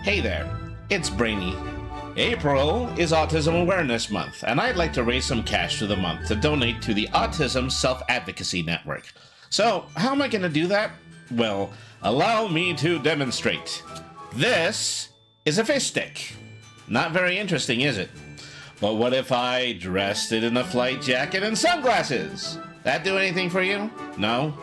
Hey there, it's Brainy. April is Autism Awareness Month, and I'd like to raise some cash for the month to donate to the Autism Self-Advocacy Network. So, how am I going to do that? Well, allow me to demonstrate. This is a fish stick. Not very interesting, is it? But what if I dressed it in a flight jacket and sunglasses? That do anything for you? No?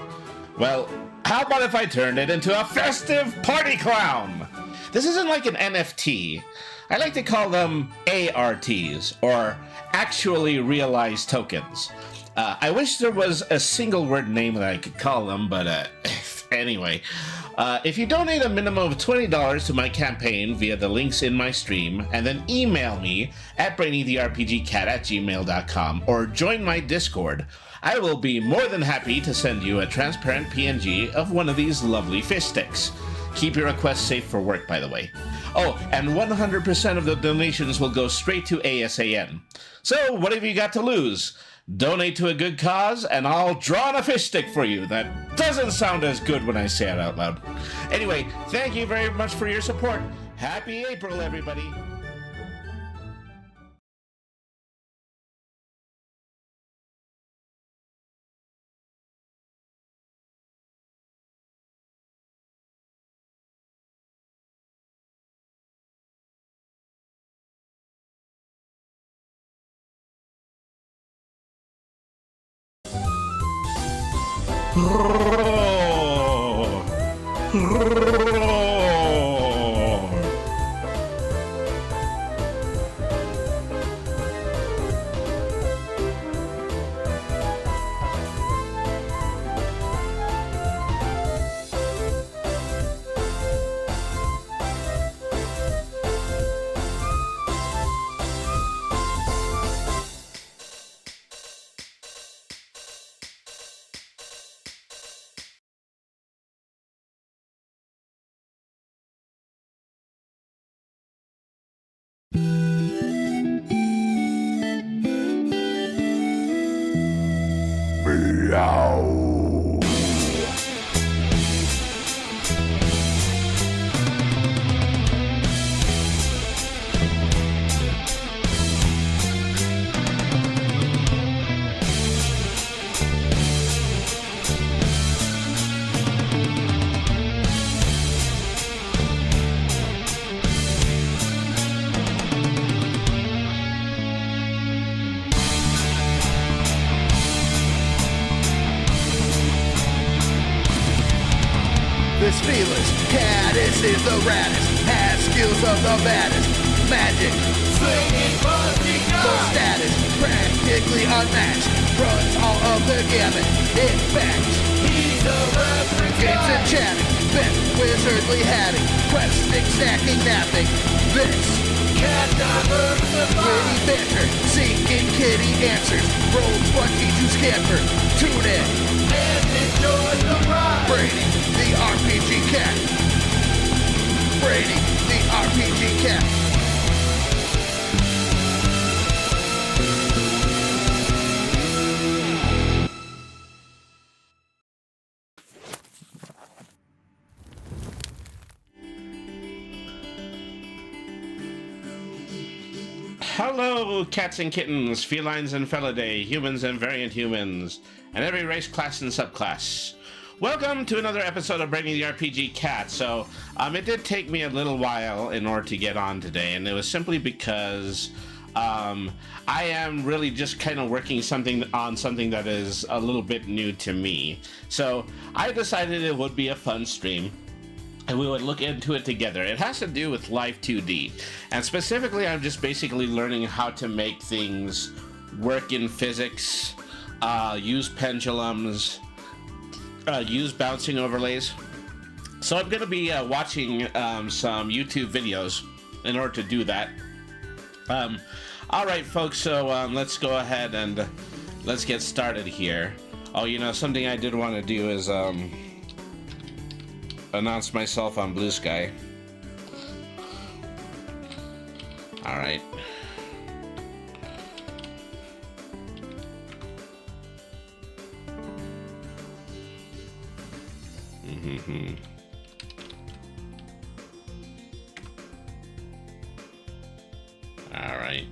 Well, how about if I turned it into a festive party clown? This isn't like an NFT. I like to call them ARTs, or actually realized tokens. I wish there was a single word name that I could call them, but anyway. If you donate a minimum of $20 to my campaign via the links in my stream, and then email me at brainytherepgcat@gmail.com or join my Discord, I will be more than happy to send you a transparent PNG of one of these lovely fish sticks. Keep your requests safe for work, by the way. Oh, and 100% of the donations will go straight to ASAN. So, what have you got to lose? Donate to a good cause, and I'll draw on a fish stick for you. That doesn't sound as good when I say it out loud. Anyway, thank you very much for your support. Happy April, everybody. is the raddest, has skills of the baddest. Magic, Swinging fuzzy full gun. status, practically unmatched. Runs all of the gamut, in fact. He's a reference Games and guy. chatting, bent wizardly hatting, questing, snacking, napping. This Can't diversify. witty banter, seeking kitty answers. Rogues wanting to scamper. Tune in, And enjoy the ride. Brady, the RPG cat. Brady, the RPG cat. Hello, cats and kittens, felines and felidae, humans and variant humans, and every race, class, and subclass. Welcome to another episode of Brainy the RPG Cat. So, it did take me a little while in order to get on today, and it was simply because I am really just kind of working on something that is a little bit new to me. So, I decided it would be a fun stream, and we would look into it together. It has to do with Live2D, and specifically I'm just basically learning how to make things work in physics, use pendulums, use bouncing overlays. So I'm going to be watching some YouTube videos in order to do that. Alright folks, so let's go ahead and let's get started here. Oh, you know, something I did want to do is announce myself on Blue Sky. Alright. Alright.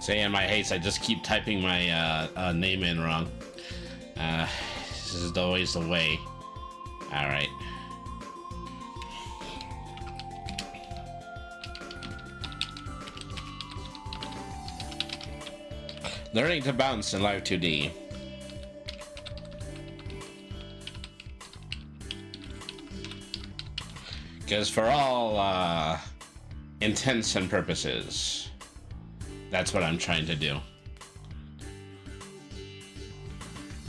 Say in my haste, I just keep typing my name in wrong. This is always the way. Alright. Learning to bounce in Live2D. Because for all intents and purposes, that's what I'm trying to do.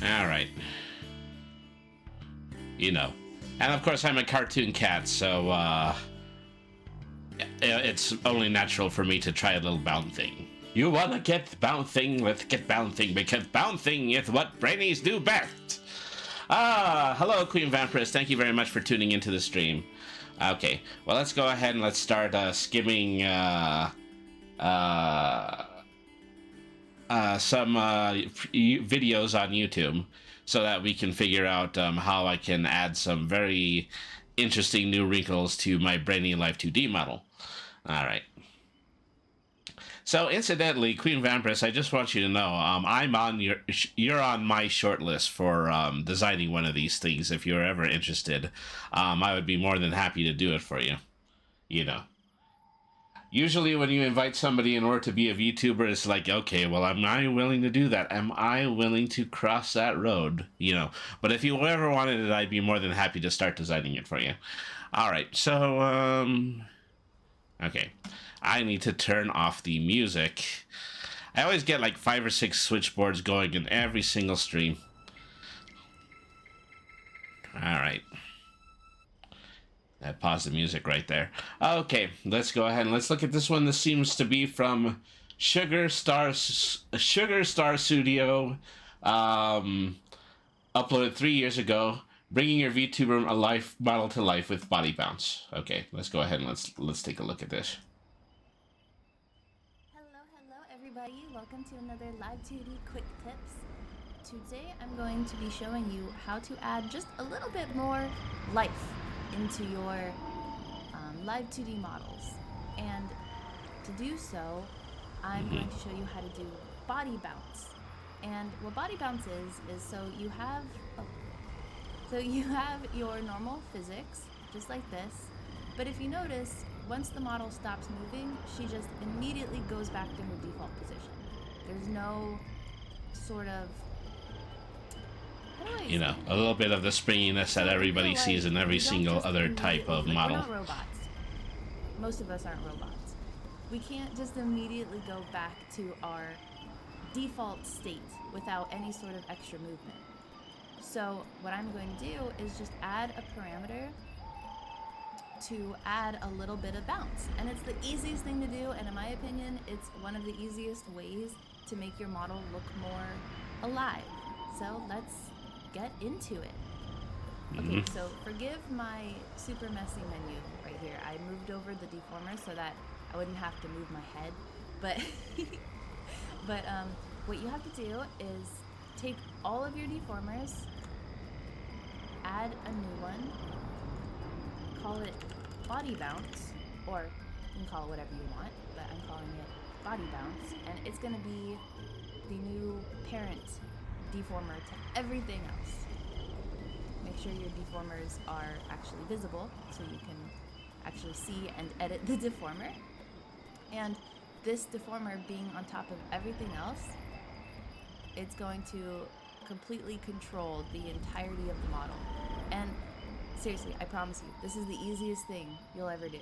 Alright. You know. And of course I'm a cartoon cat, so it's only natural for me to try a little bouncing. You wanna get bouncing? Let's get bouncing, because bouncing is what brainies do best! Hello Queen Vampiress, thank you very much for tuning into the stream. Okay, well let's go ahead and let's start skimming some videos on YouTube so that we can figure out how I can add some very interesting new wrinkles to my Brainy Live2D model. Alright. So incidentally, Queen Vampiress, I just want you to know, you're on my short list for designing one of these things. If you're ever interested, I would be more than happy to do it for you. You know. Usually when you invite somebody in order to be a VTuber, it's like, okay, well, am I willing to do that? Am I willing to cross that road? You know, but if you ever wanted it, I'd be more than happy to start designing it for you. All right, so, okay. I need to turn off the music. I always get like 5 or 6 switchboards going in every single stream. All right. I paused the music right there. Okay, let's go ahead and let's look at this one. This seems to be from Sugar Star Studio, uploaded 3 years ago, bringing your VTuber a life model to life with body bounce. Okay, let's go ahead and let's take a look at this. Hello everybody, welcome to another Live2D Quick Tips. Today I'm going to be showing you how to add just a little bit more life into your Live2D models. And to do so, I'm going to show you how to do body bounce. And what body bounce is so you have your normal physics, just like this. But if you notice, once the model stops moving, she just immediately goes back to her default position. There's no sort of, you know, a little bit of the springiness that everybody sees in every single other type of model. We're not robots. Most of us aren't robots. We can't just immediately go back to our default state without any sort of extra movement. So what I'm going to do is just add a parameter to add a little bit of bounce. And it's the easiest thing to do, and in my opinion, it's one of the easiest ways to make your model look more alive. So let's get into it. Okay, so forgive my super messy menu right here. I moved over the deformer so that I wouldn't have to move my head. But what you have to do is take all of your deformers, add a new one, call it body bounce, or you can call it whatever you want, but I'm calling it body bounce, and it's going to be the new parent deformer to everything else. Make sure your deformers are actually visible so you can actually see and edit the deformer. And this deformer being on top of everything else, it's going to completely control the entirety of the model. And seriously, I promise you, this is the easiest thing you'll ever do.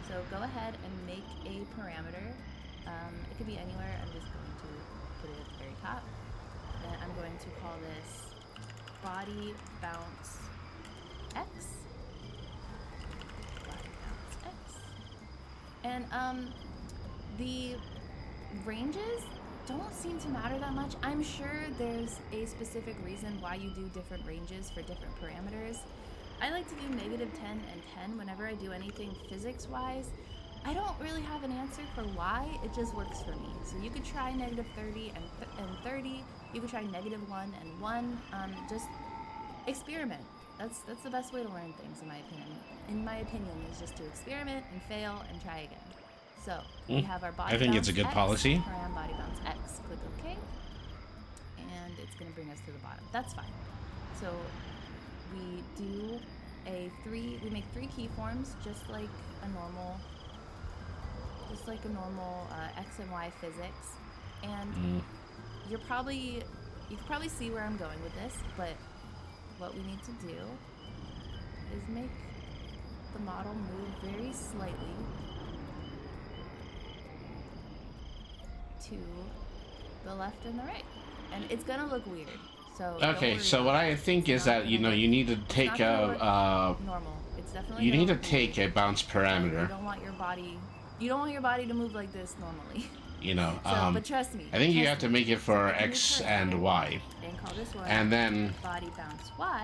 So go ahead and make a parameter. It could be anywhere. I'm just going to put it at the very top. And I'm going to call this body bounce X. Body bounce X. And the ranges don't seem to matter that much. I'm sure there's a specific reason why you do different ranges for different parameters. I like to do -10 and 10 whenever I do anything physics-wise. I don't really have an answer for why, it just works for me. So you could try -30 and 30, you could try -1 and 1, just experiment. That's the best way to learn things, in my opinion. In my opinion, is just to experiment and fail and try again. So we have our body I think it's a bounce good X, policy. Param body bounce X. Click OK, and it's going to bring us to the bottom. That's fine. So we do we make 3 keyforms, just like a normal X and Y physics. And you can probably see where I'm going with this, but what we need to do is make the model move very slightly to the left and the right, and it's gonna look weird. So okay, so what I think is that you need to take a normal. It's definitely you need to take a bounce parameter. You don't want your body to move like this normally. But trust me. I think you have to make it for X and Y. And call this one and then body bounce Y.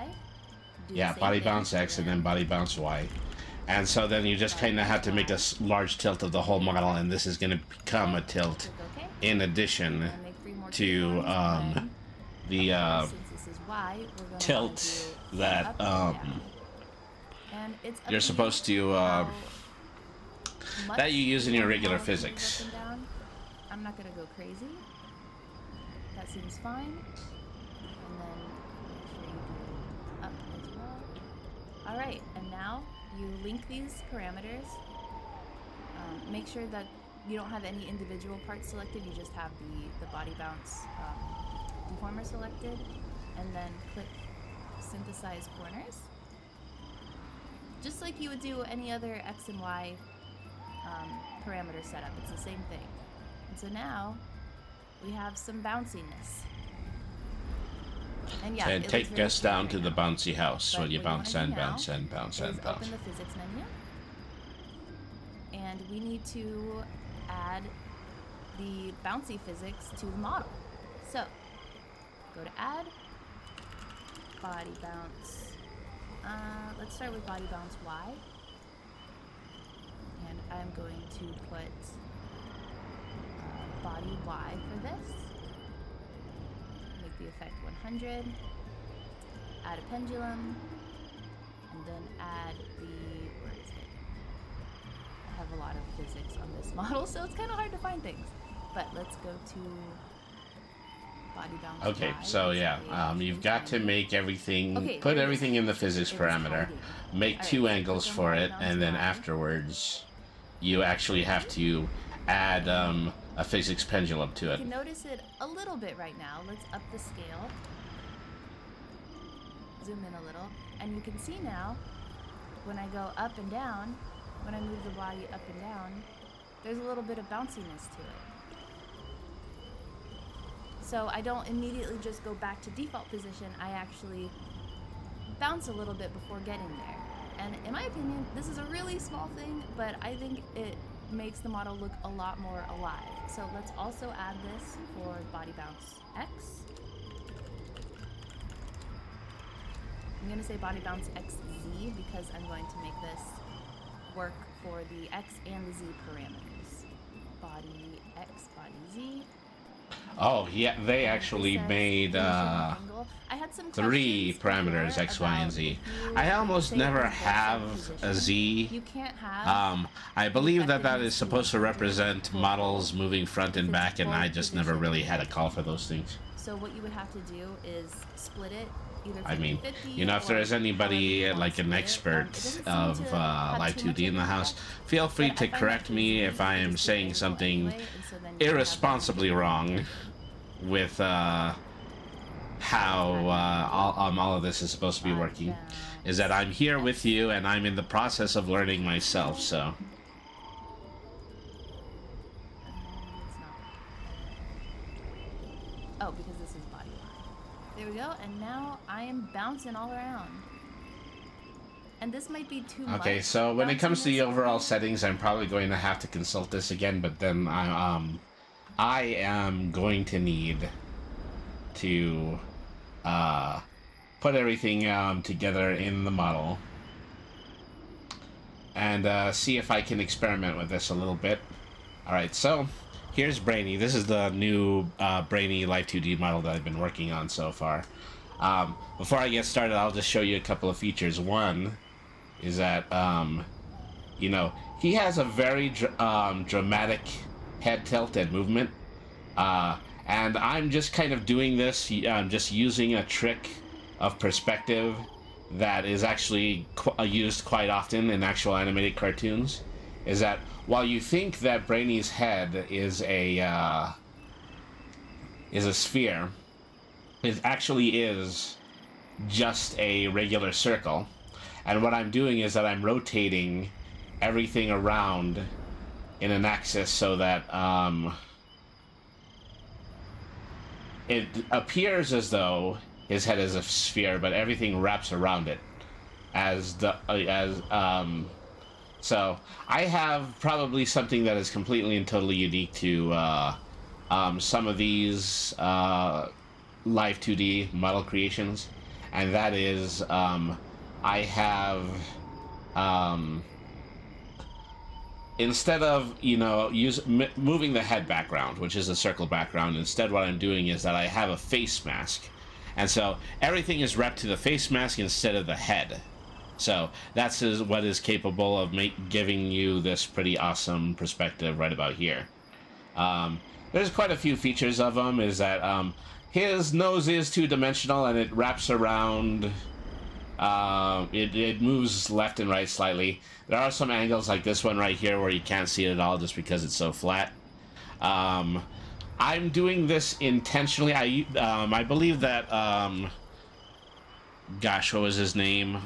Body bounce X and then body bounce Y. And so then you just kind of have to make a large tilt of the whole model, and this is going to become a tilt in addition to the tilt that you're supposed to that you use in your regular physics. I'm not going to go crazy. That seems fine. And then make sure you do up as well. Alright, and now you link these parameters. Make sure that you don't have any individual parts selected, you just have the body bounce deformer selected, and then click synthesize corners. Just like you would do any other X and Y parameter setup, it's the same thing. And so now we have some bounciness. And and take us down to the bouncy house where you bounce and bounce and bounce and bounce. Open the physics menu, and we need to add the bouncy physics to the model. So go to add body bounce. Let's start with body bounce Y, and I'm going to put body Y for this. Make the effect 100, add a pendulum, and then add where is it? I have a lot of physics on this model, so it's kind of hard to find things. But let's go to body bounce. Okay, Y, so it's yeah, a you've got to make everything, Okay, put there it is. everything in the physics It was parameter, hiding. make Alright, two so angles click on for body it, bounce and then Y. afterwards, you actually have to add a physics pendulum to You it. can notice it a little bit right now. Let's up the scale. Zoom in a little. And you can see now, when I go up and down, when I move the body up and down, there's a little bit of bounciness to it. So I don't immediately just go back to default position. I actually bounce a little bit before getting there. And in my opinion, this is a really small thing, but I think it makes the model look a lot more alive. So let's also add this for body bounce X. I'm gonna say body bounce XZ because I'm going to make this work for the X and the Z parameters. Body X, body Z. Oh, yeah, they actually Says made angle. I had some 3 questions parameters, before X, Y, and about Z. if you I almost say never it was have position, a Z. You can't have I believe that effectiveness is supposed to 100 represent for models moving front and if it's back, and I both just never position. really had a call for those things. So what you would have to do is split it either 50-50 I mean, you know, if there is or anybody however you like an wanna split it. expert It doesn't seem of to have too much Live2D in of the an house, effect, feel free but to I find correct that me the if Z I is am the saying angle something anyway, and so then you have irresponsibly that wrong with how all of this is supposed to be working. Is that I'm here with you and I'm in the process of learning myself, so. It's not. Oh, because this is body line. There we go, and now I am bouncing all around. And this might be too much. Okay, so when it comes to the bounciness overall already. settings, I'm probably going to have to consult this again, but then I am going to need to put everything together in the model and see if I can experiment with this a little bit. Alright, so here's Brainy. This is the new Brainy Live2D model that I've been working on so far. Before I get started, I'll just show you a couple of features. One is that, you know, he has a very dramatic head tilt and movement. And I'm just kind of doing this, I'm just using a trick of perspective that is actually used quite often in actual animated cartoons. Is that while you think that Brainy's head is a sphere, it actually is just a regular circle. And what I'm doing is that I'm rotating everything around in an axis so that it appears as though his head is a sphere, but everything wraps around it so I have probably something that is completely and totally unique to some of these Live2D model creations, and that is I have instead of, you know, moving the head background, which is a circle background, instead what I'm doing is that I have a face mask. And so everything is wrapped to the face mask instead of the head. So that's what is capable of giving you this pretty awesome perspective right about here. There's quite a few features of him. Is that his nose is two-dimensional and it wraps around. It moves left and right slightly. There are some angles like this one right here where you can't see it at all just because it's so flat. I'm doing this intentionally. I believe that gosh, what was his name?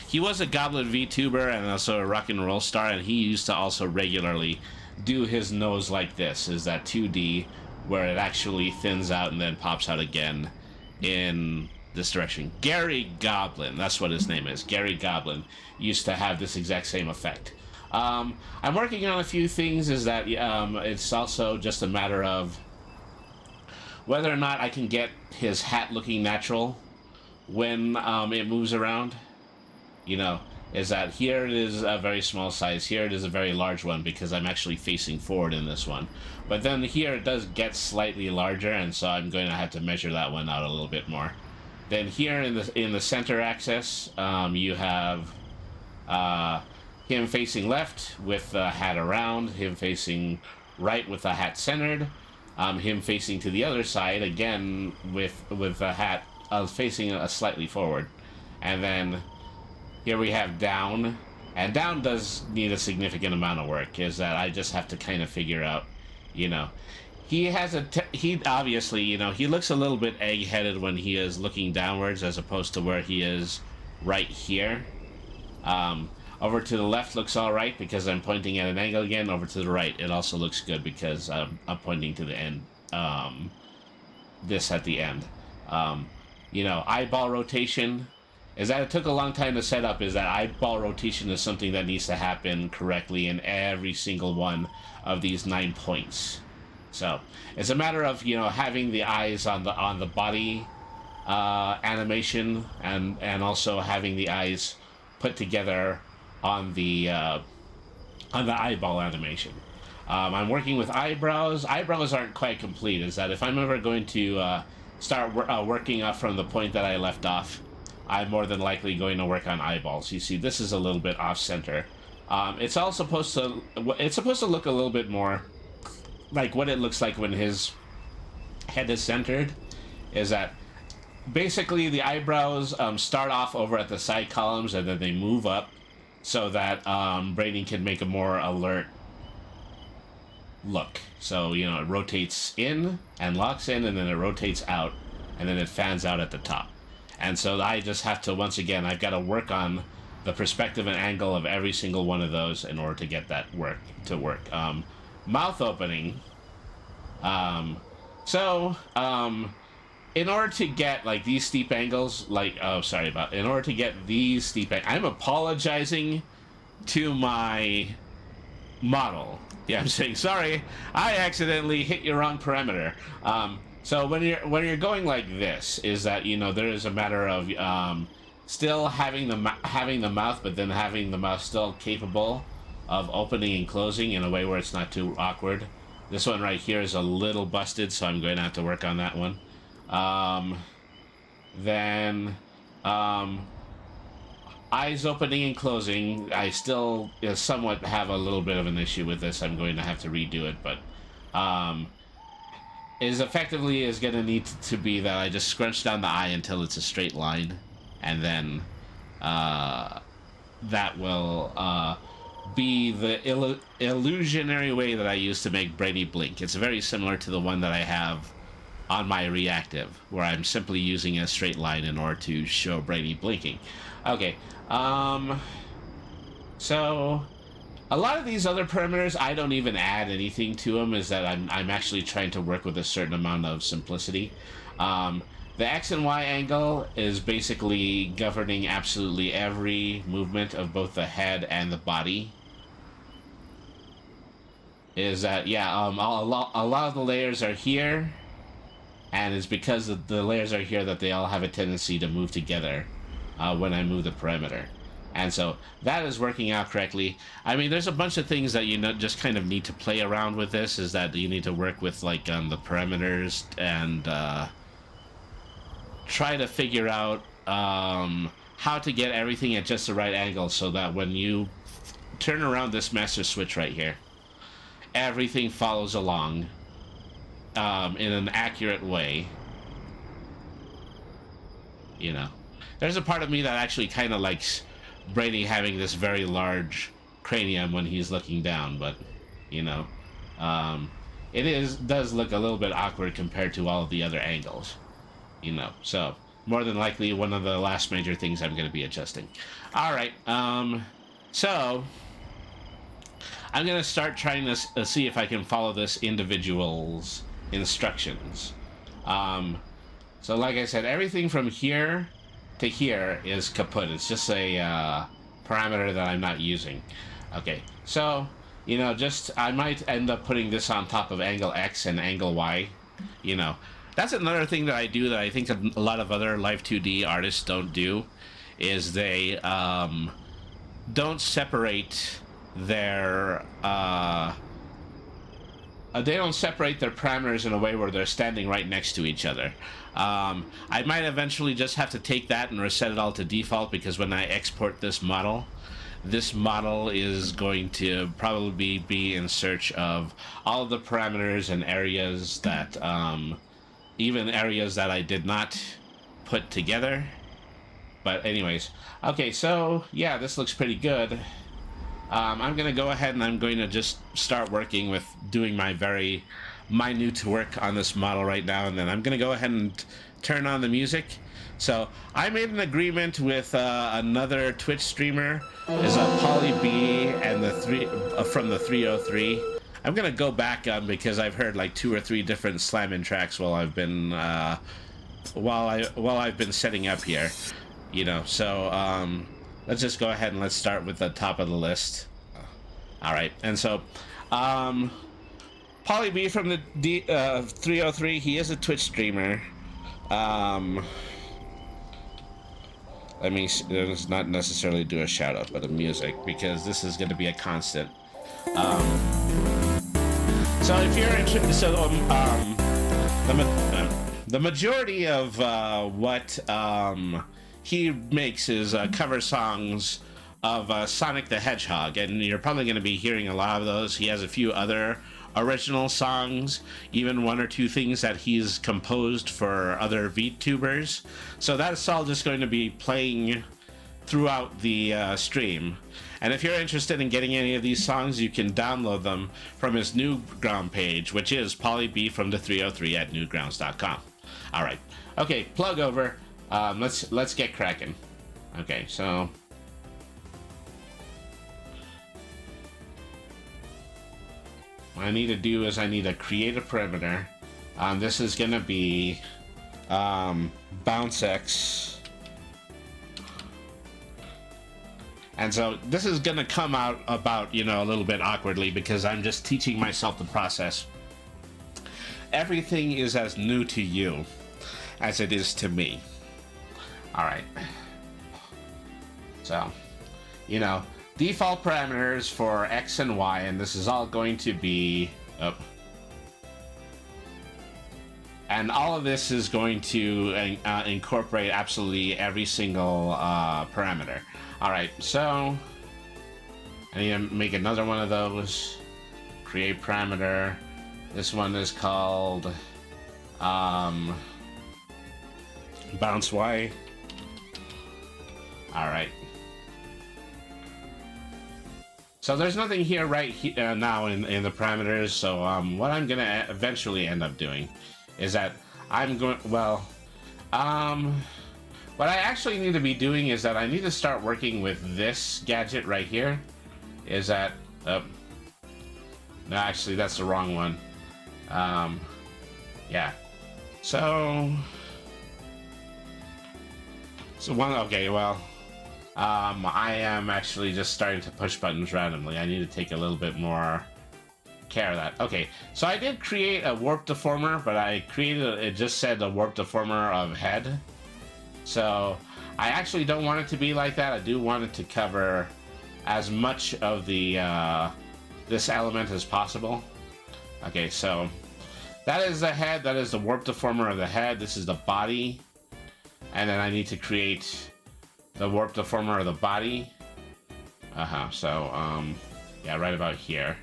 He was a Goblin VTuber and also a rock and roll star, and he used to also regularly do his nose like this. Is that 2D where it actually thins out and then pops out again in this direction. Gary Goblin, that's what his name is. Gary Goblin used to have this exact same effect. I'm working on a few things. Is that it's also just a matter of whether or not I can get his hat looking natural when it moves around. You know, is that here it is a very small size, here it is a very large one because I'm actually facing forward in this one. But then here it does get slightly larger, and so I'm going to have to measure that one out a little bit more. Then here in the center axis, you have him facing left with the hat around, him facing right with the hat centered. him facing to the other side again with the hat facing slightly forward, and then here we have down, and down does need a significant amount of work. Is that I just have to kind of figure out, you know, he obviously, you know, he looks a little bit egg-headed when he is looking downwards as opposed to where he is right here. Over to the left looks all right because I'm pointing at an angle again. Over to the right, it also looks good because I'm pointing to the end. This at the end. You know, eyeball rotation is that it took a long time to set up. Is that eyeball rotation is something that needs to happen correctly in every single one of these 9 points. So it's a matter of, you know, having the eyes on the body animation and also having the eyes put together on the eyeball animation. I'm working with eyebrows. Eyebrows aren't quite complete. Is that if I'm ever going to start working up from the point that I left off, I'm more than likely going to work on eyeballs. You see, this is a little bit off center. It's supposed to look a little bit more like what it looks like when his head is centered. Is that basically the eyebrows start off over at the side columns and then they move up so that Brainy can make a more alert look. So, you know, it rotates in and locks in, and then it rotates out, and then it fans out at the top. And so I just have to, once again, I've got to work on the perspective and angle of every single one of those in order to get that work. Mouth opening. In order to get, like, these steep angles, in order to get these steep angles, I'm apologizing to my model. Yeah, I'm saying, sorry, I accidentally hit your wrong parameter. So when you're going like this, is that, you know, there is a matter of still having the mouth, but then having the mouth still capable of opening and closing in a way where it's not too awkward. This one right here is a little busted, so I'm going to have to work on that one. Eyes opening and closing, I still somewhat have a little bit of an issue with this. I'm going to have to redo it, but is going to need to be that I just scrunch down the eye until it's a straight line, and then that will be the illusionary way that I use to make Brady blink. It's very similar to the one that I have on my reactive, where I'm simply using a straight line in order to show Brady blinking. Okay, so a lot of these other parameters, I don't even add anything to them, is that I'm actually trying to work with a certain amount of simplicity. The X and Y angle is basically governing absolutely every movement of both the head and the body. Is that, a lot of the layers are here, and it's because the layers are here that they all have a tendency to move together when I move the parameter. And so that is working out correctly. I mean, there's a bunch of things that you just kind of need to play around with this, is that you need to work with, like, the parameters and try to figure out how to get everything at just the right angle so that when you turn around this master switch right here, everything follows along in an accurate way. You know, there's a part of me that actually kind of likes Brady having this very large cranium when he's looking down, but you know, it does look a little bit awkward compared to all of the other angles. You know, so more than likely one of the last major things I'm going to be adjusting. All right, so I'm going to start trying to see if I can follow this individual's instructions. So like I said, everything from here to here is kaput. It's just a parameter that I'm not using. Okay, so, you know, I might end up putting this on top of angle X and angle Y. You know, that's another thing that I do that I think a lot of other Live2D artists don't do, is they don't separate their parameters in a way where they're standing right next to each other. I might eventually just have to take that and reset it all to default, because when I export this model, this model is going to probably be in search of all of the parameters and areas that, even areas that I did not put together. But anyways, okay, so yeah, this looks pretty good. I'm going to go ahead and I'm going to just start working with doing my very minute work on this model right now, and then I'm going to go ahead and turn on the music. So I made an agreement with another Twitch streamer, is Polly B, and from the 303. I'm going to go back because I've heard like 2 or 3 different slamming tracks while I've been while I've been setting up here, you know. So let's just go ahead and let's start with the top of the list. All right, and so Polly B from the 303, he is a Twitch streamer. Let me not necessarily do a shout out, but a music, because this is going to be a constant. So if you're interested, so the majority of what he makes is cover songs of Sonic the Hedgehog, and you're probably going to be hearing a lot of those. He has a few other original songs, even 1 or 2 things that he's composed for other VTubers. So that's all just going to be playing throughout the stream. And if you're interested in getting any of these songs, you can download them from his Newground page, which is Polly B from the 303 at newgrounds.com. All right, okay, plug over. Let's get cracking. Okay, so what I need to do is I need to create a parameter. This is going to be bouncex. And so this is going to come out about, you know, a little bit awkwardly because I'm just teaching myself the process. Everything is as new to you as it is to me. All right. So, you know, default parameters for X and Y, and this is all going to be... Oh. And all of this is going to incorporate absolutely every single parameter. All right, so I need to make another one of those. Create parameter. This one is called bounce Y. All right. So there's nothing here now in the parameters. So what I'm gonna eventually end up doing is that I'm going, well, what I actually need to be doing is that I need to start working with this gadget right here. Is that, no, actually that's the wrong one. Yeah. So okay, well, I am actually just starting to push buttons randomly. I need to take a little bit more care of that. Okay, so I did create a warp deformer, but I created, it just said a warp deformer of head. So I actually don't want it to be like that. I do want it to cover as much of the this element as possible. Okay, so that is the head. That is the warp deformer of the head. This is the body. And then I need to create the warp deformer of the body. So, yeah, right about here.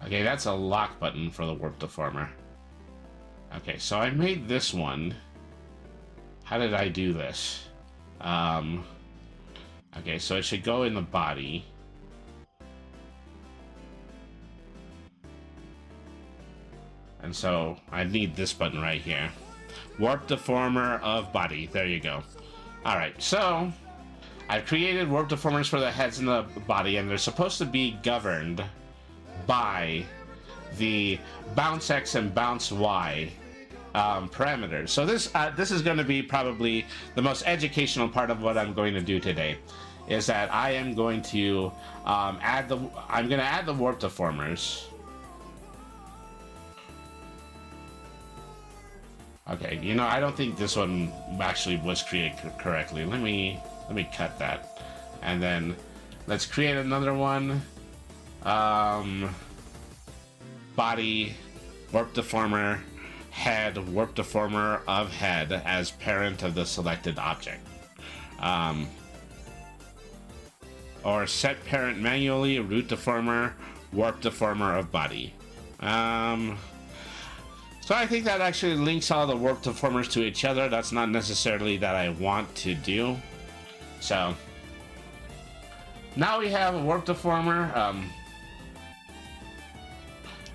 Okay, that's a lock button for the warp deformer. Okay, so I made this one. How did I do this? Okay, so it should go in the body. And so I need this button right here. Warp deformer of body. There you go. All right, so I've created warp deformers for the heads and the body, and they're supposed to be governed by the bounce X and bounce Y parameters. So this is going to be probably the most educational part of what I'm going to do today. Is that I am going to add the warp deformers. Okay, you know, I don't think this one actually was created correctly. Let me cut that, and then let's create another one. body, warp deformer, head, warp deformer of head as parent of the selected object. Or set parent manually, root deformer, warp deformer of body. So I think that actually links all the warp deformers to each other. That's not necessarily that I want to do. So now we have a warp deformer.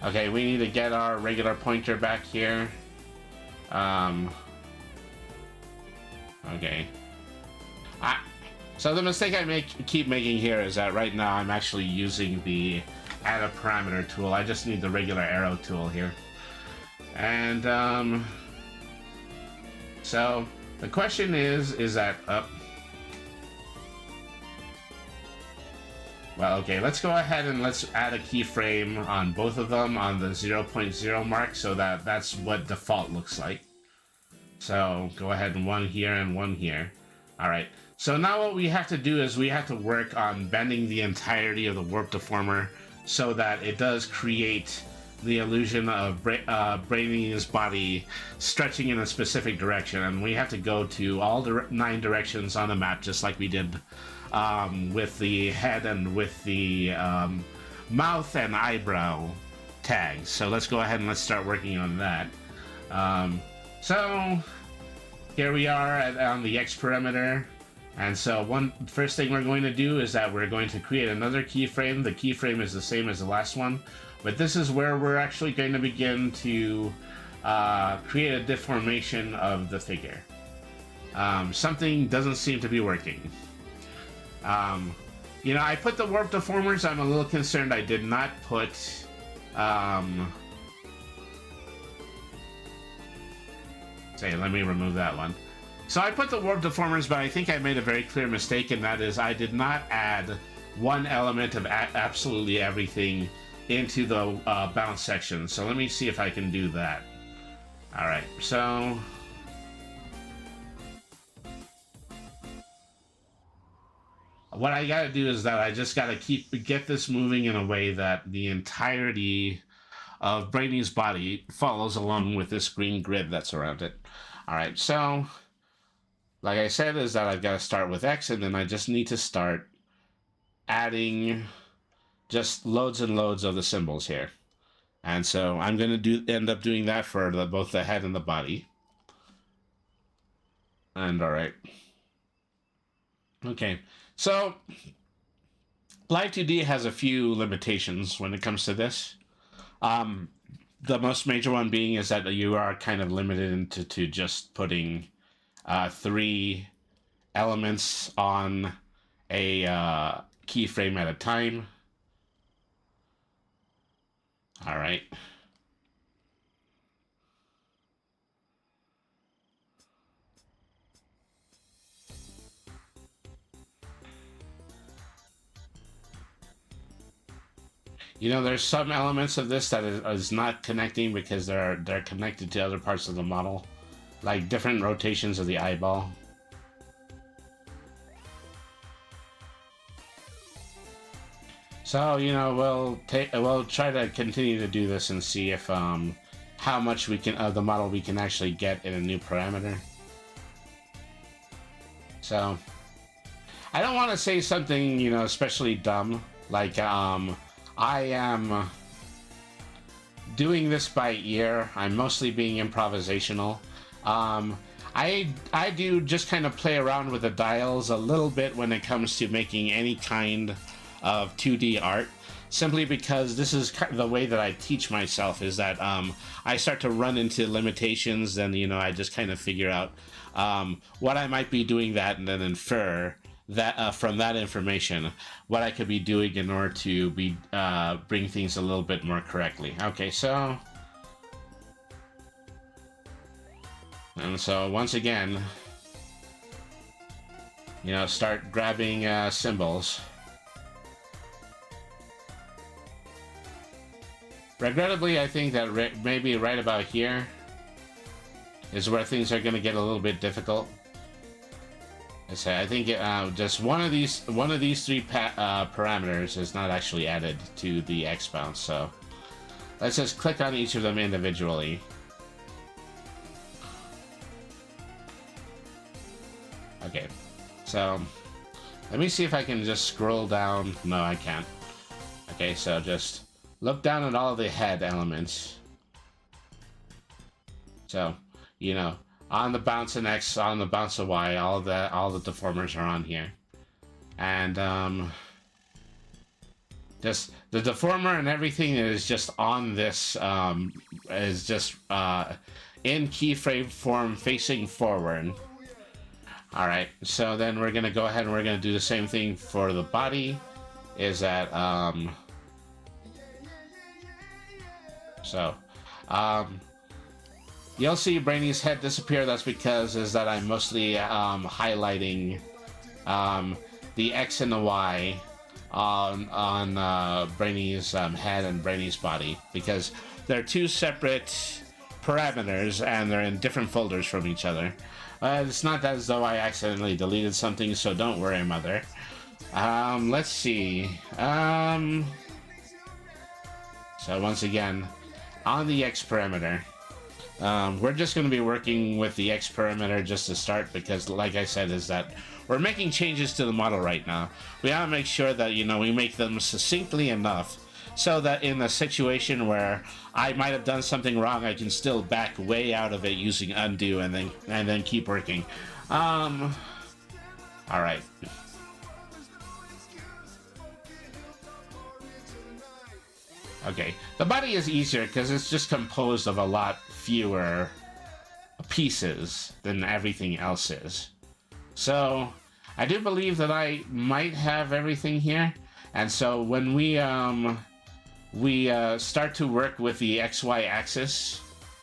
Okay, we need to get our regular pointer back here. Okay. So the mistake I keep making here is that right now I'm actually using the add a parameter tool. I just need the regular arrow tool here. And so the question is that well, okay, let's go ahead and let's add a keyframe on both of them on the 0.0 mark so that that's what default looks like. So go ahead and one here and one here. All right. So now what we have to do is we have to work on bending the entirety of the warp deformer so that it does create the illusion of Brainy's body stretching in a specific direction. And we have to go to all 9 directions on the map, just like we did with the head and with the mouth and eyebrow tags. So let's go ahead and let's start working on that. So here we are on the X parameter. And so first thing we're going to do is that we're going to create another keyframe. The keyframe is the same as the last one, but this is where we're actually going to begin to create a deformation of the figure. Something doesn't seem to be working. You know, I put the warp deformers. I'm a little concerned I did not put let me remove that one. So I put the warp deformers, but I think I made a very clear mistake, and that is I did not add one element of absolutely everything into the bounce section. So let me see if I can do that. All right, so what I gotta do is that I just gotta get this moving in a way that the entirety of Brainy's body follows along with this green grid that's around it. All right, so like I said, is that I've got to start with X, and then I just need to start adding just loads and loads of the symbols here. And so I'm going to end up doing that for both the head and the body. And all right. Okay, so Live2D has a few limitations when it comes to this. The most major one being is that you are kind of limited into just putting 3 elements on a keyframe at a time. All right. You know, there's some elements of this that is not connecting because they're connected to other parts of the model, like different rotations of the eyeball. So, you know, we'll try to continue to do this and see if how much we can of the model we can actually get in a new parameter. So I don't want to say something, you know, especially dumb, like I am doing this by ear. I'm mostly being improvisational. I do just kind of play around with the dials a little bit when it comes to making any kind of 2D art, simply because this is the way that I teach myself, is that I start to run into limitations, and you know, I just kind of figure out what I might be doing that, and then infer that from that information what I could be doing in order to bring things a little bit more correctly. Okay, so once again, you know, start grabbing symbols. Regrettably, I think that maybe right about here is where things are going to get a little bit difficult. I think just one of these 3 parameters is not actually added to the X bounce. So let's just click on each of them individually. Okay, so let me see if I can just scroll down. No, I can't. Okay, so just look down at all the head elements. So, you know, on the bounce and X, on the bounce of Y, all the deformers are on here. And just the deformer and everything is just on this, is just in keyframe form facing forward. Alright, so then we're gonna go ahead and we're gonna do the same thing for the body. Is that, you'll see Brainy's head disappear. That's because is that I'm mostly highlighting the X and the Y on Brainy's head and Brainy's body, because they're two separate parameters and they're in different folders from each other. It's not as though I accidentally deleted something, so don't worry, mother. Let's see. So once again, on the X parameter, we're just going to be working with the X parameter just to start, because like I said, is that we're making changes to the model right now. We gotta make sure that, you know, we make them succinctly enough so that in a situation where I might have done something wrong, I can still back way out of it using undo and then keep working. All right. Okay, the body is easier because it's just composed of a lot fewer pieces than everything else is. So I do believe that I might have everything here, and so when we start to work with the XY axis.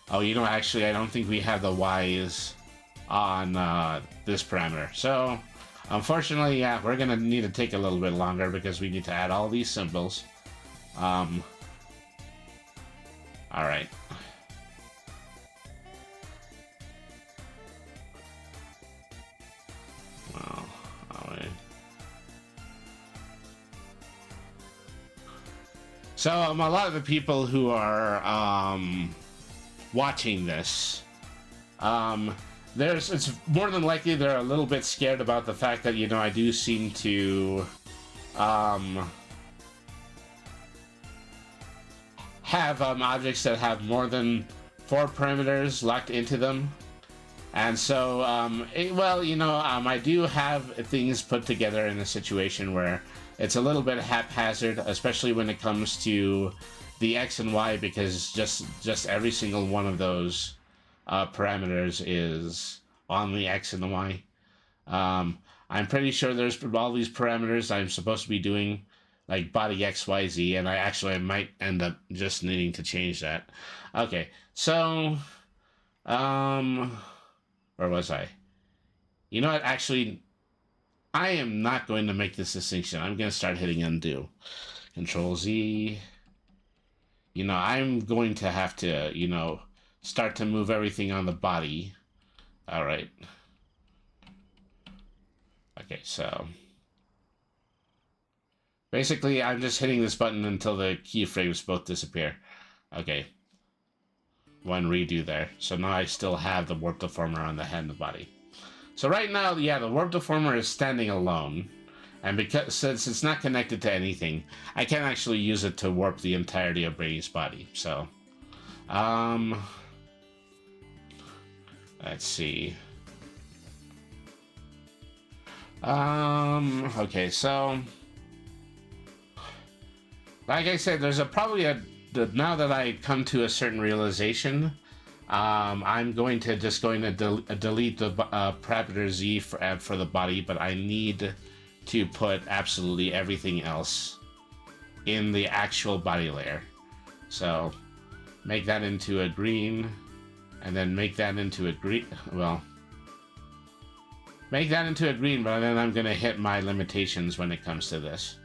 Oh, you know, actually, I don't think we have the Y's on this parameter. So, unfortunately, yeah, we're gonna need to take a little bit longer because we need to add all these symbols. All right. Well, all right. So, a lot of the people who are watching this, it's more than likely they're a little bit scared about the fact that, you know, I do seem to have objects that have more than 4 parameters locked into them. And so, well, you know, I do have things put together in a situation where it's a little bit haphazard, especially when it comes to the X and Y, because just every single one of those parameters is on the X and the Y. I'm pretty sure there's all these parameters I'm supposed to be doing, like body X, Y, Z, and I might end up just needing to change that. Okay, so, where was I? You know what, actually, I am not going to make this distinction. I'm going to start hitting undo. Control Z. You know, I'm going to have to, you know, start to move everything on the body. All right. Okay, so basically, I'm just hitting this button until the keyframes both disappear. Okay. One redo there. So now I still have the warp deformer on the head and the body. So right now, yeah, the warp deformer is standing alone. And because since it's not connected to anything, I can't actually use it to warp the entirety of Brady's body. So, let's see. Okay, so like I said, there's now that I come to a certain realization, I'm going to delete the parameter Z for the body, but I need to put absolutely everything else in the actual body layer. So make that into a green, and then make that into a green. Well, make that into a green, but then I'm going to hit my limitations when it comes to this.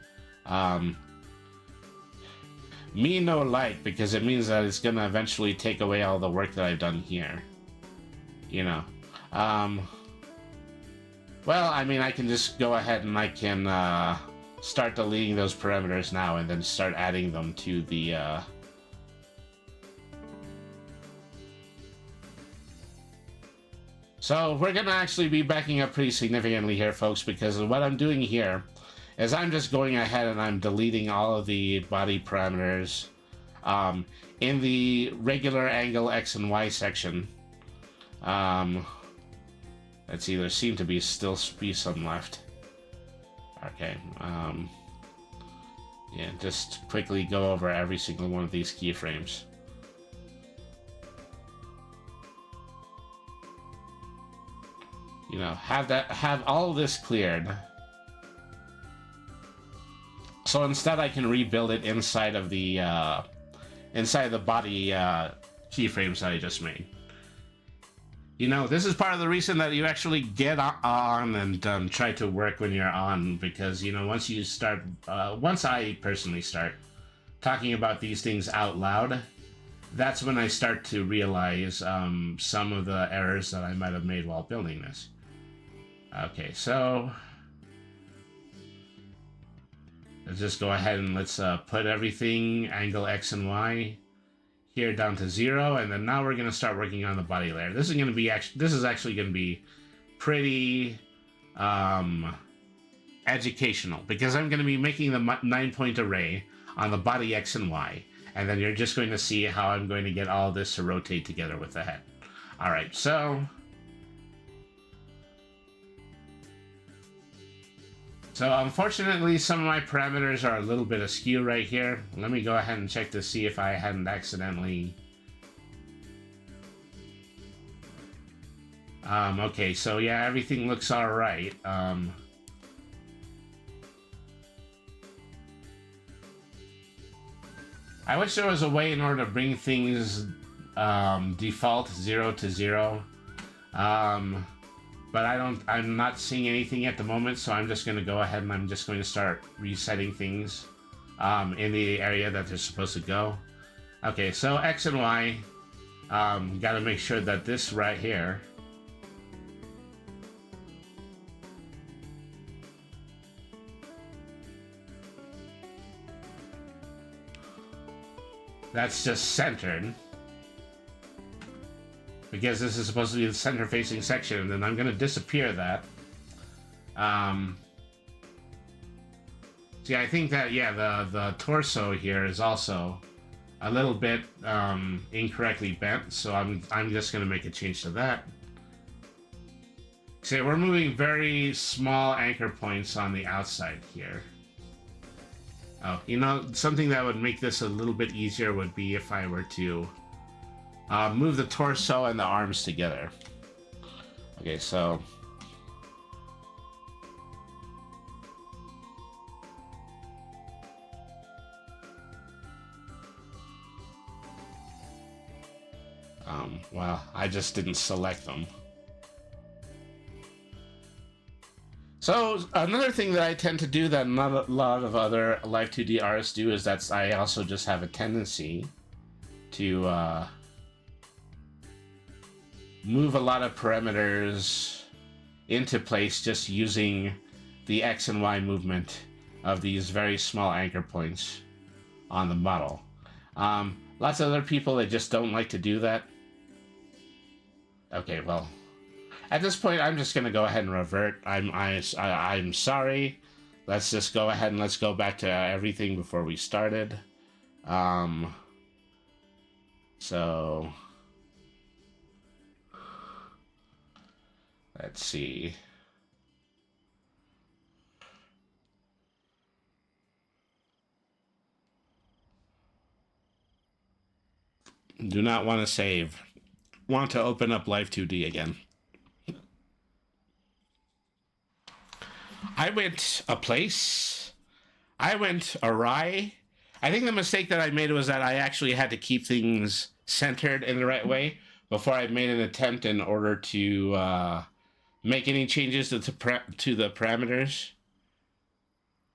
Me no like, because it means that it's going to eventually take away all the work that I've done here. You know. Well, I mean, I can just go ahead and I can start deleting those parameters now and then start adding them to the So we're going to actually be backing up pretty significantly here, folks, because what I'm doing here is I'm just going ahead and I'm deleting all of the body parameters in the regular angle X and Y section. Let's see, there seem to be still be some left. Okay, yeah, just quickly go over every single one of these keyframes. You know, have all of this cleared. So instead I can rebuild it inside of the body keyframes that I just made. You know, this is part of the reason that you actually get on and try to work when you're on, because, you know, once you start, once I personally start talking about these things out loud, that's when I start to realize some of the errors that I might have made while building this. Okay, so let's just go ahead and let's put everything, angle X and Y, here down to 0, and then now we're going to start working on the body layer. This is going to be actually going to be pretty educational, because I'm going to be making the 9-point array on the body X and Y, and then you're just going to see how I'm going to get all this to rotate together with the head. All right, so unfortunately, some of my parameters are a little bit askew right here. Let me go ahead and check to see if I hadn't accidentally... okay, so yeah, everything looks alright. I wish there was a way in order to bring things default 0 to 0. But I'm not seeing anything at the moment, so I'm just going to go ahead and I'm just going to start resetting things in the area that they're supposed to go. Okay, so X and Y, got to make sure that this right here that's just centered. Because this is supposed to be the center-facing section, and then I'm going to disappear that. See, I think that, yeah, the torso here is also a little bit incorrectly bent, so I'm just going to make a change to that. See, we're moving very small anchor points on the outside here. Oh, you know, something that would make this a little bit easier would be if I were to move the torso and the arms together. Okay, so well, I just didn't select them. So another thing that I tend to do that not a lot of other Live2D artists do is that I also just have a tendency to move a lot of parameters into place just using the X and Y movement of these very small anchor points on the model. Lots of other people, they just don't like to do that. Okay, well, at this point, I'm just gonna go ahead and revert. I'm sorry. Let's just go ahead and let's go back to everything before we started. So let's see. Do not want to save. Want to open up Live2D again. I went a place. I went awry. I think the mistake that I made was that I actually had to keep things centered in the right way before I made an attempt in order to make any changes to the parameters.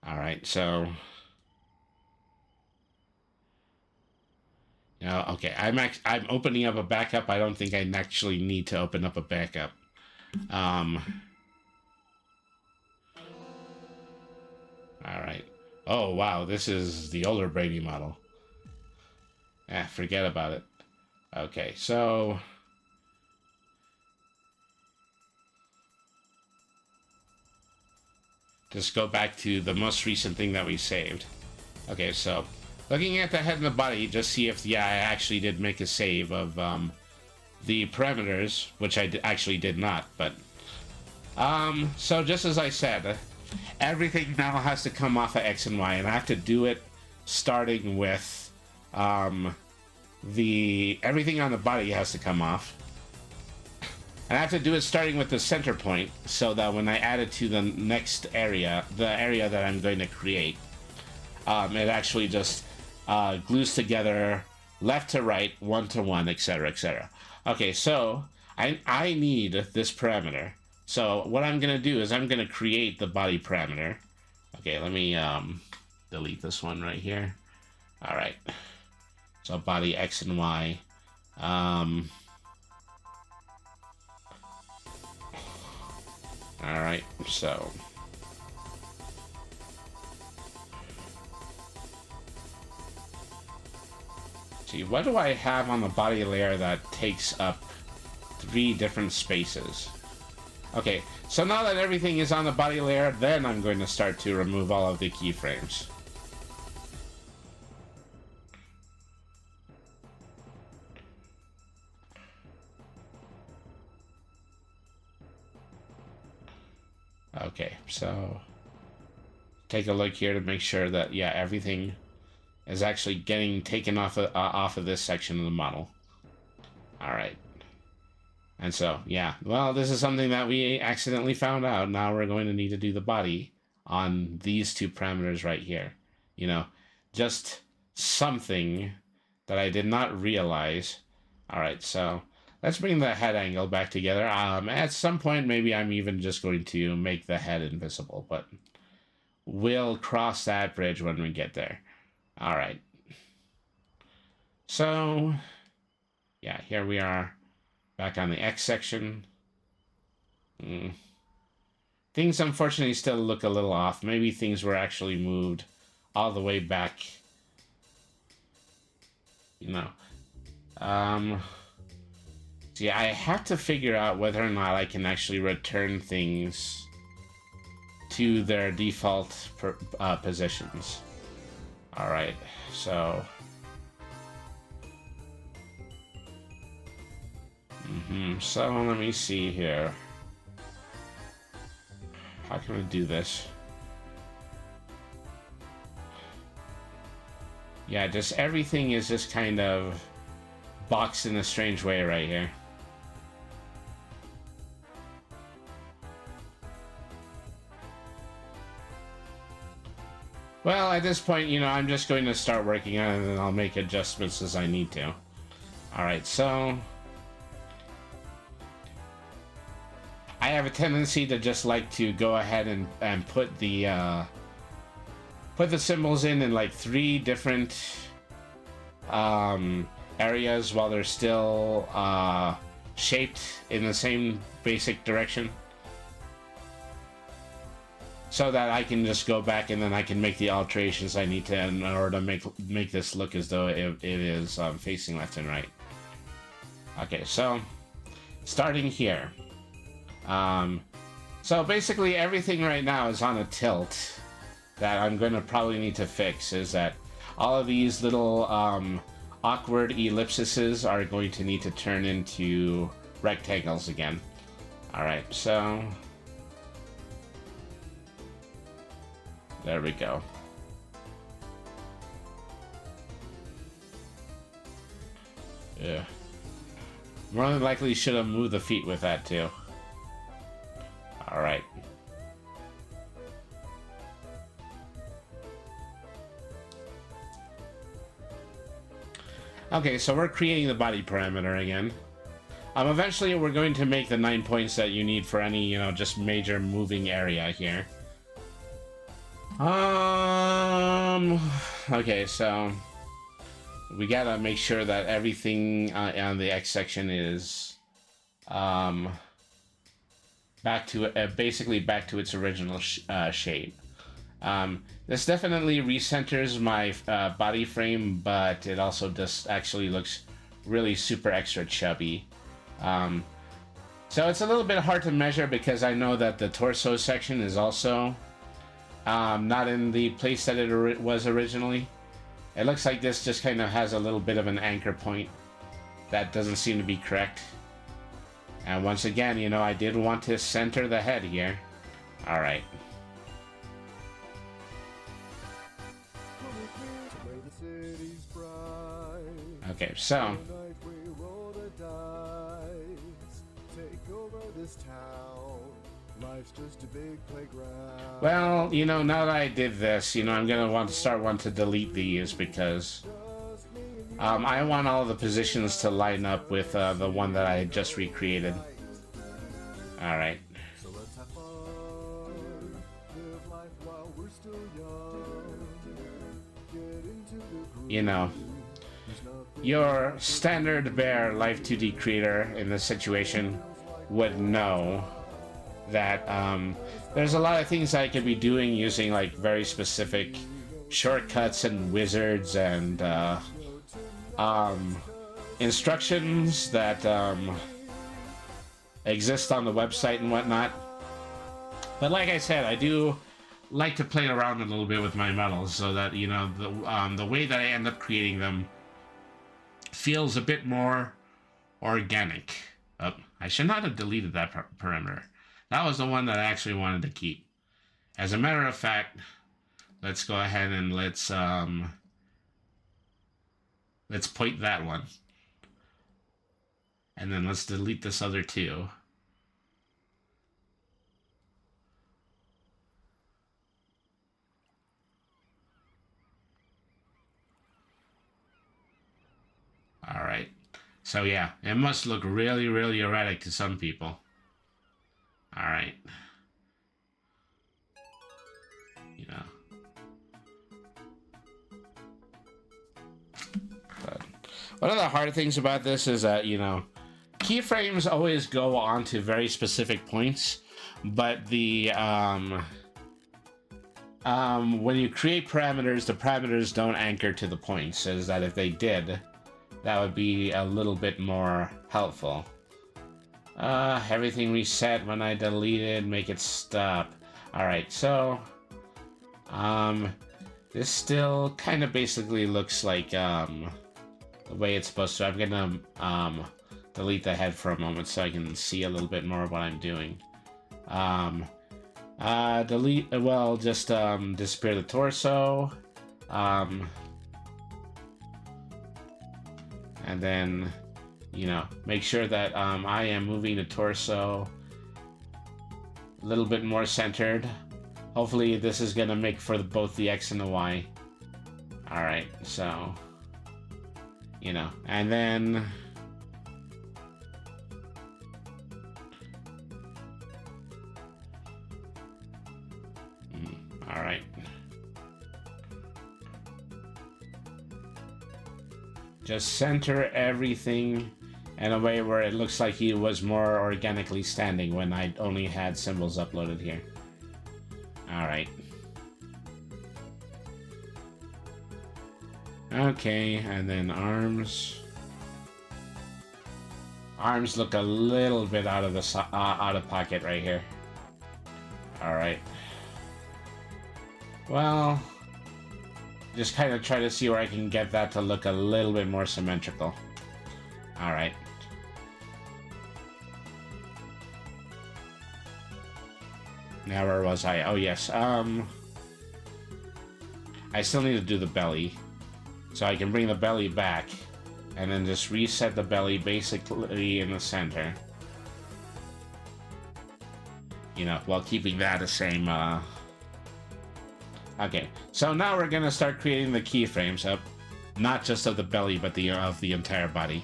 All right, so no, okay. I'm opening up a backup. I don't think I actually need to open up a backup. All right. Oh wow, this is the older Brady model. Forget about it. Okay, so just go back to the most recent thing that we saved. Okay, so looking at the head and the body, just see if, yeah, I actually did make a save of the parameters, which I actually did not, but so just as I said, everything now has to come off of X and Y, and I have to do it starting with everything on the body has to come off. And I have to do it starting with the center point, so that when I add it to the next area, the area that I'm going to create, it actually just glues together left to right, 1 to 1, etc., etc. Okay, so I need this parameter. So what I'm going to do is I'm going to create the body parameter. Okay, let me delete this one right here. All right. So body X and Y. All right, so see, what do I have on the body layer that takes up 3 different spaces? Okay, so now that everything is on the body layer, then I'm going to start to remove all of the keyframes. Okay, so take a look here to make sure that, yeah, everything is actually getting taken off of this section of the model. All right. And so, yeah, well, this is something that we accidentally found out. Now we're going to need to do the body on these 2 parameters right here. You know, just something that I did not realize. All right, so let's bring the head angle back together. At some point, maybe I'm even just going to make the head invisible, but we'll cross that bridge when we get there. All right. So, yeah, here we are back on the X section. Things, unfortunately, still look a little off. Maybe things were actually moved all the way back. You know. See, I have to figure out whether or not I can actually return things to their default positions. Alright, so... So, let me see here. How can I do this? Yeah, just everything is just kind of boxed in a strange way right here. Well, at this point, you know, I'm just going to start working on it, and then I'll make adjustments as I need to. Alright, so... I have a tendency to just like to go ahead and put the symbols in like 3 different areas while they're still shaped in the same basic direction, so that I can just go back and then I can make the alterations I need to in order to make this look as though it is facing left and right. Okay, so starting here. So basically everything right now is on a tilt that I'm going to probably need to fix. Is that all of these little awkward ellipses are going to need to turn into rectangles again. Alright, so there we go. Yeah. More than likely should have moved the feet with that too. Alright. Okay, so we're creating the body parameter again. Eventually we're going to make the 9 points that you need for any, you know, just major moving area here. Okay, so we gotta make sure that everything on the X section is back to basically back to its original shape. This definitely recenters my body frame, but it also just actually looks really super extra chubby. So it's a little bit hard to measure because I know that the torso section is also not in the place that it was originally. It looks like this just kind of has a little bit of an anchor point that doesn't seem to be correct. And once again, you know, I did want to center the head here. Alright. Okay, so... well, you know, now that I did this, you know, I'm gonna want to delete these because I want all the positions to line up with the one that I had just recreated. Alright. You know, your standard bear Live2D creator in this situation would know that there's a lot of things I could be doing using like very specific shortcuts and wizards and instructions that exist on the website and whatnot. But like I said, I do like to play around a little bit with my models so that, you know, the way that I end up creating them feels a bit more organic. Oh, I should not have deleted that parameter. That was the one that I actually wanted to keep. As a matter of fact, let's go ahead and let's point that one. And then let's delete this other two. Alright. So yeah, it must look really, really erratic to some people. Alright. You know. But one of the hard things about this is that, you know, keyframes always go on to very specific points, but the when you create parameters, the parameters don't anchor to the points. Is that if they did, that would be a little bit more helpful. Everything reset when I deleted, make it stop. Alright, so this still kind of basically looks like the way it's supposed to. I'm gonna delete the head for a moment so I can see a little bit more of what I'm doing. Just disappear the torso. And then, you know, make sure that I am moving the torso a little bit more centered. Hopefully this is gonna make for both the X and the Y. Alright, so, you know, and then alright. Just center everything in a way where it looks like he was more organically standing when I only had symbols uploaded here. Alright. Okay, and then arms. Arms look a little bit out of pocket right here. Alright. Well, just kind of try to see where I can get that to look a little bit more symmetrical. Alright. Now where was I? Oh yes, I still need to do the belly. So I can bring the belly back, and then just reset the belly basically in the center. You know, while keeping that the same, Okay, so now we're gonna start creating the keyframes up, not just of the belly, but of the entire body.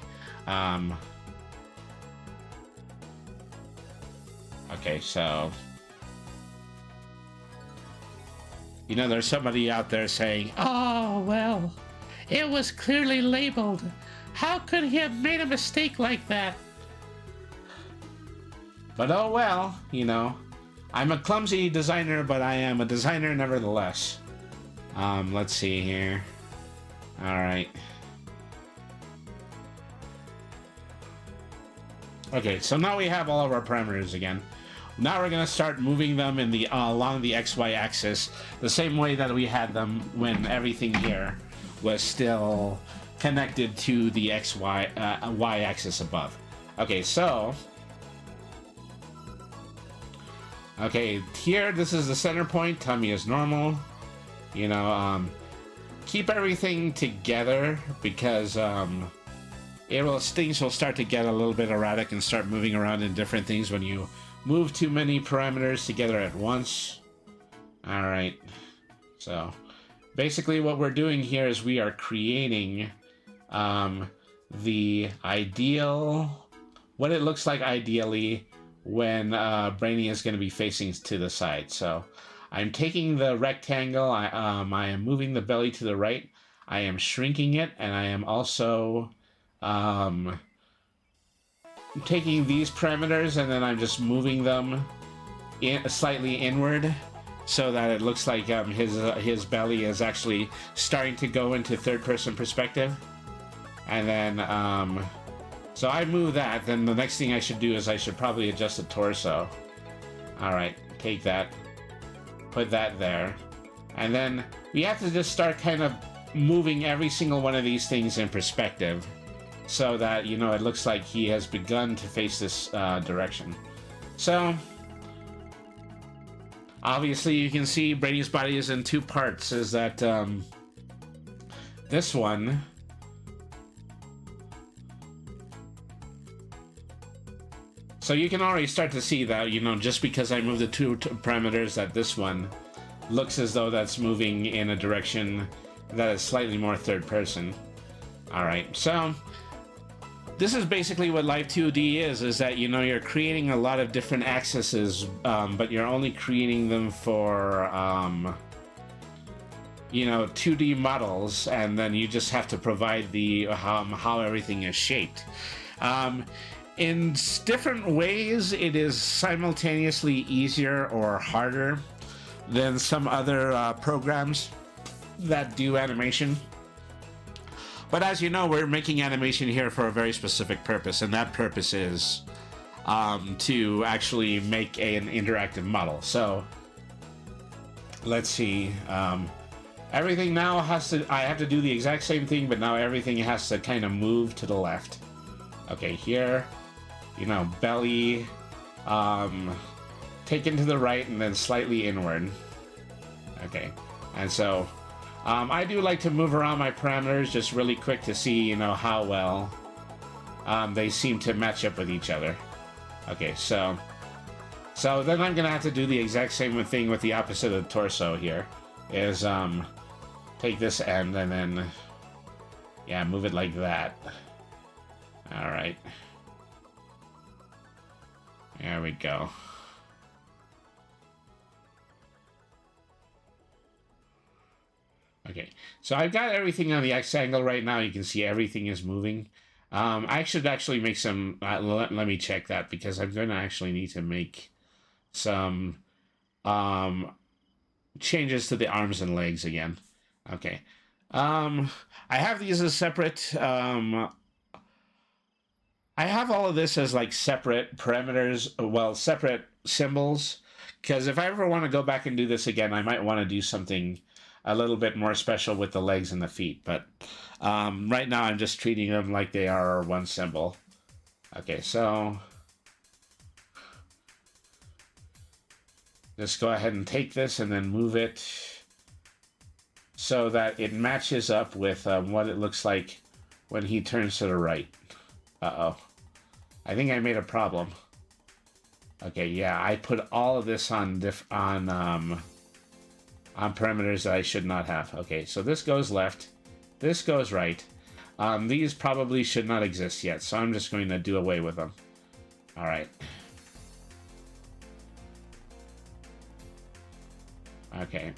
Okay, so you know, there's somebody out there saying, "Oh well, it was clearly labeled. How could he have made a mistake like that?" But oh well, you know. I'm a clumsy designer, but I am a designer nevertheless. Let's see here. Alright. Okay, so now we have all of our parameters again. Now we're gonna start moving them in the along the XY axis, the same way that we had them when everything here was still connected to the Y axis above. Okay, so here this is the center point. Tummy is normal. You know, keep everything together because things will start to get a little bit erratic and start moving around in different things when you move too many parameters together at once. All right, so basically what we're doing here is we are creating the ideal, what it looks like ideally when Brainy is going to be facing to the side. So I'm taking the rectangle, I am moving the belly to the right, I am shrinking it, and I am also taking these parameters and then I'm just moving them slightly inward so that it looks like his belly is actually starting to go into third-person perspective. And then, so I move that, then the next thing I should do is I should probably adjust the torso. Alright, take that, put that there. And then we have to just start kind of moving every single one of these things in perspective so that, you know, it looks like he has begun to face this direction. So, obviously you can see Brady's body is in two parts, is that this one, so you can already start to see that, you know, just because I move the two parameters, that this one looks as though that's moving in a direction that is slightly more third person. Alright, so this is basically what Live2D is that, you know, you're creating a lot of different axes, but you're only creating them for, you know, 2D models, and then you just have to provide the how everything is shaped. In different ways, it is simultaneously easier or harder than some other programs that do animation. But as you know, we're making animation here for a very specific purpose, and that purpose is to actually make an interactive model. So let's see. Everything now has to, I have to do the exact same thing, but now everything has to kind of move to the left. Okay, here, you know, belly, taken to the right and then slightly inward. Okay, and so I do like to move around my parameters just really quick to see, you know, how well they seem to match up with each other. Okay, so then I'm gonna have to do the exact same thing with the opposite of the torso here. Is take this end and then, yeah, move it like that. All right. There we go. Okay, so I've got everything on the X angle right now. You can see everything is moving. I should actually make some, let me check that, because I'm going to actually need to make some changes to the arms and legs again. Okay. I have these as separate, I have all of this as like separate parameters, well, separate symbols, because if I ever want to go back and do this again, I might want to do something a little bit more special with the legs and the feet, but right now I'm just treating them like they are one symbol. Okay, so just go ahead and take this and then move it so that it matches up with what it looks like when he turns to the right. Uh-oh. I think I made a problem. Okay, yeah, I put all of this on parameters that I should not have. Okay, so this goes left, this goes right. These probably should not exist yet, so I'm just going to do away with them. All right. Okay.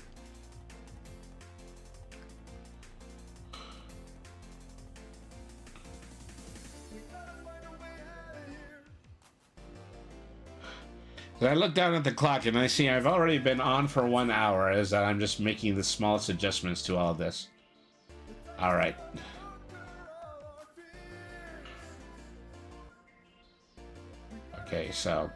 So I look down at the clock and I see I've already been on for 1 hour, as that I'm just making the smallest adjustments to all of this. All right. Okay, so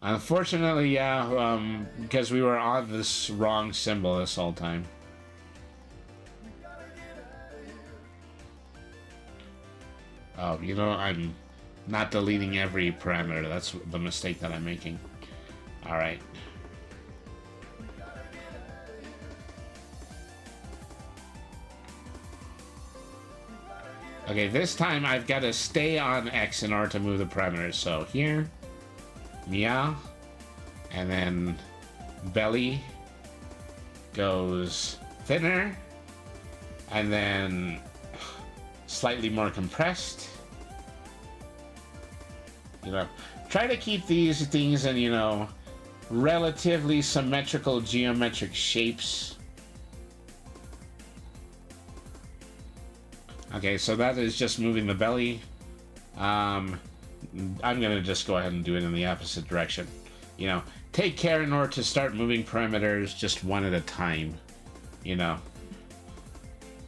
Unfortunately, yeah, because we were on this wrong symbol this whole time. Oh, you know, I'm not deleting every parameter. That's the mistake that I'm making. Alright. Okay, this time I've got to stay on X in order to move the parameters. So here, meow, and then belly goes thinner, and then slightly more compressed. You know, try to keep these things in, you know, relatively symmetrical geometric shapes. Okay, so that is just moving the belly. I'm gonna just go ahead and do it in the opposite direction. You know, take care in order to start moving parameters just one at a time. You know,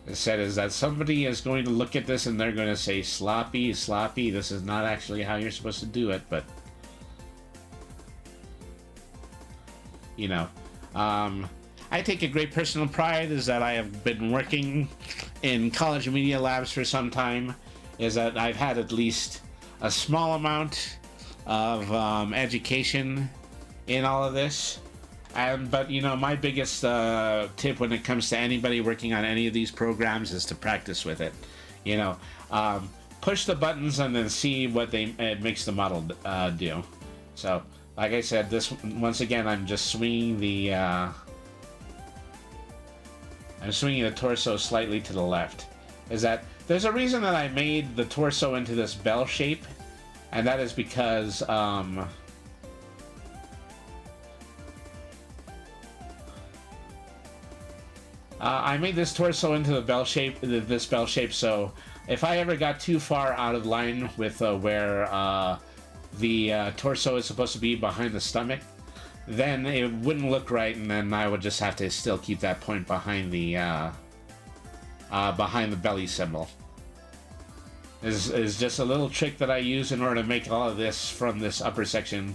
it said is that somebody is going to look at this and they're going to say sloppy, sloppy. This is not actually how you're supposed to do it, but you know, I take a great personal pride is that I have been working in college media labs for some time, is that I've had at least a small amount of education in all of this. But you know, my biggest tip when it comes to anybody working on any of these programs is to practice with it. You know, push the buttons and then see what it makes the model do. So, like I said, this once again, I'm just swinging the torso slightly to the left. Is that there's a reason that I made the torso into this bell shape, and that is because I made this torso into this bell shape, so if I ever got too far out of line with where the torso is supposed to be behind the stomach, then it wouldn't look right, and then I would just have to still keep that point behind the belly symbol. Is just a little trick that I use in order to make all of this from this upper section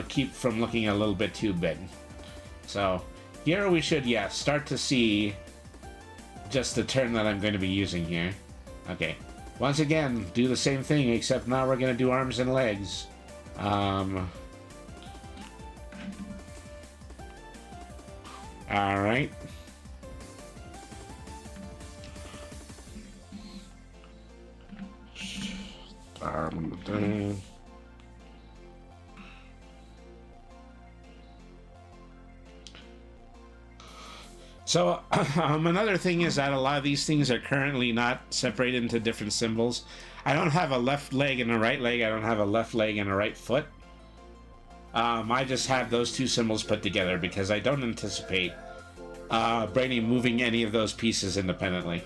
keep from looking a little bit too big. So here we should, start to see just the turn that I'm going to be using here. Okay, once again, do the same thing, except now we're going to do arms and legs. Alright. So, another thing is that a lot of these things are currently not separated into different symbols. I don't have a left leg and a right leg. I don't have a left leg and a right foot. I just have those two symbols put together because I don't anticipate Brainy moving any of those pieces independently.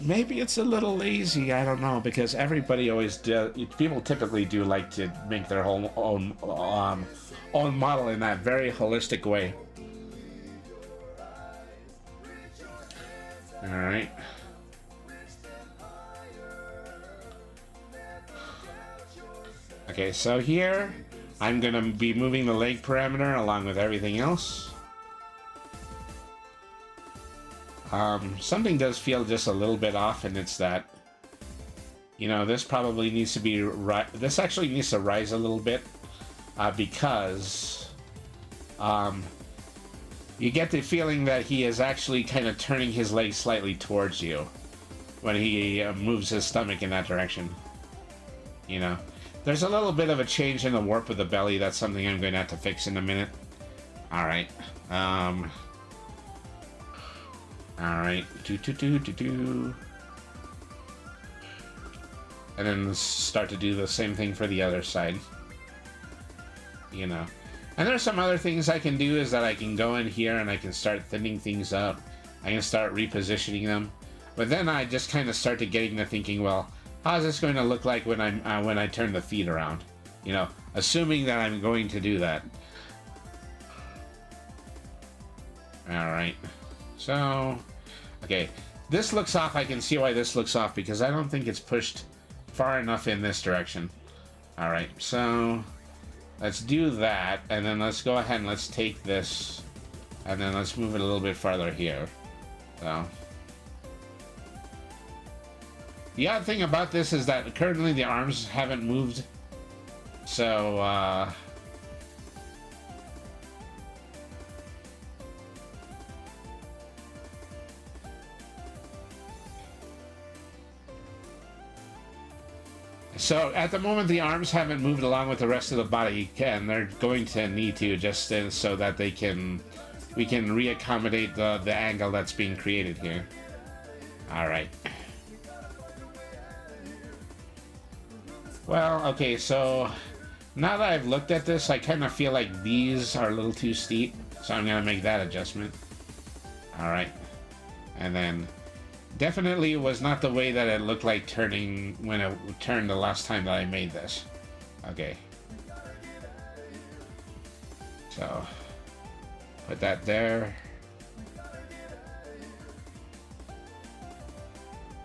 Maybe it's a little lazy, I don't know, because everybody always does. People typically do like to make their whole own model in that very holistic way. All right. Okay, so here I'm gonna be moving the leg parameter along with everything else. Something does feel just a little bit off, and it's that, you know, this probably needs to be this actually needs to rise a little bit, because you get the feeling that he is actually kind of turning his leg slightly towards you when he moves his stomach in that direction. You know, there's a little bit of a change in the warp of the belly. That's something I'm going to have to fix in a minute. All right. Alright, and then start to do the same thing for the other side. You know. And there's some other things I can do is that I can go in here and I can start thinning things up. I can start repositioning them. But then I just kind of start to getting to thinking, well, how's this going to look like when I turn the feet around? You know, assuming that I'm going to do that. Alright. So, okay, this looks off. I can see why this looks off because I don't think it's pushed far enough in this direction. All right, so let's do that, and then let's go ahead and let's take this, and then let's move it a little bit farther here. So the odd thing about this is that currently the arms haven't moved, so so at the moment the arms haven't moved along with the rest of the body, and they're going to need to, just so that we can reaccommodate the angle that's being created here. All right. Well, okay, so now that I've looked at this, I kind of feel like these are a little too steep, so I'm gonna make that adjustment. All right, and then definitely was not the way that it looked like turning when it turned the last time that I made this. Okay, so put that there.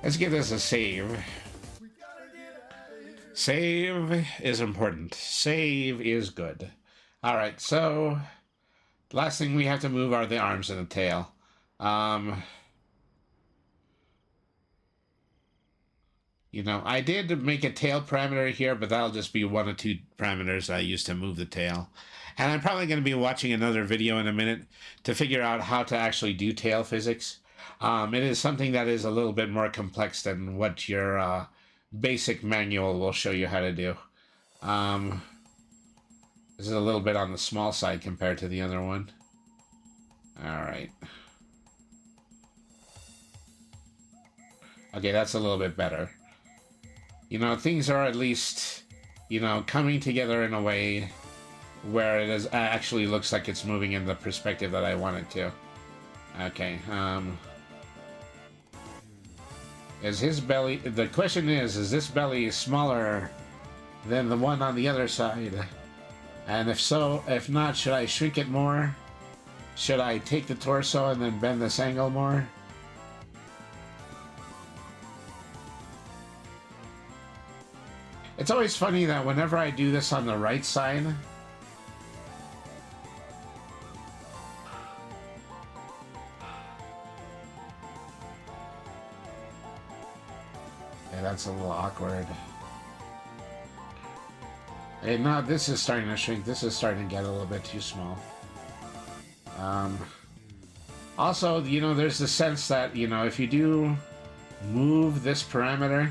Let's give this a save. Save is important. Save is good. All right, so last thing we have to move are the arms and the tail. You know, I did make a tail parameter here, but that'll just be one or two parameters I use to move the tail. And I'm probably going to be watching another video in a minute to figure out how to actually do tail physics. It is something that is a little bit more complex than what your basic manual will show you how to do. This is a little bit on the small side compared to the other one. All right. Okay, that's a little bit better. You know, things are at least, you know, coming together in a way where it is actually looks like it's moving in the perspective that I want it to. Okay, is his belly... The question is this belly smaller than the one on the other side? And if so, if not, should I shrink it more? Should I take the torso and then bend this angle more? It's always funny that whenever I do this on the right side, yeah, that's a little awkward. Hey, now this is starting to shrink. This is starting to get a little bit too small. Also, you know, there's the sense that, you know, if you do move this parameter,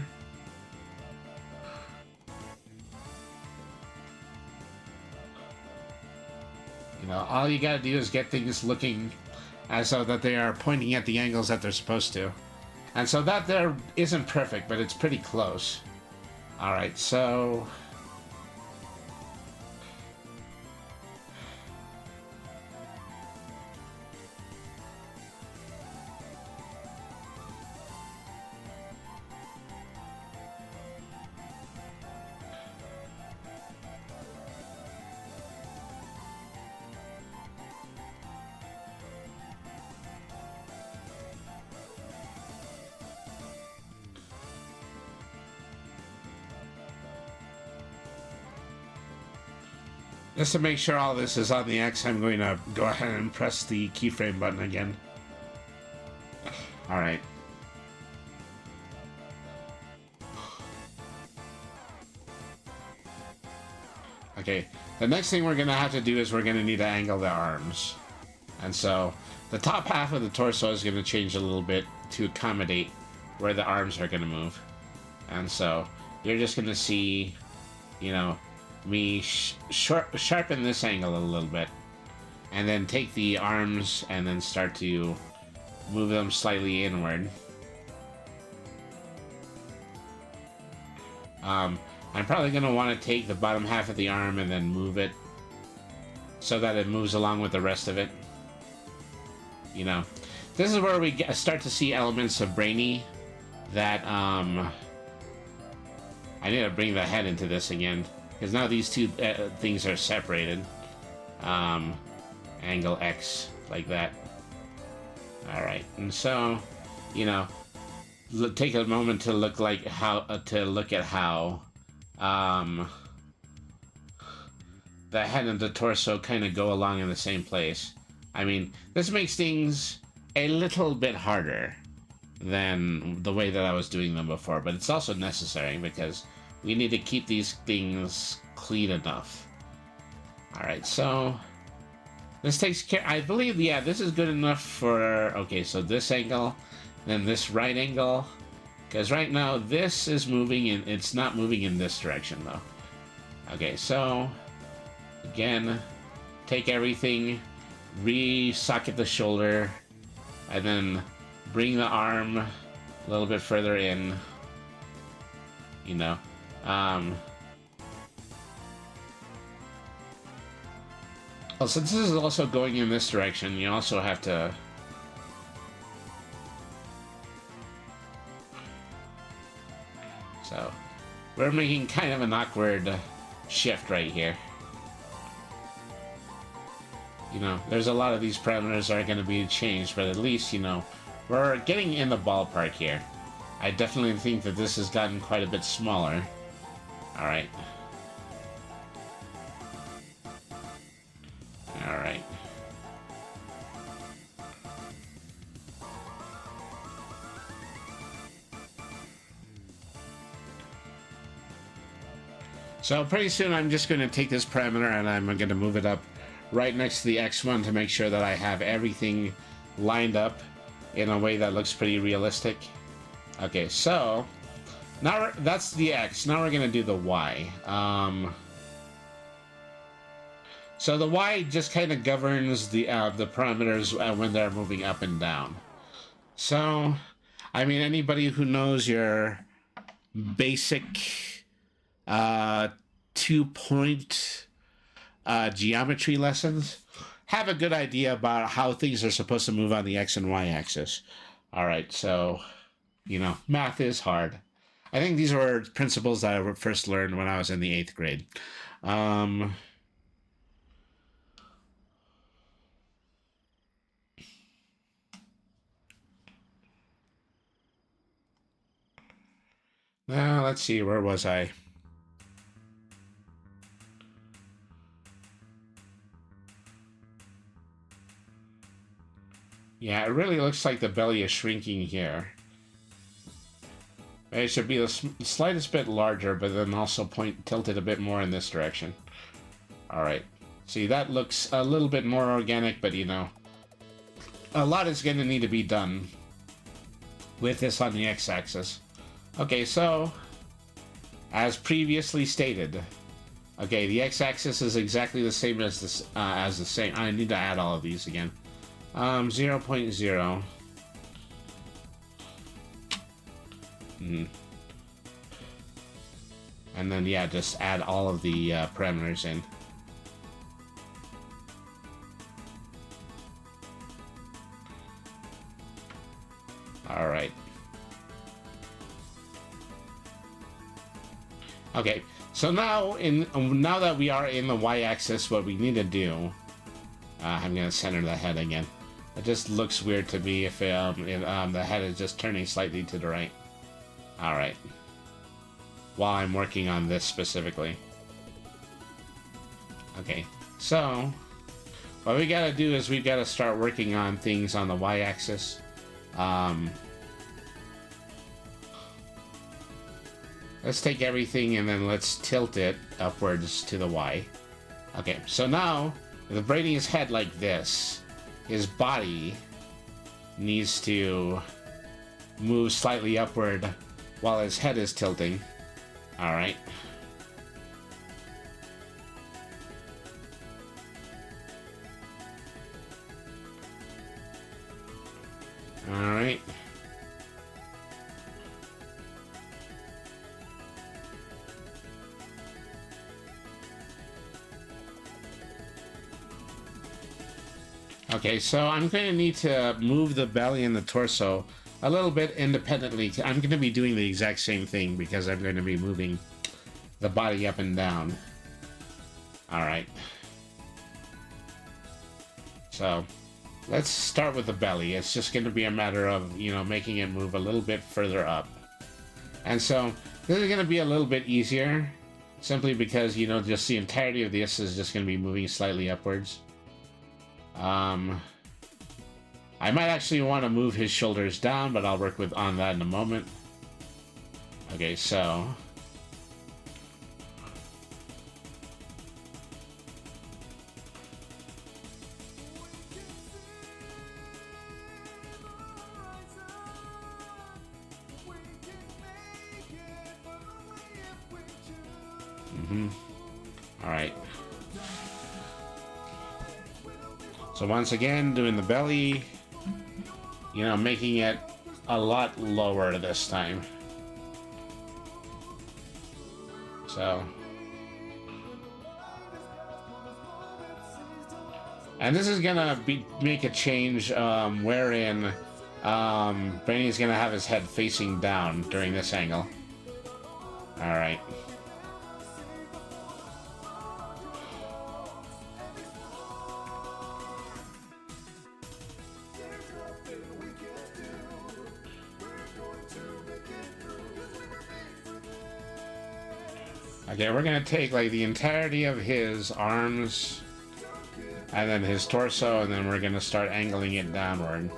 you know, all you gotta do is get things looking as though that they are pointing at the angles that they're supposed to. And so that there isn't perfect, but it's pretty close. Alright, so... just to make sure all this is on the X, I'm going to go ahead and press the keyframe button again. Alright. Okay, the next thing we're going to have to do is we're going to need to angle the arms. And so, the top half of the torso is going to change a little bit to accommodate where the arms are going to move. And so, you're just going to see, you know, me sharpen this angle a little bit, and then take the arms and then start to move them slightly inward. I'm probably going to want to take the bottom half of the arm and then move it so that it moves along with the rest of it. You know, this is where we start to see elements of Brainy that, I need to bring the head into this again. Because now these two things are separated. Angle X, like that. Alright, and so, you know, take a moment to look at how the head and the torso kind of go along in the same place. I mean, this makes things a little bit harder than the way that I was doing them before, but it's also necessary because we need to keep these things clean enough. Alright, so this takes care, I believe, yeah, this is good enough for, okay, so this angle, then this right angle, because right now this is moving and it's not moving in this direction though. Okay, so again, take everything, re-socket the shoulder, and then bring the arm a little bit further in, you know. Well, since this is also going in this direction, you also have to... So, we're making kind of an awkward shift right here. You know, there's a lot of these parameters that are going to be changed, but at least, you know, we're getting in the ballpark here. I definitely think that this has gotten quite a bit smaller. Alright. Alright. So pretty soon I'm just going to take this parameter and I'm going to move it up right next to the X1 to make sure that I have everything lined up in a way that looks pretty realistic. Okay, so now that's the X. Now we're going to do the Y. So the Y just kind of governs the parameters when they're moving up and down. So, I mean, anybody who knows your basic 2-point geometry lessons have a good idea about how things are supposed to move on the X and Y axis. Alright, so, you know, math is hard. I think these were principles that I first learned when I was in the 8th grade. Now, let's see, where was I? Yeah, it really looks like the belly is shrinking here. It should be the slightest bit larger, but then also tilted a bit more in this direction. Alright. See, that looks a little bit more organic, but you know, a lot is going to need to be done with this on the x-axis. Okay, so, as previously stated, okay, the x-axis is exactly the same as this, I need to add all of these again. 0.0. And then, yeah, just add all of the parameters in. Alright. Okay, so now that we are in the y-axis, what we need to do... I'm going to center the head again. It just looks weird to me if the head is just turning slightly to the right. Alright. While I'm working on this specifically. Okay, so what we gotta do is we gotta start working on things on the y-axis. Let's take everything and then let's tilt it upwards to the y. Okay, so now, if braiding his head like this, his body needs to move slightly upward while his head is tilting. Alright. Alright. Okay, so I'm going to need to move the belly and the torso a little bit independently. I'm going to be doing the exact same thing because I'm going to be moving the body up and down. Alright. So, let's start with the belly. It's just going to be a matter of, you know, making it move a little bit further up. And so this is going to be a little bit easier, simply because, you know, just the entirety of this is just going to be moving slightly upwards. I might actually want to move his shoulders down, but I'll work on that in a moment. Okay, so... Alright. So once again, doing the belly, you know, making it a lot lower this time. So. And this is gonna make a change wherein Brainy's gonna have his head facing down during this angle. Alright. Okay, we're gonna take like the entirety of his arms and then his torso, and then we're gonna start angling it downward.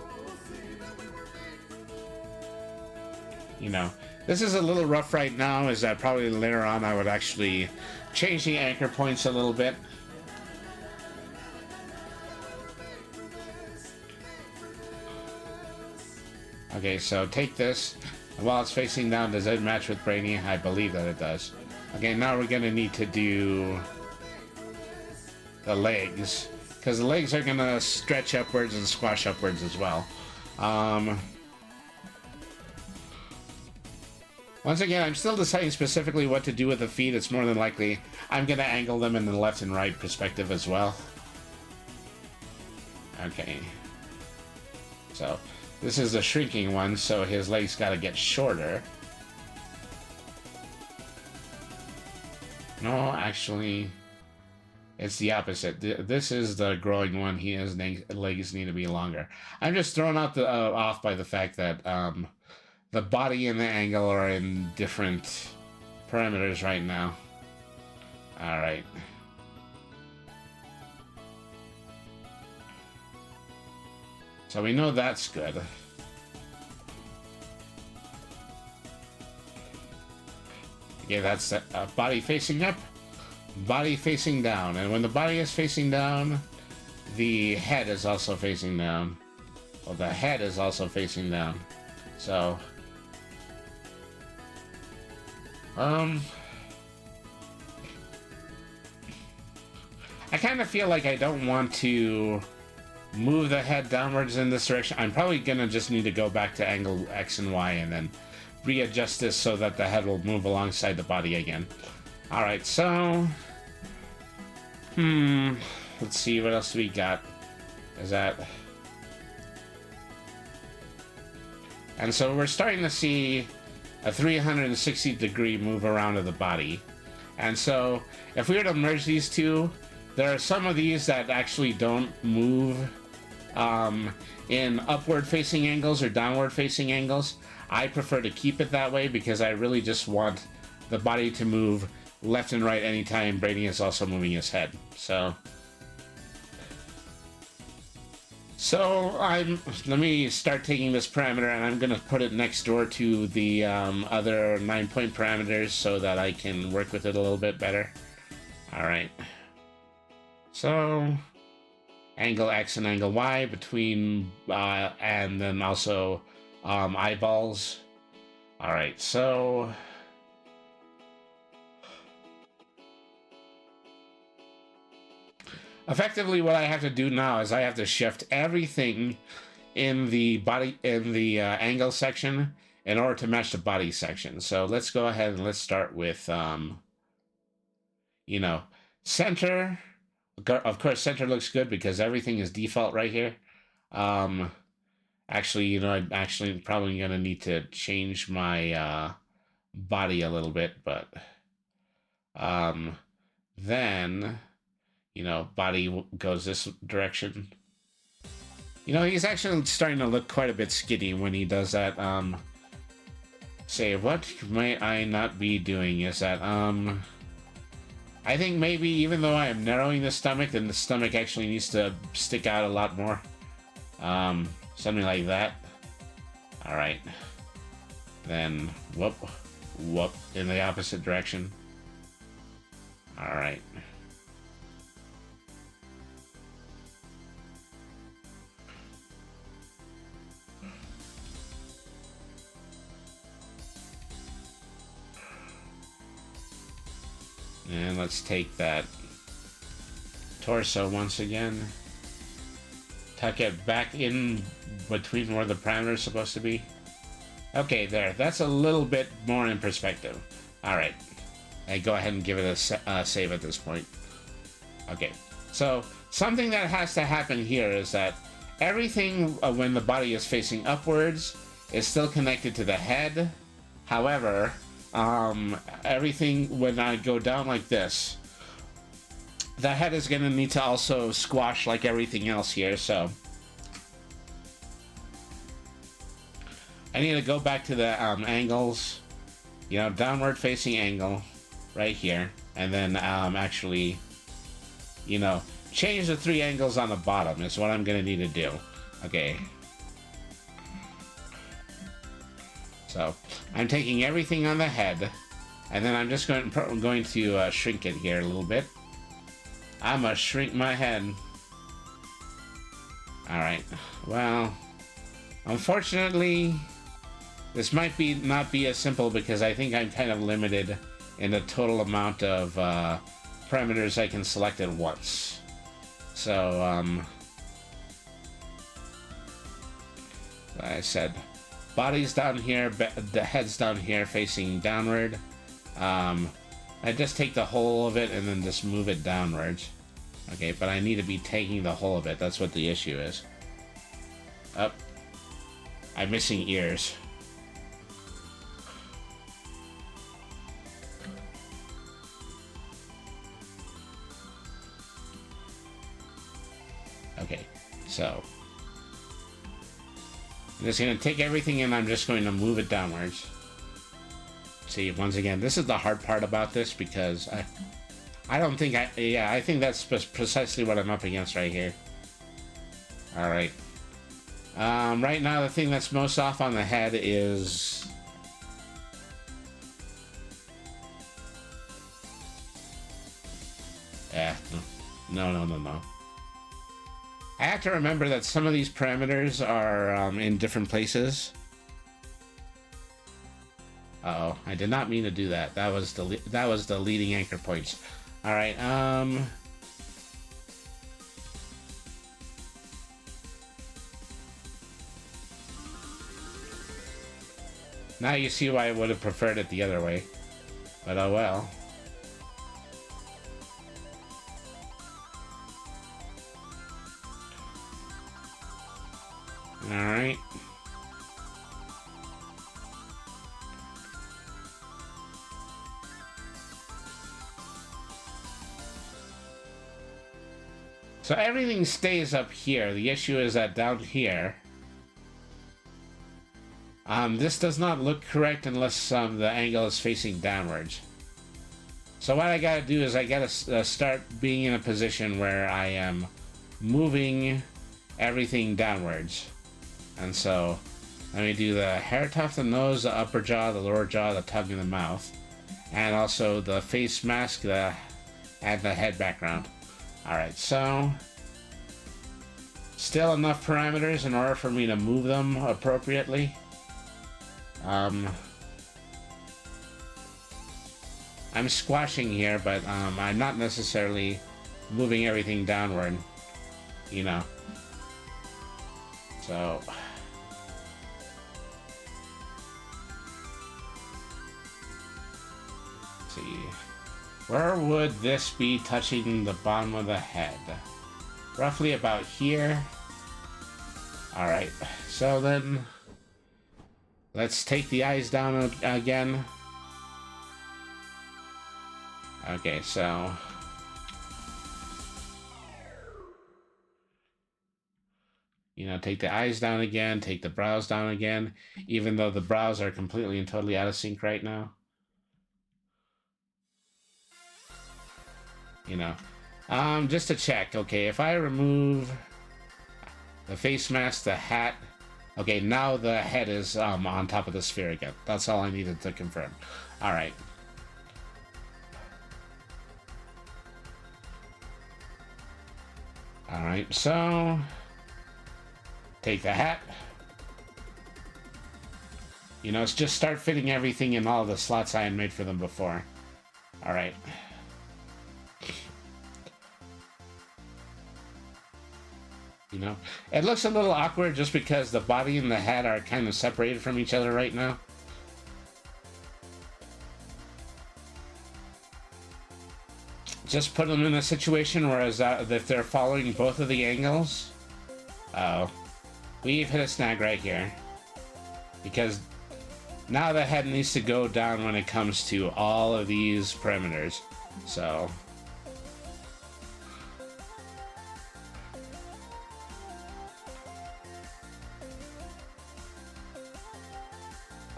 You know, this is a little rough right now, is that probably later on I would actually change the anchor points a little bit. Okay, so take this, and while it's facing down, does it match with Brainy? I believe that it does. Okay, now we're gonna need to do the legs, because the legs are gonna stretch upwards and squash upwards as well. Once again, I'm still deciding specifically what to do with the feet. It's more than likely I'm gonna angle them in the left and right perspective as well. Okay. So, this is a shrinking one, so his legs gotta get shorter. No, actually, it's the opposite. This is the growing one. His legs need to be longer. I'm just thrown out off by the fact that the body and the angle are in different parameters right now. All right. So we know that's good. Okay, that's body facing up, body facing down. And when the body is facing down, the head is also facing down. Well, the head is also facing down. So, I kind of feel like I don't want to move the head downwards in this direction. I'm probably gonna just need to go back to angle X and Y and then readjust this so that the head will move alongside the body again. Alright, so... let's see, what else we got? Is that... And so we're starting to see a 360-degree move around of the body. And so, if we were to merge these two, there are some of these that actually don't move in upward-facing angles or downward-facing angles. I prefer to keep it that way because I really just want the body to move left and right anytime Brady is also moving his head. So let me start taking this parameter and I'm going to put it next door to the other 9-point parameters so that I can work with it a little bit better. Alright. So, angle X and angle Y between, and then also eyeballs. Alright, so... effectively what I have to do now is I have to shift everything in the body, in the angle section in order to match the body section. So let's go ahead and let's start with, you know, center. Of course, center looks good because everything is default right here. Actually, you know, I'm actually probably going to need to change my body a little bit, but then, you know, body goes this direction. You know, he's actually starting to look quite a bit skinny when he does that. Say, what might I not be doing? Is that, I think maybe even though I am narrowing the stomach, then the stomach actually needs to stick out a lot more. Something like that. Alright. Then, whoop, whoop, in the opposite direction. Alright. And let's take that torso once again. Tuck it back in between where the parameter is supposed to be. Okay, there. That's a little bit more in perspective. Alright. And go ahead and give it a save at this point. Okay. So, something that has to happen here is that everything when the body is facing upwards is still connected to the head. However, everything when I go down like this, the head is going to need to also squash like everything else here, so I need to go back to the angles, you know, downward facing angle right here, and then actually, you know, change the 3 angles on the bottom is what I'm going to need to do. Okay. So, I'm taking everything on the head, and then I'm just going to shrink it here a little bit. I'm gonna shrink my head. Alright, well, unfortunately, this might not be as simple because I think I'm kind of limited in the total amount of parameters I can select at once. So, like I said, body's down here, the head's down here facing downward. I just take the whole of it and then just move it downwards. Okay, but I need to be taking the whole of it. That's what the issue is. Up. I'm missing ears. Okay, so I'm just going to take everything and I'm just going to move it downwards. See, once again, this is the hard part about this because I don't think I think that's precisely what I'm up against right here. Alright. Right now, the thing that's most off on the head is... No. I have to remember that some of these parameters are in different places. Uh-oh, I did not mean to do that. That was the leading anchor points. All right. Now you see why I would have preferred it the other way. But oh well. All right. So everything stays up here. The issue is that down here, this does not look correct unless the angle is facing downwards. So what I gotta do is I gotta start being in a position where I am moving everything downwards. And so let me do the hair tuft, the nose, the upper jaw, the lower jaw, the tongue, and the mouth, and also the face mask, and the head background. Alright, so still enough parameters in order for me to move them appropriately. I'm squashing here, but I'm not necessarily moving everything downward, you know. So let's see. Where would this be touching the bottom of the head? Roughly about here. Alright, so then let's take the eyes down again. Okay, so You know, take the eyes down again, take the brows down again, even though the brows are completely and totally out of sync right now. You know, just to check, okay, if I remove the face mask, the hat, okay, now the head is on top of the sphere again. That's all I needed to confirm. All right. All right, so take the hat. You know, just start fitting everything in all the slots I had made for them before. All right. You know, it looks a little awkward just because the body and the head are kind of separated from each other right now. Just put them in a situation where if they're following both of the angles. Oh, we've hit a snag right here. Because now the head needs to go down when it comes to all of these parameters. So...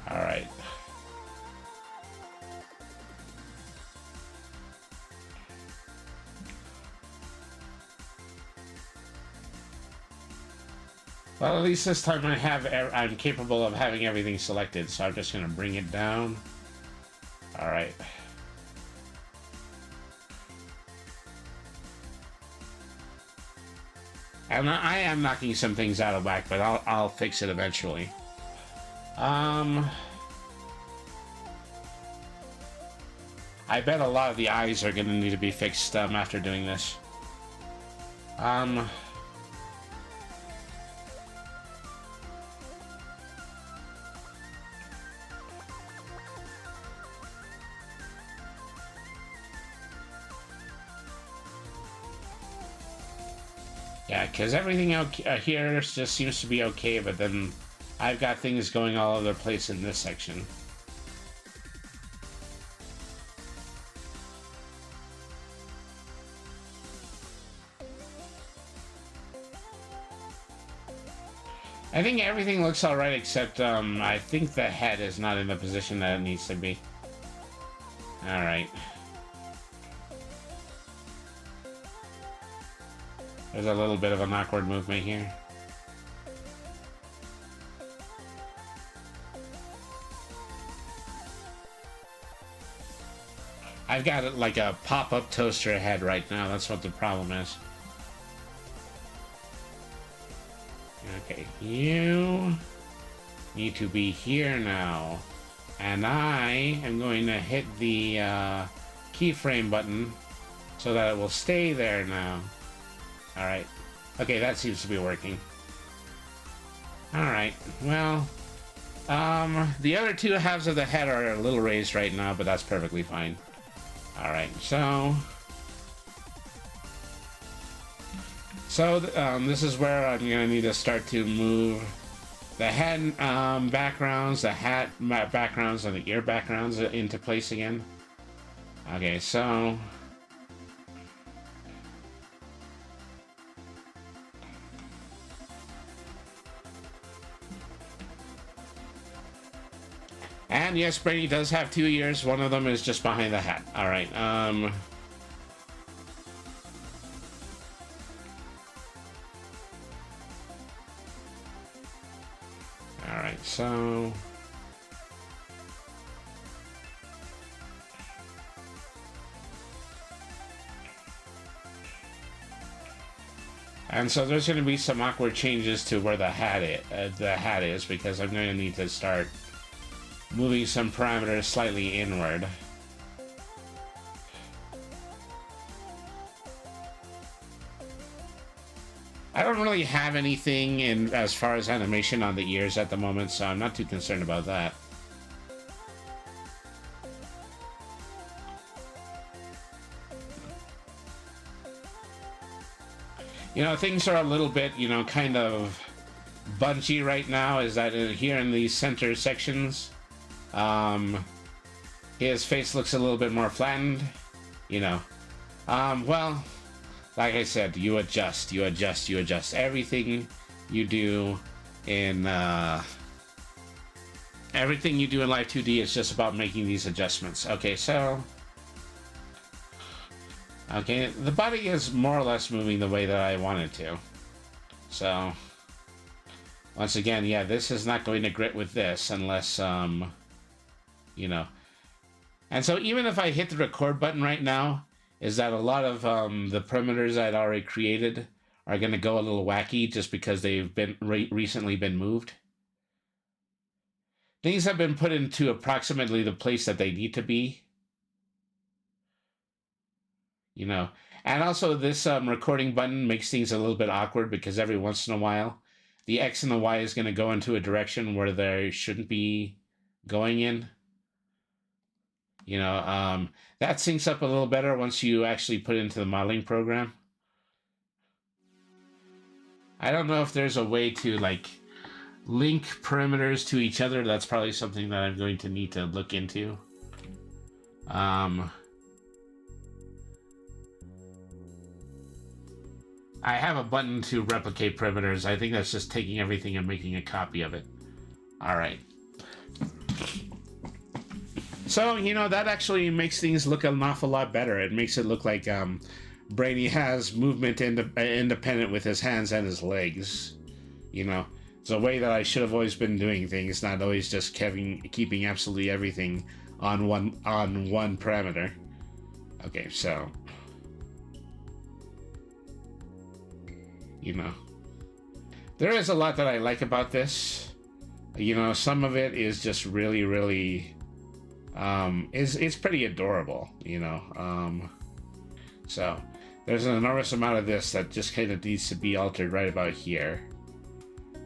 all right. Well, at least this time I'm capable of having everything selected, so I'm just gonna bring it down. All right. And I am knocking some things out of whack, but I'll fix it eventually. I bet a lot of the eyes are gonna need to be fixed after doing this. Yeah, because everything out here just seems to be okay, but then I've got things going all over the place in this section. I think everything looks alright except I think the head is not in the position that it needs to be. Alright. There's a little bit of an awkward movement here. I've got it like a pop-up toaster head right now. That's what the problem is. Okay, you need to be here now. And I am going to hit the keyframe button so that it will stay there now. Alright. Okay, that seems to be working. Alright, well... the other two halves of the head are a little raised right now, but that's perfectly fine. Alright, so... this is where I'm gonna need to start to move the head backgrounds, the hat backgrounds, and the ear backgrounds into place again. Okay, so... and yes, Brady does have 2 ears. One of them is just behind the hat. Alright, alright, so... and so there's going to be some awkward changes to where the hat is, because I'm going to need to start moving some parameters slightly inward. I don't really have anything in as far as animation on the ears at the moment, so I'm not too concerned about that. You know, things are a little bit, you know, kind of bunchy right now, is that here in these center sections, his face looks a little bit more flattened, you know. Well, like I said, you adjust. Everything you do in everything you do in Live2D is just about making these adjustments. Okay, so okay, the body is more or less moving the way that I want it to. So once again, yeah, this is not going to grit with this unless you know. And so even if I hit the record button right now, is that a lot of the perimeters I'd already created are going to go a little wacky just because they've been recently been moved. Things have been put into approximately the place that they need to be. You know, and also this recording button makes things a little bit awkward because every once in a while, the X and the Y is going to go into a direction where they shouldn't be going in. You know, that syncs up a little better once you actually put it into the modeling program. I don't know if there's a way to like link perimeters to each other. That's probably something that I'm going to need to look into. I have a button to replicate perimeters. I think that's just taking everything and making a copy of it. All right. So, you know, that actually makes things look an awful lot better. It makes it look like Brainy has movement independent with his hands and his legs. You know, it's a way that I should have always been doing things, not always just keeping absolutely everything on one parameter. Okay, so you know, there is a lot that I like about this. You know, some of it is just really, really it's pretty adorable, you know. So there's an enormous amount of this that just kind of needs to be altered right about here,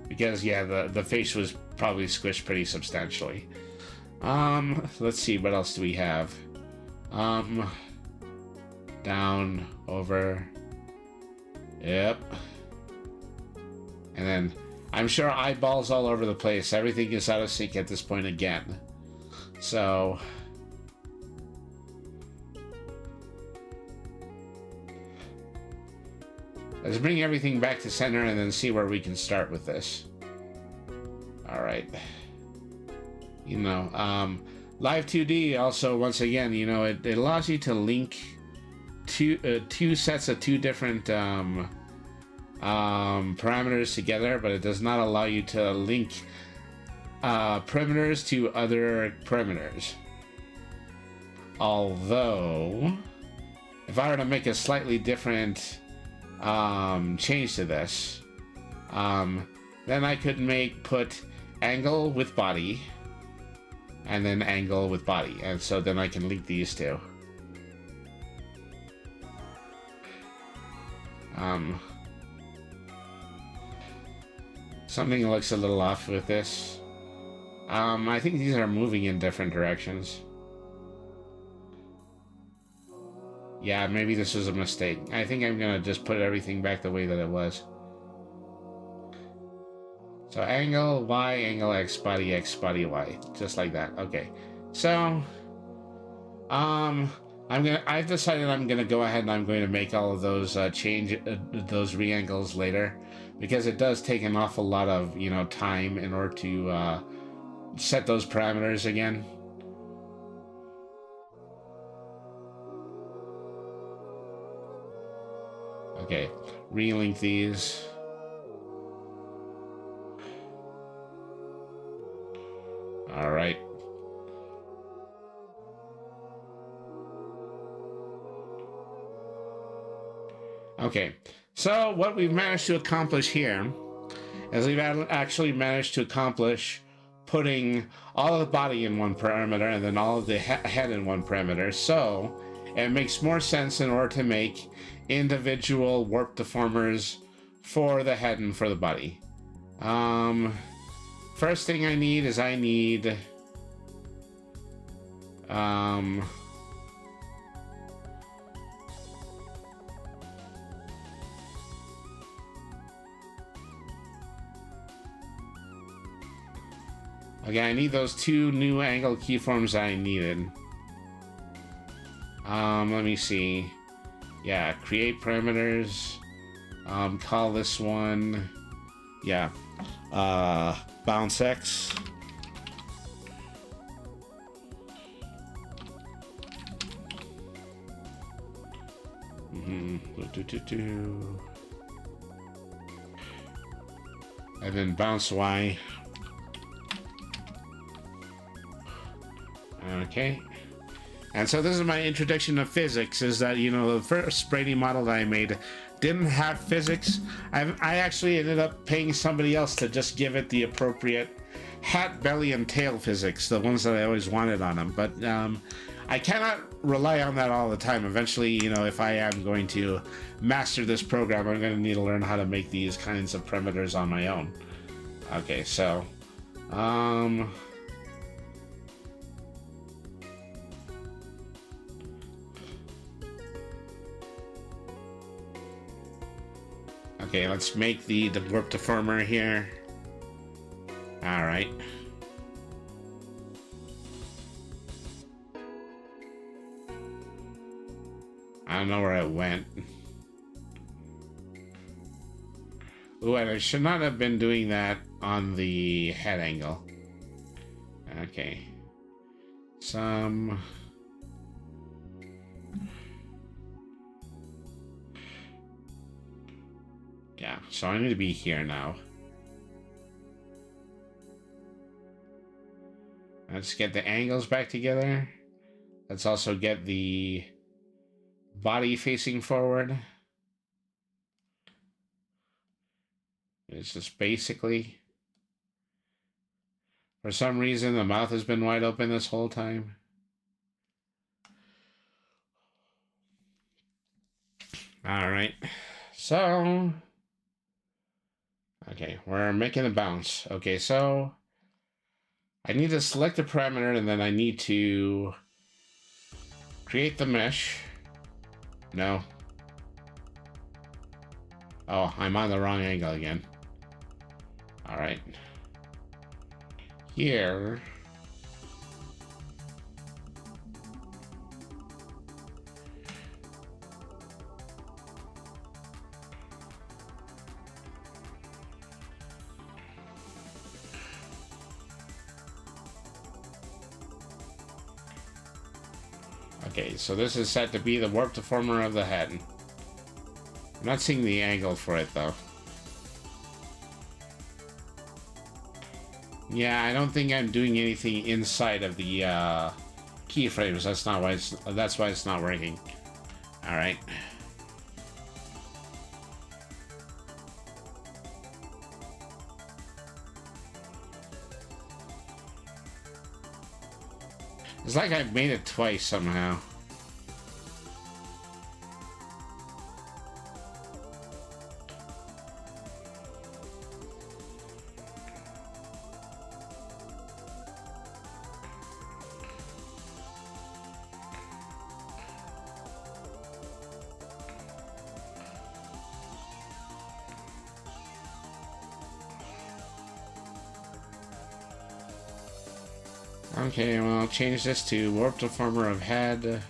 because yeah, the face was probably squished pretty substantially. Let's see, what else do we have? Down, over, yep, and then I'm sure eyeballs all over the place. Everything is out of sync at this point again. So let's bring everything back to center and then see where we can start with this. All right. You know, Live2D also, once again, you know, it allows you to link two sets of two different parameters together, but it does not allow you to link perimeters to other perimeters. Although, if I were to make a slightly different change to this, then I could put angle with body, and then angle with body, and so then I can link these two. Something looks a little off with this. I think these are moving in different directions. Yeah, maybe this was a mistake. I think I'm gonna just put everything back the way that it was. So angle Y, angle X, body Y, just like that. Okay. So, I've decided I'm gonna go ahead and I'm going to make all of those those re-angles later, because it does take an awful lot of, you know, time in order to set those parameters again. Okay, relink these. All right. Okay, so what we've managed to accomplish here is we've actually managed to accomplish putting all of the body in one parameter and then all of the head in one parameter. So it makes more sense in order to make individual warp deformers for the head and for the body. First thing I need is okay, I need those two new angle keyforms I needed. Let me see. Yeah, create parameters. Call this one. Yeah. Bounce X. And then bounce Y. Okay. And so this is my introduction to physics, is that, you know, the first Brady model that I made didn't have physics. I actually ended up paying somebody else to just give it the appropriate hat, belly, and tail physics, the ones that I always wanted on them. But I cannot rely on that all the time. Eventually, you know, if I am going to master this program, I'm going to need to learn how to make these kinds of parameters on my own. Okay, so... Okay, let's make the warp deformer here. Alright. I don't know where it went. Ooh, and I should not have been doing that on the head angle. Okay. Yeah, so I need to be here now. Let's get the angles back together. Let's also get the body facing forward. It's just basically... For some reason, the mouth has been wide open this whole time. Alright. So... Okay, we're making a bounce. Okay, so... I need to select a parameter, and then I need to... create the mesh. No. Oh, I'm on the wrong angle again. Alright. Here... Okay, so this is set to be the warp deformer of the head. I'm not seeing the angle for it, though. Yeah, I don't think I'm doing anything inside of the keyframes. That's why it's not working. All right. It's like I've made it twice somehow. Okay, well, I'll change this to warp deformer of head.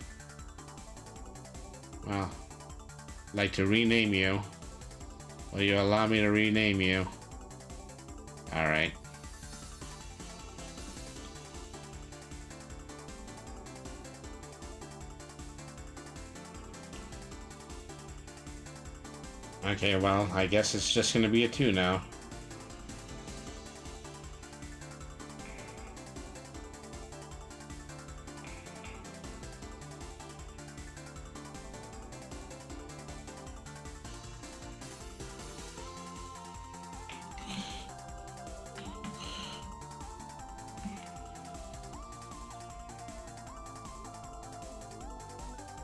Well, I'd like to rename you. Will you allow me to rename you? Alright. Okay, well, I guess it's just gonna be a 2 now.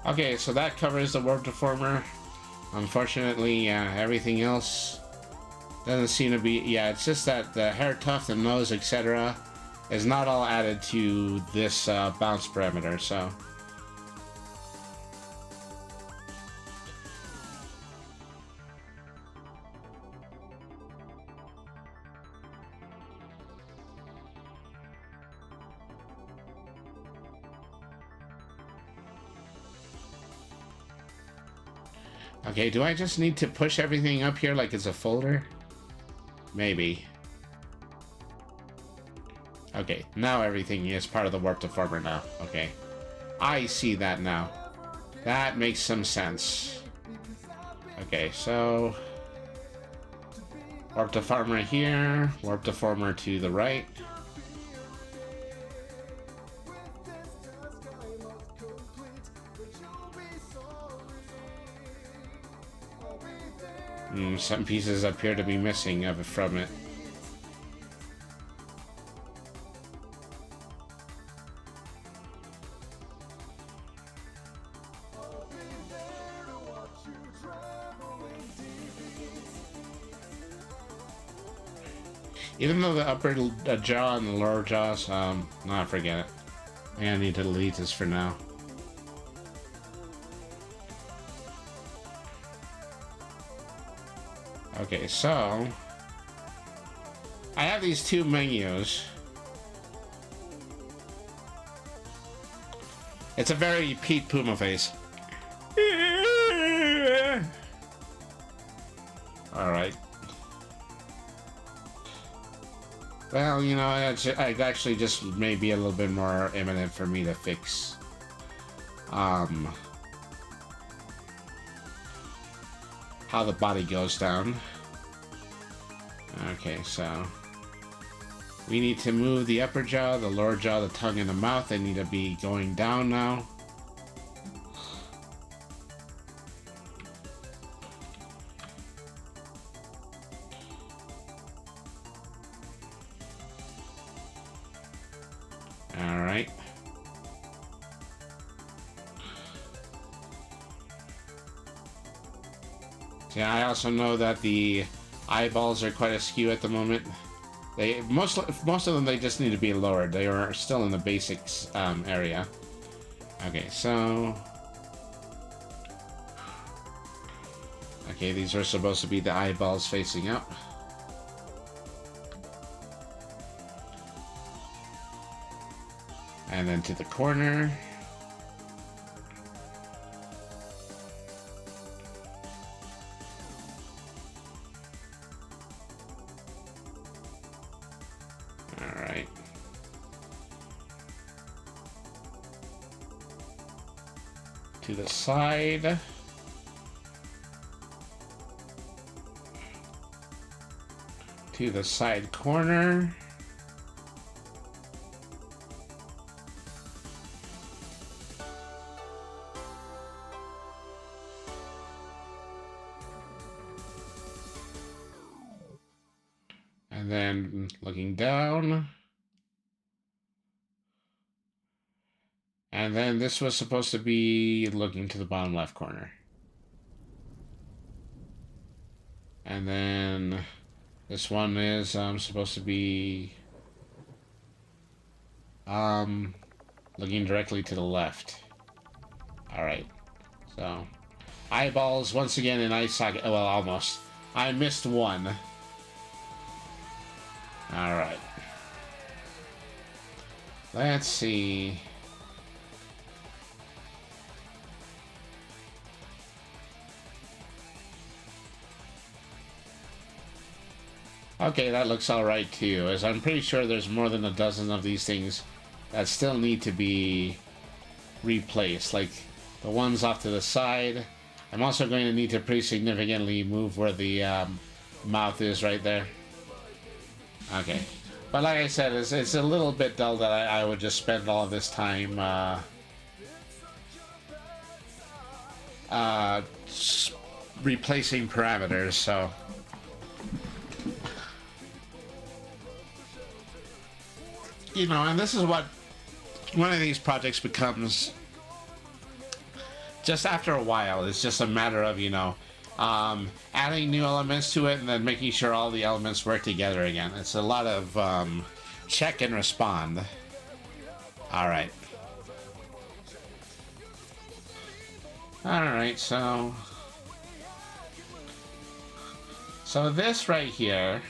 Okay, so that covers the warp deformer. Unfortunately, everything else doesn't seem to be... Yeah, it's just that the hair tuft, the nose, etc. is not all added to this bounce parameter, so... Okay, do I just need to push everything up here like it's a folder? Maybe. Okay, now everything is part of the warp deformer now. Okay. I see that now. That makes some sense. Okay, so... warp deformer here, warp deformer to the right. Some pieces appear to be missing from it. Even though the upper jaw and the lower jaws, nah, forget it. I need to delete this for now. Okay, so I have these two menus. It's a very Pete Puma face. Alright. Well, you know, it actually just may be a little bit more imminent for me to fix. How the body goes down. Okay, so we need to move the upper jaw, the lower jaw, the tongue, and the mouth. They need to be going down now. Alright. Yeah, I also know that the eyeballs are quite askew at the moment. They most of them, they just need to be lowered. They are still in the basics area. Okay, so okay, these are supposed to be the eyeballs facing up. And then to the corner. Alright. To the side. To the side corner. And then looking down. And then this was supposed to be looking to the bottom left corner. And then this one is supposed to be looking directly to the left. Alright. So eyeballs once again in eye socket. Well, almost. I missed one. Alright. Let's see. Okay, that looks alright too, as I'm pretty sure there's more than a dozen of these things that still need to be replaced, like the ones off to the side. I'm also going to need to pretty significantly move where the mouth is right there. Okay, but like I said, it's a little bit dull that I would just spend all this time replacing parameters, so. You know, and this is what one of these projects becomes just after a while. It's just a matter of, you know, adding new elements to it and then making sure all the elements work together again. It's a lot of check and respond. Alright. Alright, so this right here,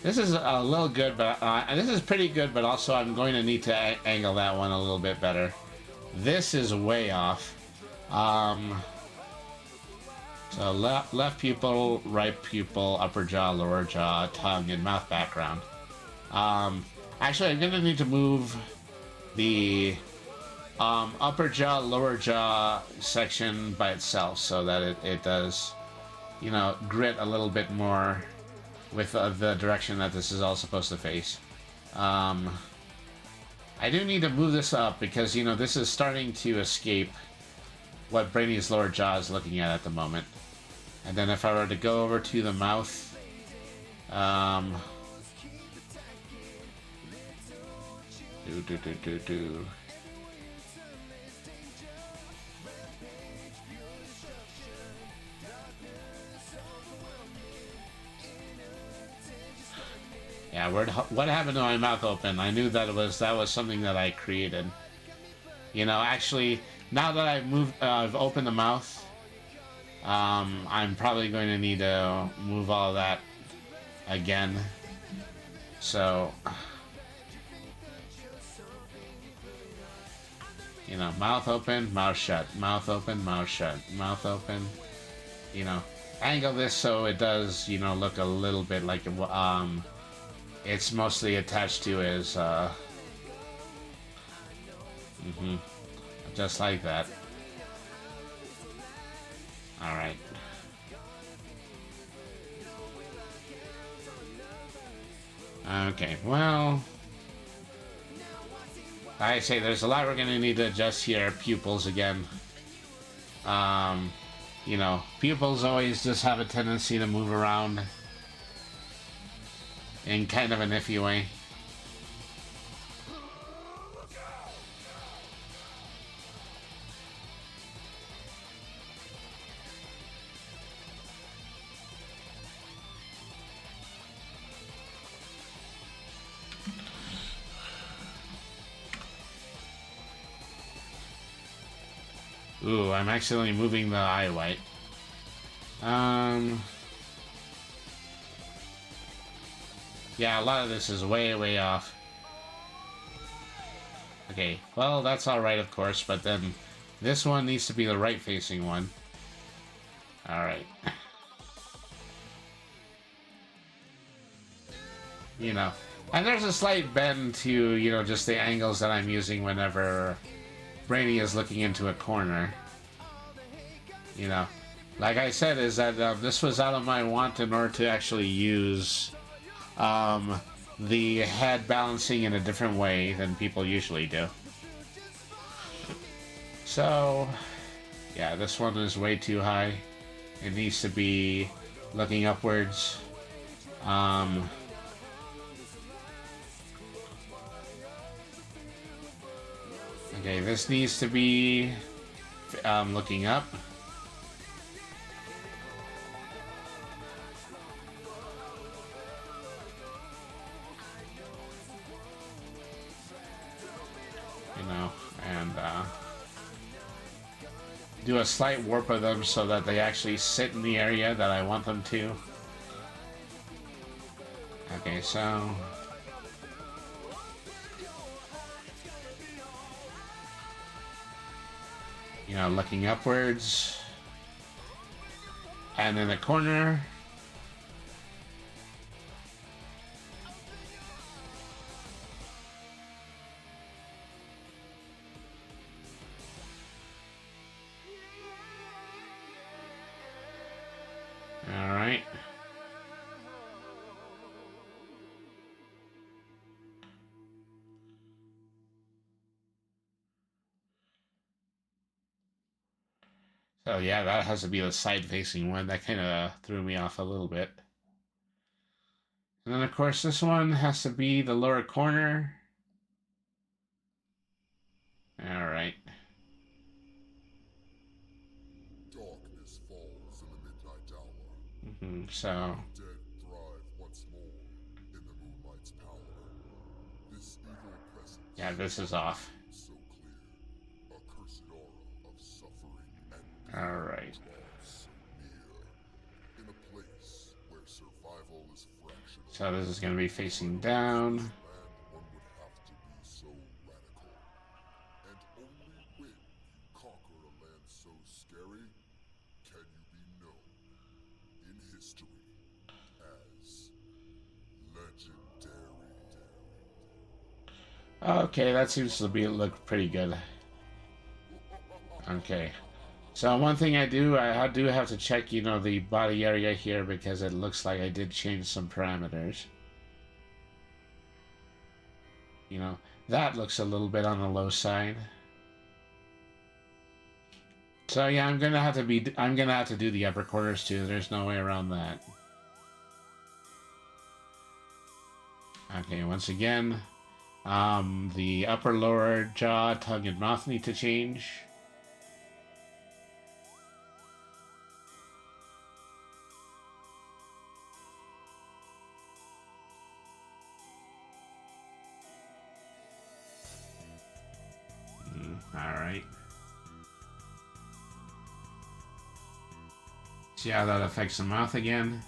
this is a little good, but this is pretty good, but also I'm going to need to angle that one a little bit better. This is way off. So left pupil, right pupil, upper jaw, lower jaw, tongue, and mouth background. Actually, I'm gonna need to move the upper jaw, lower jaw section by itself so that it does, you know, grit a little bit more with the direction that this is all supposed to face. I do need to move this up because, you know, this is starting to escape what Brainy's lower jaw is looking at the moment. And then if I were to go over to the mouth, Yeah, what happened to my mouth open? I knew that was something that I created. You know, actually, now that I've opened the mouth, I'm probably going to need to move all that again. So, you know, mouth open, mouth shut, mouth open, mouth shut, mouth open. You know, angle this so it does, you know, look a little bit like it's mostly attached to his just like that. All right. Okay, well, I say there's a lot we're gonna need to adjust here. Pupils again. You know, pupils always just have a tendency to move around in kind of an iffy way. Ooh, I'm accidentally moving the eye white. Yeah, a lot of this is way, way off. Okay, well, that's alright, of course, but then this one needs to be the right-facing one. Alright. You know, and there's a slight bend to, you know, just the angles that I'm using whenever Brainy is looking into a corner. You know, like I said, is that this was out of my want in order to actually use the head balancing in a different way than people usually do. So, yeah, this one is way too high. It needs to be looking upwards. Okay, this needs to be looking up. You know, and do a slight warp of them so that they actually sit in the area that I want them to. Okay, so you know, looking upwards, and in the corner. All right. So yeah, that has to be the side-facing one. That kind of threw me off a little bit. And then of course this one has to be the lower corner. All right. Darkness falls in the midnight hour. So The dead thrive once more in the moonlight's power. This evil presence, yeah, this is off. so clear, a cursed aura of suffering and All right. so near, in a place where survival is fractional. So this is going to be facing down. Land one would have to be so radical, and only when you conquer a land so scary can you be known. history as legendary. Okay, that seems to be look pretty good. Okay. So one thing I do have to check, you know, the body area here because it looks like I did change some parameters. You know, that looks a little bit on the low side. So yeah, I'm gonna have to do the upper quarters too. There's no way around that. Okay, once again, the upper lower jaw, tongue, and mouth need to change. All right. See how that affects the mouth again.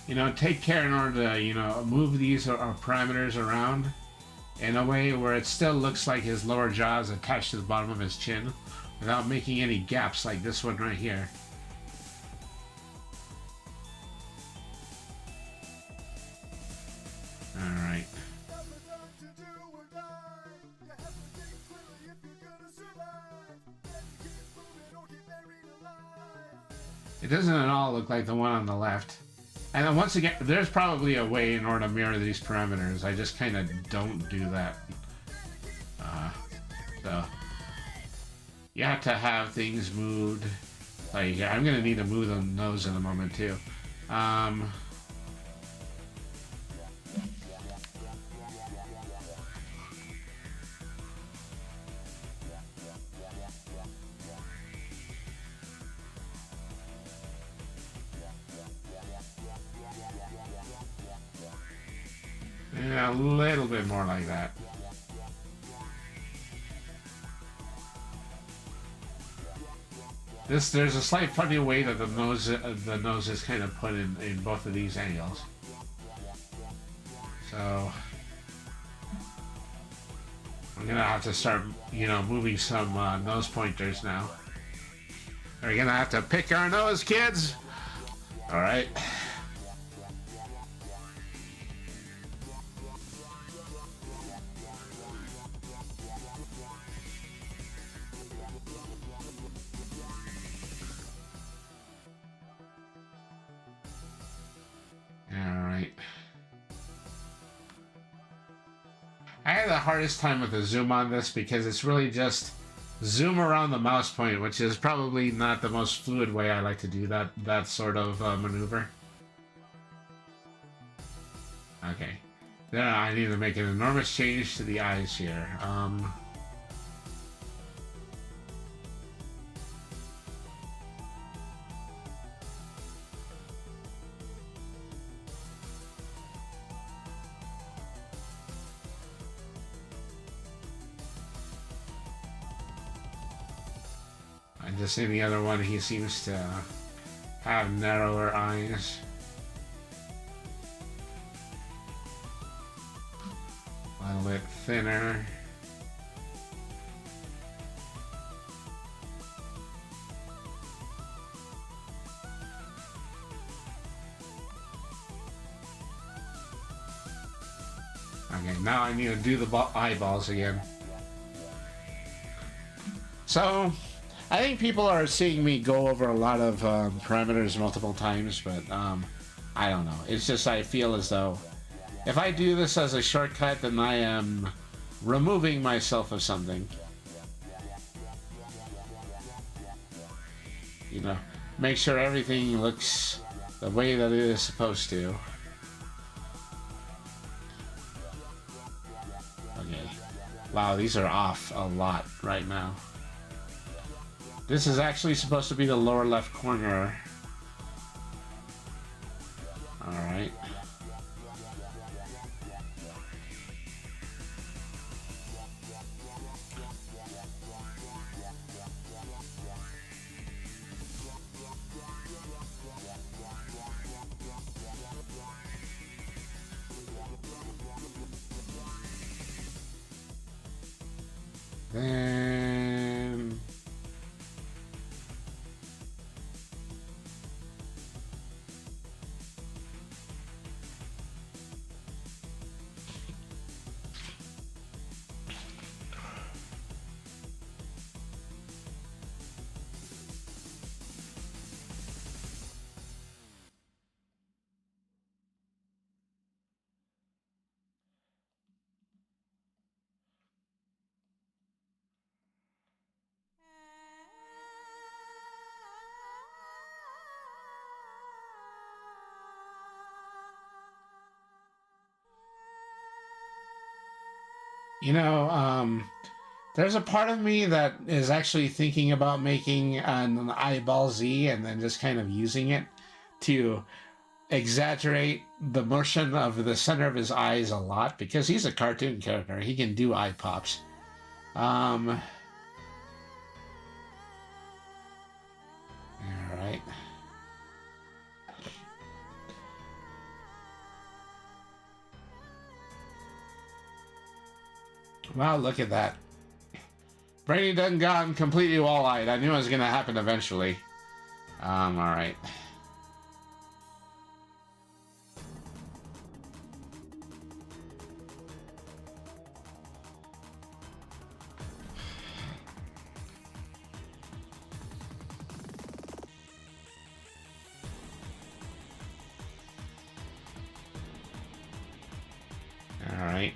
You know, take care in order to, you know, move these parameters around in a way where it still looks like his lower jaw is attached to the bottom of his chin without making any gaps like this one right here. Alright. It doesn't at all look like the one on the left. And then once again, there's probably a way in order to mirror these parameters. I just kind of don't do that. So you have to have things moved. Like, I'm going to need to move the nose in a moment too. Yeah, a little bit more like that. There's a slight funny way that the nose is kind of put in both of these angles. So I'm gonna have to start, you know, moving some nose pointers now. We're gonna have to pick our nose, kids. All right. I had the hardest time with the zoom on this because it's really just zoom around the mouse point, which is probably not the most fluid way I like to do that sort of maneuver. Okay. Then I need to make an enormous change to the eyes here. And just in the other one, he seems to have narrower eyes. A little bit thinner. Okay, now I need to do the eyeballs again. So, I think people are seeing me go over a lot of parameters multiple times, but I don't know. It's just I feel as though if I do this as a shortcut, then I am removing myself of something. You know, make sure everything looks the way that it is supposed to. Okay. Wow, these are off a lot right now. This is actually supposed to be the lower left corner. Alright. Then... You know, there's a part of me that is actually thinking about making an eyeball Z and then just kind of using it to exaggerate the motion of the center of his eyes a lot, because he's a cartoon character. He can do eye pops. All right. Wow, look at that. Brainy done gone completely wall-eyed. I knew it was going to happen eventually. All right. All right.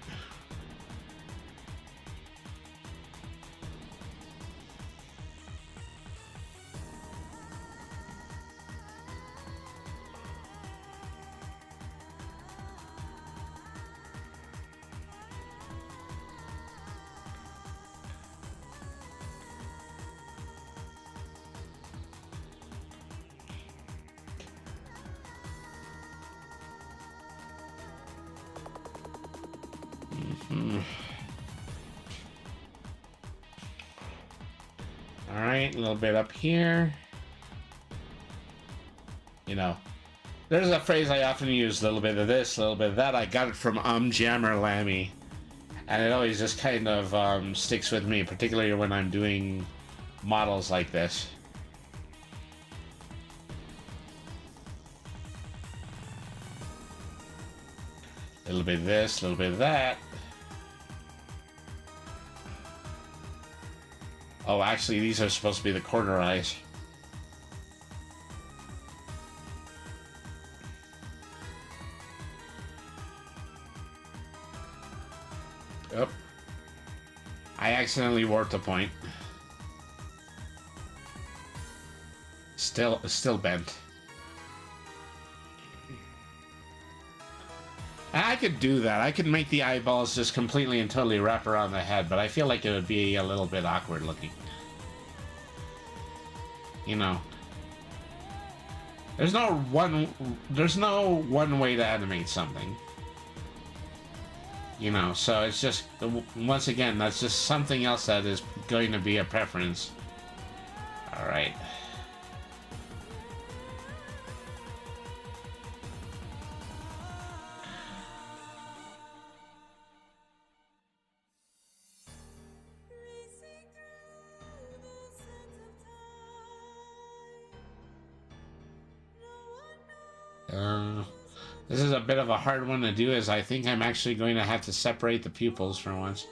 All right, a little bit up here. You know, there's a phrase I often use, a little bit of this, a little bit of that. I got it from Jammer Lammy. And it always just kind of sticks with me, particularly when I'm doing models like this. A little bit of this, a little bit of that. Oh, actually, these are supposed to be the corner eyes. Oh. I accidentally warped a point. Still bent. And I could do that. I could make the eyeballs just completely and totally wrap around the head, but I feel like it would be a little bit awkward looking. You know. There's no one way to animate something. You know, so it's just, once again, that's just something else that is going to be a preference. Alright. This is a bit of a hard one to do, as I think I'm actually going to have to separate the pupils for once.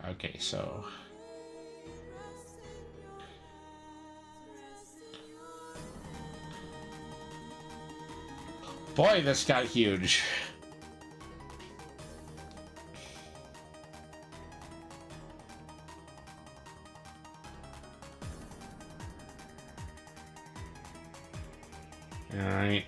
Okay, so... Boy, this got huge. Alright.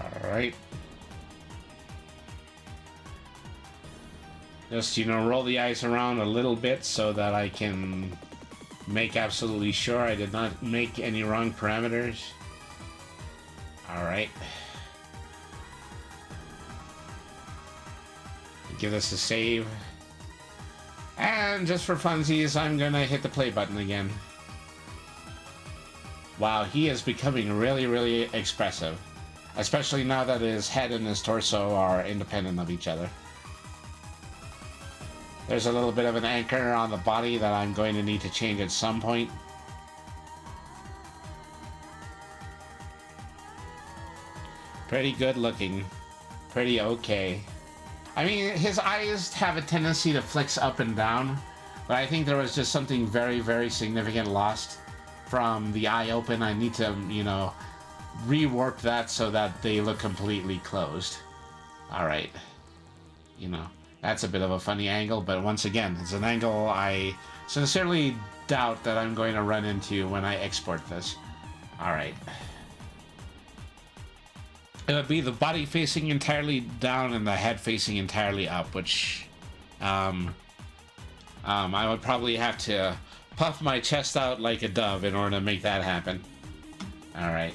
Alright. Just, you know, roll the eyes around a little bit so that I can make absolutely sure I did not make any wrong parameters. Alright. Give this a save. And just for funsies, I'm gonna hit the play button again. Wow, he is becoming really, really expressive. Especially now that his head and his torso are independent of each other. There's a little bit of an anchor on the body that I'm going to need to change at some point. Pretty good looking. Pretty okay. I mean, his eyes have a tendency to flex up and down, but I think there was just something very, very significant lost from the eye open. I need to, you know, rewarp that so that they look completely closed. Alright. You know, that's a bit of a funny angle, but once again, it's an angle I sincerely doubt that I'm going to run into when I export this. Alright. It would be the body facing entirely down and the head facing entirely up, which I would probably have to puff my chest out like a dove in order to make that happen. Alright.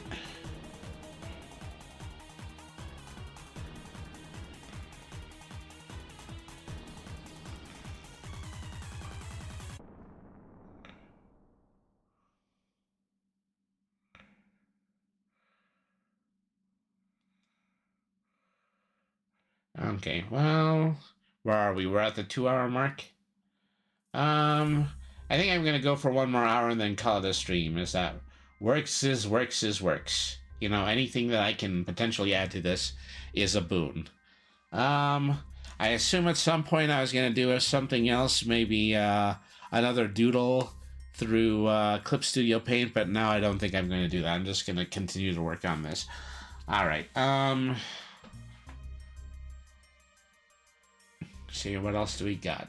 Okay, well, where are we? We're at the 2-hour mark. I think I'm gonna go for 1 more hour and then call it a stream. Is that works is works is works. You know, anything that I can potentially add to this is a boon. I assume at some point I was gonna do something else, maybe another doodle through Clip Studio Paint, but now I don't think I'm gonna do that. I'm just gonna continue to work on this. All right. See, what else do we got?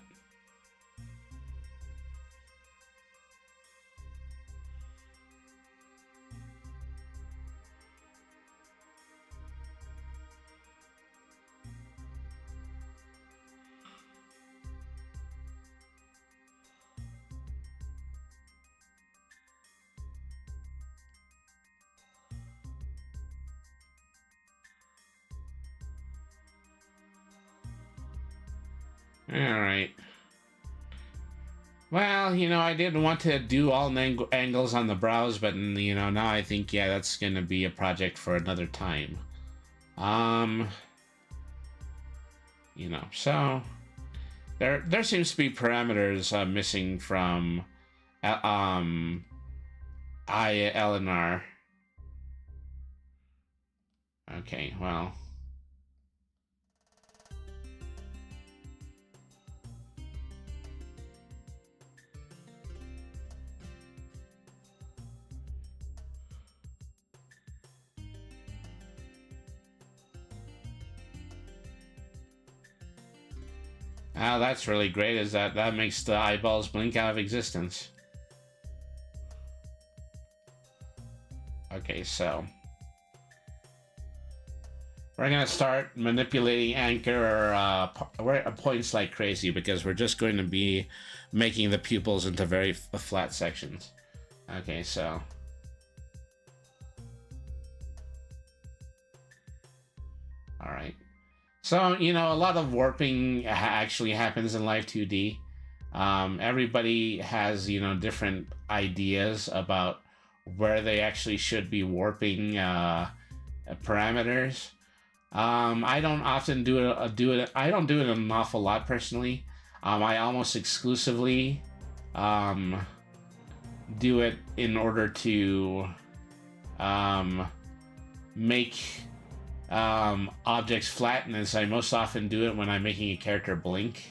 Alright. Well, you know, I didn't want to do all angles on the brows, but, you know, now I think, yeah, that's going to be a project for another time. You know, so there seems to be parameters missing from I, L, and R. Okay, well. Oh, that's really great, is that makes the eyeballs blink out of existence. Okay, so we're gonna start manipulating anchor points like crazy, because we're just going to be making the pupils into very flat sections. Okay, so all right. So, you know, a lot of warping actually happens in Live2D. Everybody has, you know, different ideas about where they actually should be warping parameters. I don't often do it. I don't do it an awful lot personally. I almost exclusively do it in order to make objects flatten, as I most often do it when I'm making a character blink.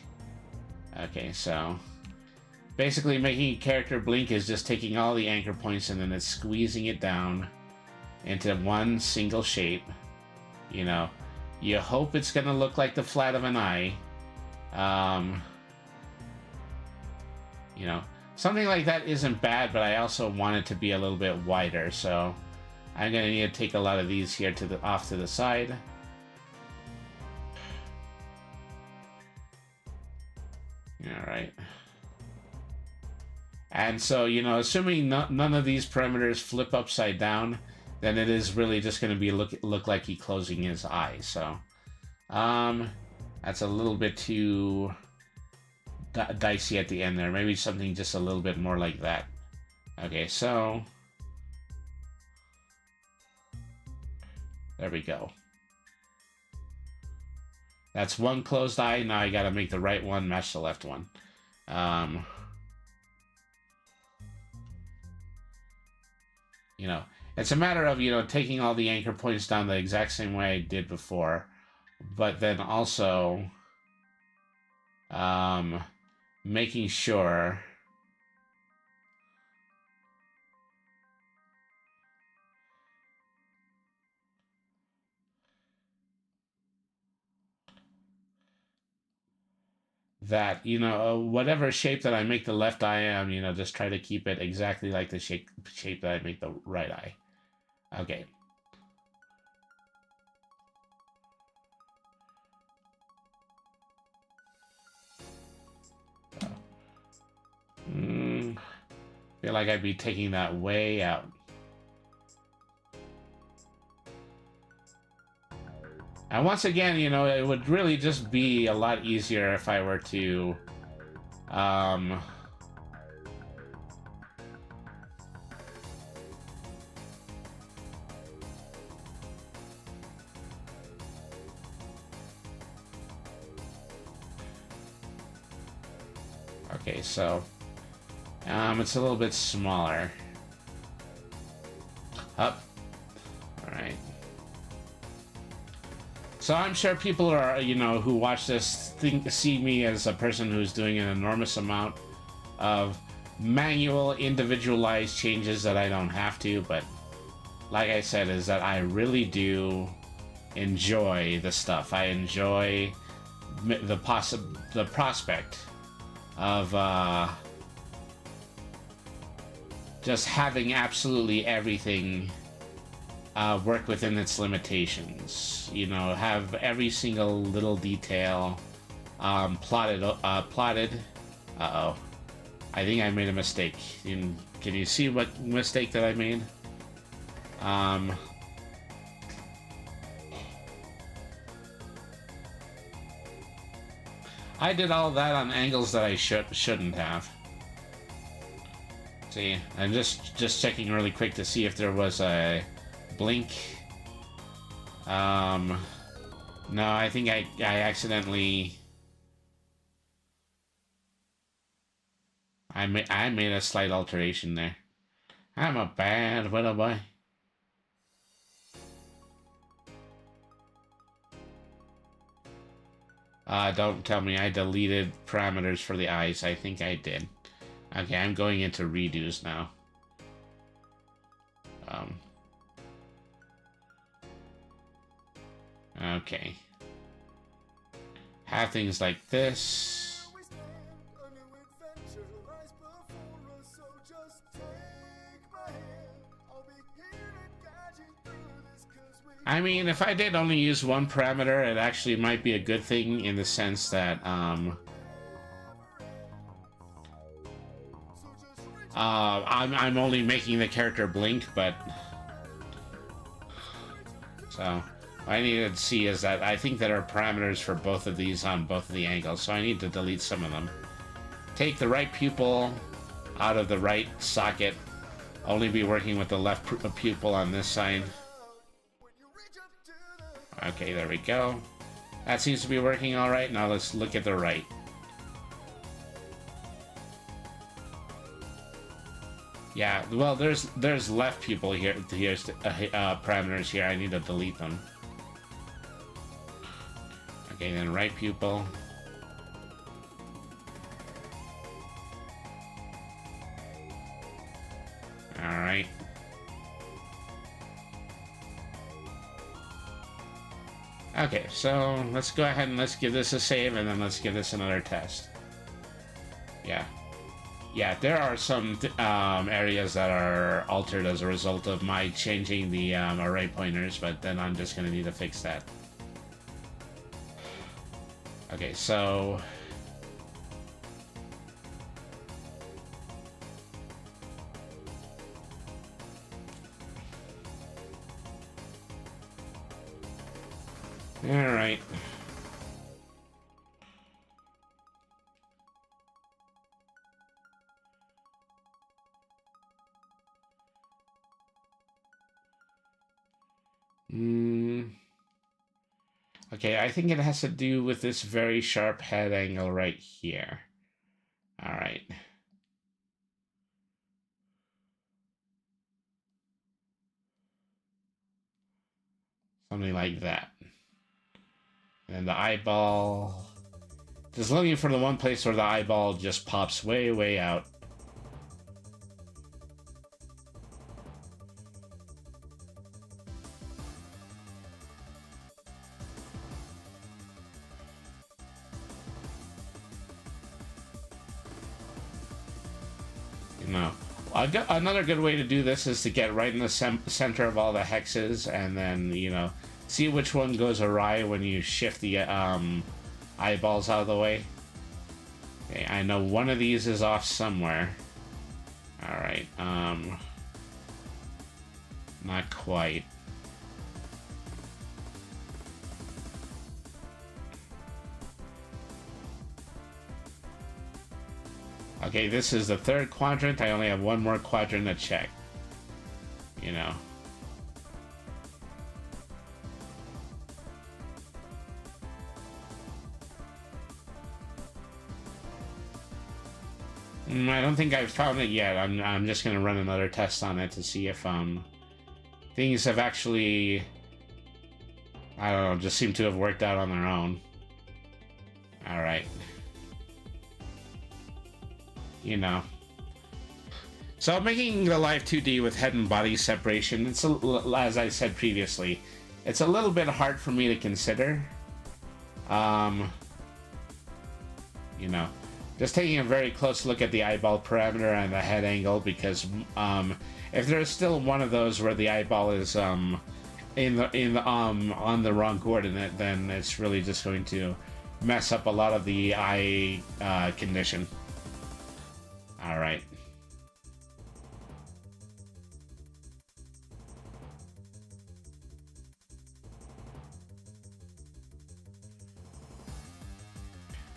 Okay, so basically making a character blink is just taking all the anchor points and then it's squeezing it down into one single shape. You know, you hope it's gonna look like the flat of an eye. You know, something like that isn't bad, but I also want it to be a little bit wider, so I'm gonna need to take a lot of these here off to the side. All right. And so, you know, assuming none of these parameters flip upside down, then it is really just going to be look like he closing his eye. So, that's a little bit too dicey at the end there. Maybe something just a little bit more like that. Okay, so there we go. That's one closed eye. Now I got to make the right one match the left one. You know, it's a matter of, you know, taking all the anchor points down the exact same way I did before, but then also making sure that, you know, whatever shape that I make the left eye on, you know, just try to keep it exactly like the shape that I make the right eye. Okay. So, feel like I'd be taking that way out. And once again, you know, it would really just be a lot easier if I were to, okay, so, it's a little bit smaller. Up. All right. So I'm sure people are, you know, who watch this see me as a person who's doing an enormous amount of manual, individualized changes that I don't have to, but like I said, is that I really do enjoy the stuff. I enjoy the prospect of just having absolutely everything work within its limitations. You know, have every single little detail plotted. Uh-oh. I think I made a mistake. Can you see what mistake that I made? I did all that on angles that I shouldn't have. See, I'm just checking really quick to see if there was a blink. No, I think I accidentally I made a slight alteration there. I'm a bad little boy. Don't tell me I deleted parameters for the eyes. I think I did. Okay, I'm going into redos now. Okay. Have things like this. I mean, if I did only use one parameter, it actually might be a good thing in the sense that, I'm only making the character blink, but... So, what I needed to see is that I think there are parameters for both of these on both of the angles, so I need to delete some of them. Take the right pupil out of the right socket. Only be working with the left pupil on this side. Okay, there we go. That seems to be working all right. Now let's look at the right. Yeah, well, there's left pupil here. Here's parameters here. I need to delete them. Okay, then right pupil. All right. Okay, so let's go ahead and let's give this a save, and then let's give this another test. Yeah. Yeah, there are some areas that are altered as a result of my changing the array pointers, but then I'm just going to need to fix that. Okay, so... Alright. Okay, I think it has to do with this very sharp head angle right here. Alright. Something like that. And the eyeball... Just looking for the one place where the eyeball just pops way, way out. No. Another good way to do this is to get right in the center of all the hexes and then, you know, see which one goes awry when you shift the eyeballs out of the way. Okay, I know one of these is off somewhere. Alright, not quite. Okay, this is the third quadrant. I only have one more quadrant to check. You know. I don't think I've found it yet. I'm just gonna run another test on it to see if things have actually, I don't know, just seem to have worked out on their own. Alright. You know. So making the Live2D with head and body separation, it's as I said previously, it's a little bit hard for me to consider. You know, just taking a very close look at the eyeball parameter and the head angle, because if there's still one of those where the eyeball is on the wrong coordinate, then it's really just going to mess up a lot of the eye condition. All right.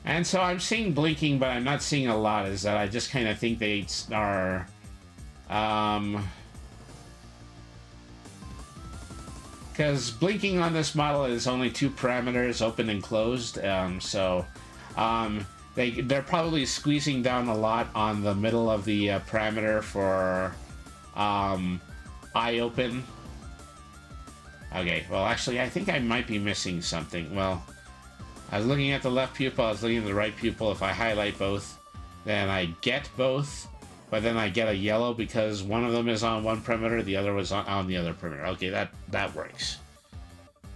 And so I'm seeing blinking, but I'm not seeing a lot. Is that I just kind of think they are, because blinking on this model is only 2 parameters, open and closed. They're probably squeezing down a lot on the middle of the parameter for eye open. Okay, well actually I think I might be missing something. Well, I was looking at the left pupil, I was looking at the right pupil. If I highlight both, then I get both, but then I get a yellow because one of them is on one perimeter, the other was on the other perimeter. Okay, that works.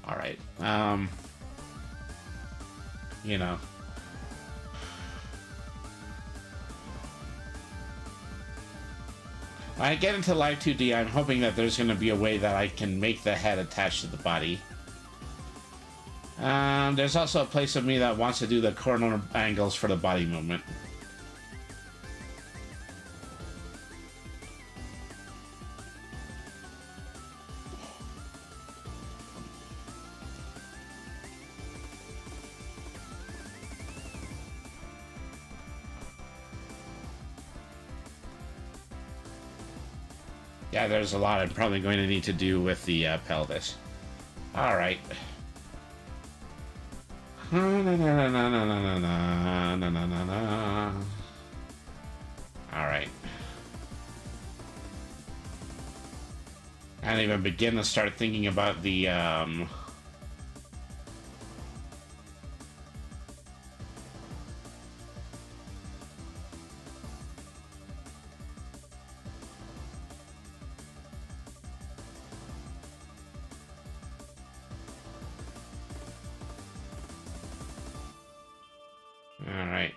Alright, you know. When I get into Live2D, I'm hoping that there's going to be a way that I can make the head attached to the body. There's also a place of me that wants to do the corner angles for the body movement. Yeah, there's a lot I'm probably going to need to do with the pelvis. Alright. Alright. I don't even begin to start thinking about the, Alright.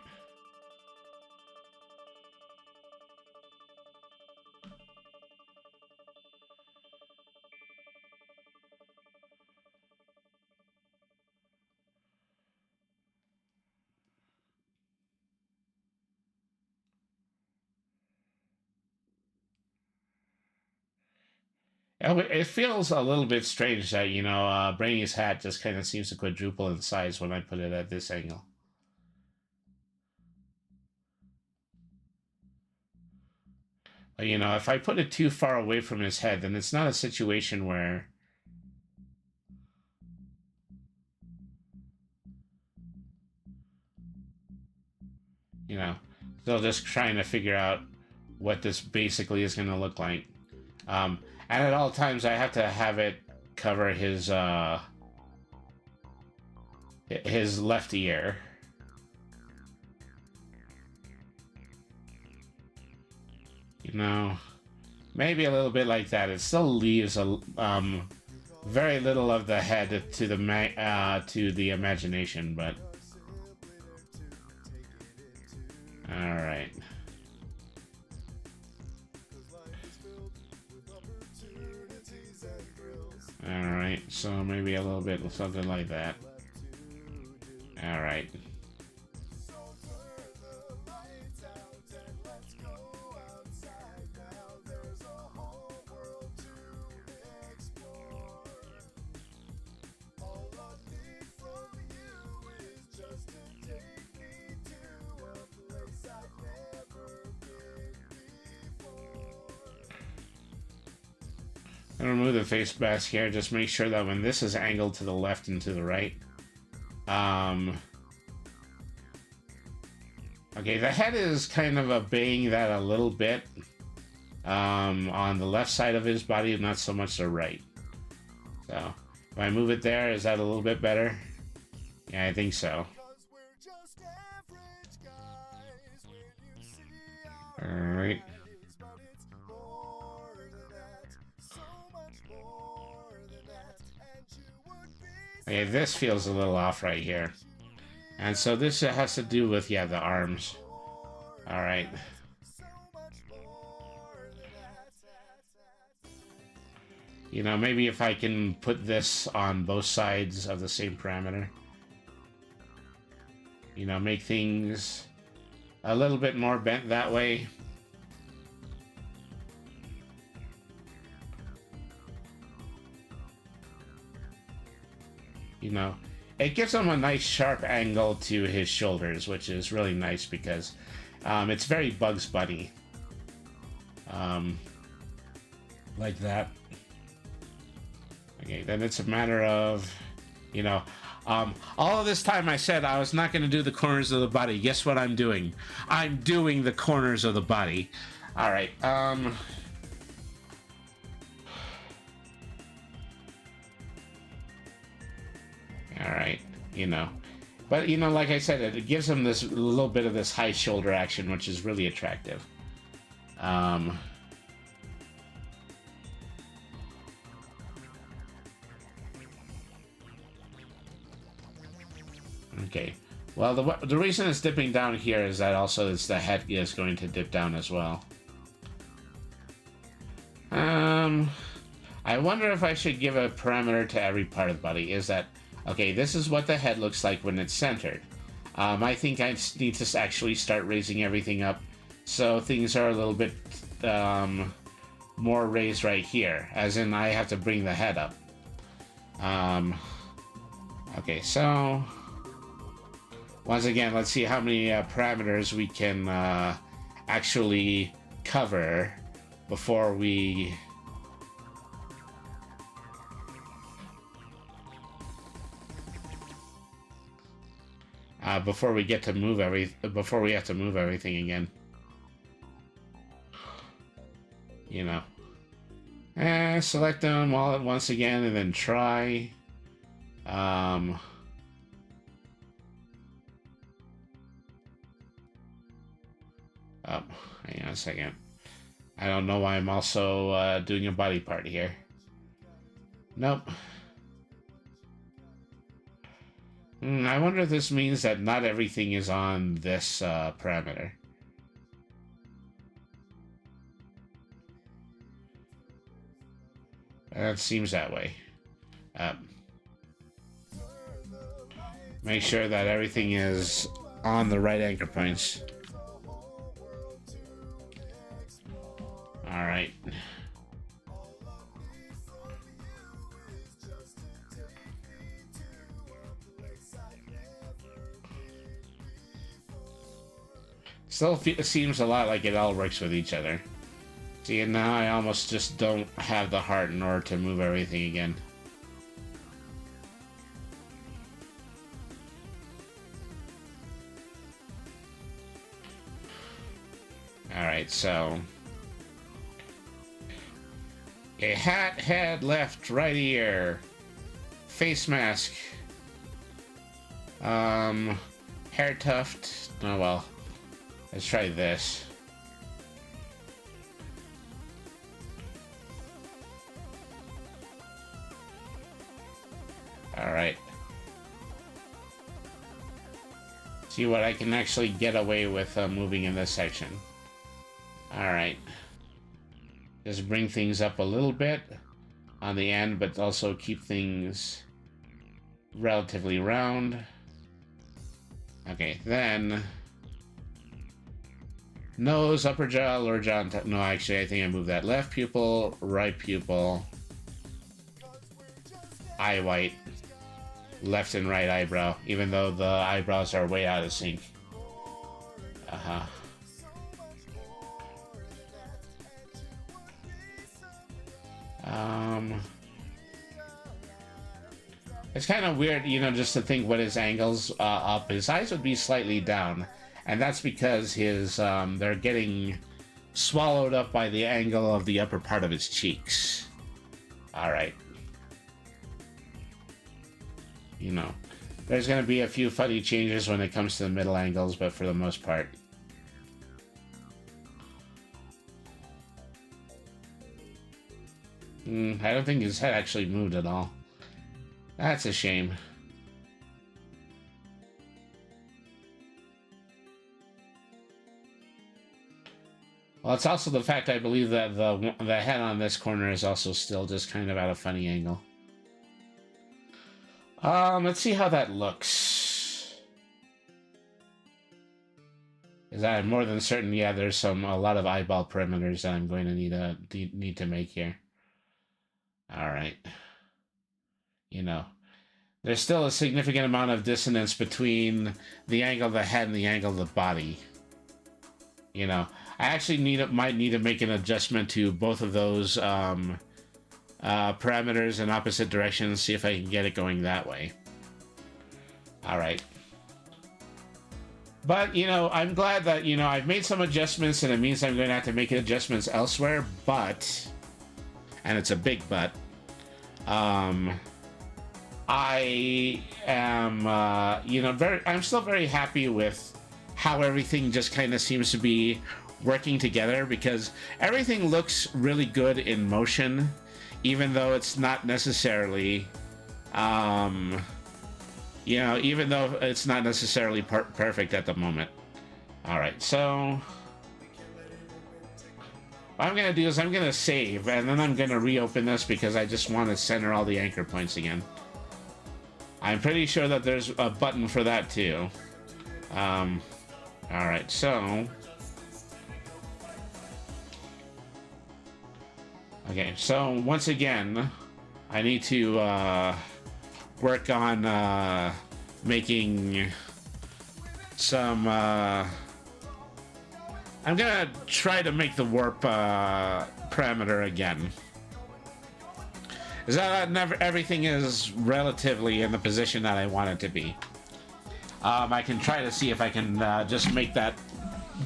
It feels a little bit strange that, Brainy's hat just kind of seems to quadruple in size when I put it at this angle. But, if I put it too far away from his head, then it's not a situation where... still just trying to figure out what this basically is going to look like. And at all times, I have to have it cover his left ear. Maybe a little bit like that. It still leaves very little of the head to the imagination, but all right. All right, so maybe a little bit of something like that. All right. Remove the face mask here. Just make sure that when this is angled to the left and to the right. Okay, the head is kind of obeying that a little bit. On the left side of his body, not so much the right. So, if I move it there, is that a little bit better? Yeah, I think so. Alright. Okay, this feels a little off right here. And so this has to do with, the arms. Alright. Maybe if I can put this on both sides of the same parameter. Make things a little bit more bent that way. It gives him a nice sharp angle to his shoulders, which is really nice because it's very Bugs Bunny. Like that. Okay, then it's a matter of, all of this time I said I was not going to do the corners of the body. Guess what I'm doing? I'm doing the corners of the body. All right. Alright, But, like I said, it gives him this little bit of this high shoulder action, which is really attractive. Okay. Well, the reason it's dipping down here is that also the head is going to dip down as well. I wonder if I should give a parameter to every part of the body. Is that... Okay, this is what the head looks like when it's centered. I think I need to actually start raising everything up so things are a little bit more raised right here, as in I have to bring the head up. Okay, so once again, let's see how many parameters we can actually cover before we... before we get to move before we have to move everything again. Select them all at once again and then try. Oh, hang on a second. I don't know why I'm also doing a body part here. Nope. I wonder if this means that not everything is on this parameter. It seems that way. Make sure that everything is on the right anchor points. Alright. Still seems a lot like it all works with each other. See, and now I almost just don't have the heart in order to move everything again. Alright, so... a hat, head, left, right ear. Face mask. Hair tuft. Oh well. Let's try this. Alright. See what I can actually get away with moving in this section. Alright. Just bring things up a little bit on the end, but also keep things relatively round. Okay, then... nose, upper jaw, lower jaw, and no, actually, I think I moved that. Left pupil, right pupil. Eye white. Left and right eyebrow, even though the eyebrows are way out of sync. Uh-huh. It's kind of weird, you know, just to think what his angles up. His eyes would be slightly down, and that's because his they're getting swallowed up by the angle of the upper part of his cheeks. All right. You know, there's going to be a few funny changes when it comes to the middle angles, but for the most part. I don't think his head actually moved at all. That's a shame. Well, it's also the fact I believe that the head on this corner is also still just kind of at a funny angle. Let's see how that looks. Is I'm more than certain, yeah, there's a lot of eyeball perimeters that I'm going to need to make here. All right. You know, there's still a significant amount of dissonance between the angle of the head and the angle of the body. You know, I actually might need to make an adjustment to both of those parameters in opposite directions, see if I can get it going that way. All right. But, you know, I'm glad that, you know, I've made some adjustments, and it means I'm going to have to make adjustments elsewhere, but, and it's a big but, I am, you know, I'm still very happy with how everything just kind of seems to be working together, because everything looks really good in motion, even though it's not necessarily, you know, even though it's not necessarily perfect at the moment. All right, so what I'm going to do is I'm going to save, and then I'm going to reopen this because I just want to center all the anchor points again. I'm pretty sure that there's a button for that too. All right, so... okay, so once again, I need to work on making some... I'm gonna try to make the warp parameter again. Is that everything is relatively in the position that I want it to be. I can try to see if I can just make that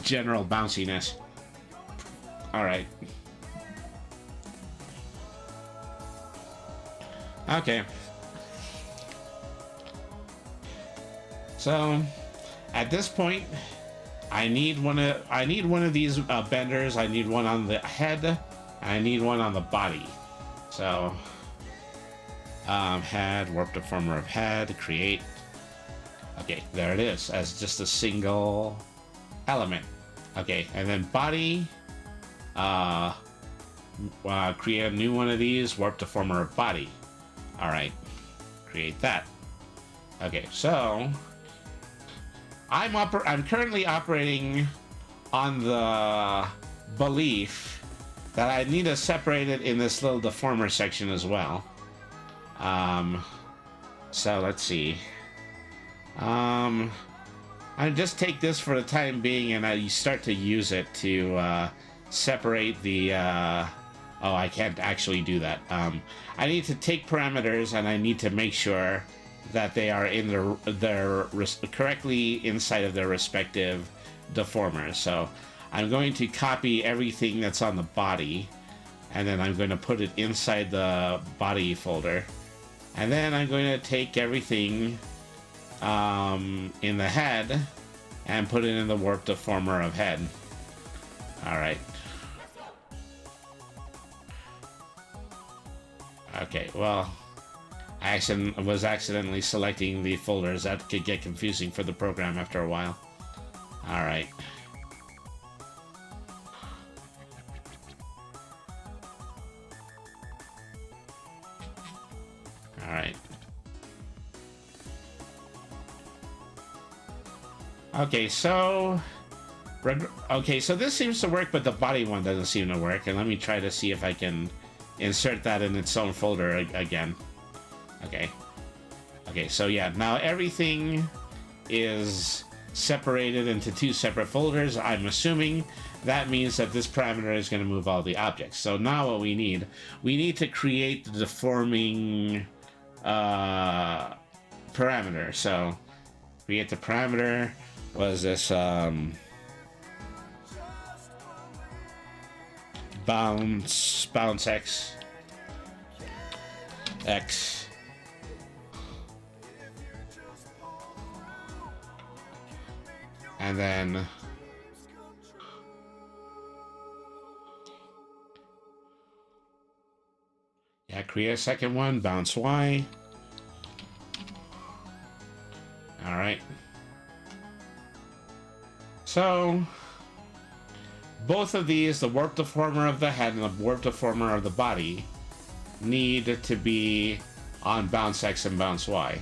general bounciness. Alright. Okay. So, at this point, I need one of these benders. I need one on the head, and I need one on the body. So, head, warp deformer of head, create. Okay, there it is, as just a single element. Okay, and then body, create a new one of these, warp deformer of body. All right, create that. Okay, so I'm currently operating on the belief that I need to separate it in this little deformer section as well. So let's see. I just take this for the time being, and I start to use it to separate the. Oh, I can't actually do that. I need to take parameters, and I need to make sure that they are in their correctly inside of their respective deformers. So I'm going to copy everything that's on the body, and then I'm going to put it inside the body folder, and then I'm going to take everything in the head and put it in the warp deformer of head. All right. Okay, well, I was accidentally selecting the folders. That could get confusing for the program after a while. All right. All right. Okay, so this seems to work, but the body one doesn't seem to work. And let me try to see if I can insert that in its own folder again. Okay, so yeah, now everything is separated into two separate folders. I'm assuming that means that this parameter is going to move all the objects. So now what we need to create the deforming parameter. So create the parameter was this bounce x and then create a second one, bounce y. All right, so both of these, the warp deformer of the head and the warp deformer of the body, need to be on bounce X and bounce Y.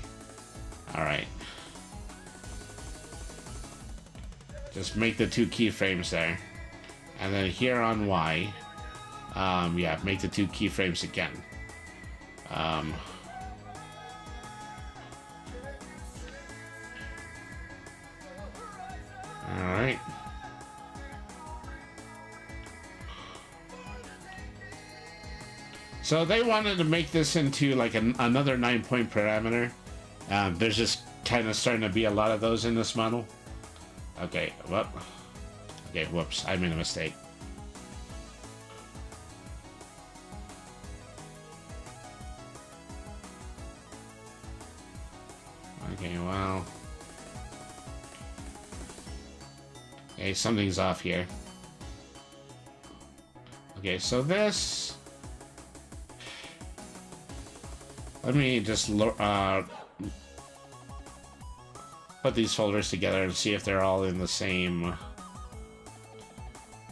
All right. Just make the two keyframes there. And then here on Y, yeah, make the two keyframes again. All right. So they wanted to make this into like another 9-point parameter. There's just kind of starting to be a lot of those in this model. Okay, well, okay, whoops, I made a mistake. Okay, well, okay, something's off here. Okay, so this. Let me just put these folders together and see if they're all in the same.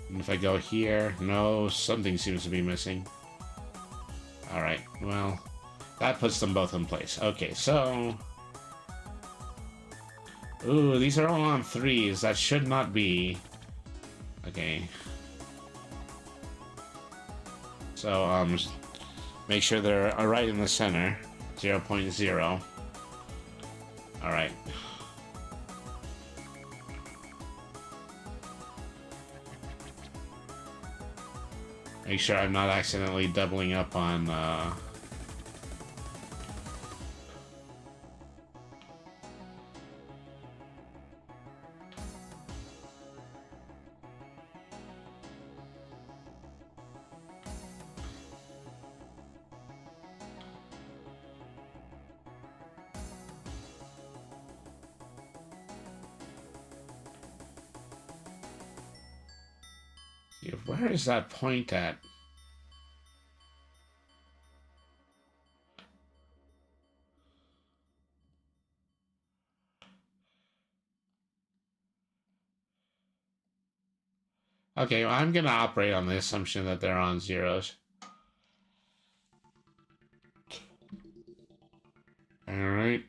And if I go here, no, something seems to be missing. All right, well, that puts them both in place. Okay, so. Ooh, these are all on 3s. That should not be. Okay. So, make sure they're right in the center. 0.0. Alright. Make sure I'm not accidentally doubling up on, where is that point at? Okay, well, I'm going to operate on the assumption that they're on 0s. All right.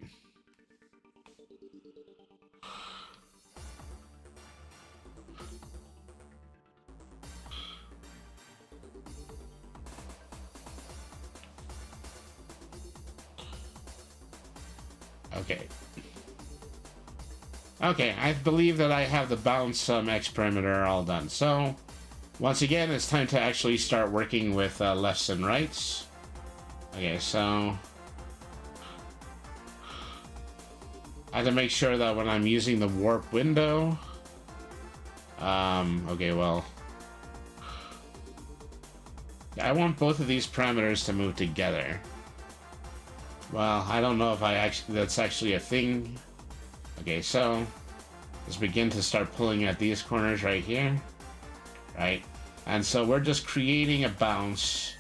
Okay. Okay, I believe that I have the bounce X parameter all done. So, once again, it's time to actually start working with lefts and rights. Okay, so I have to make sure that when I'm using the warp window, okay, well, I want both of these parameters to move together. Well, I don't know if that's actually a thing. Okay, so let's begin to start pulling at these corners right here, right? And so we're just creating a bounce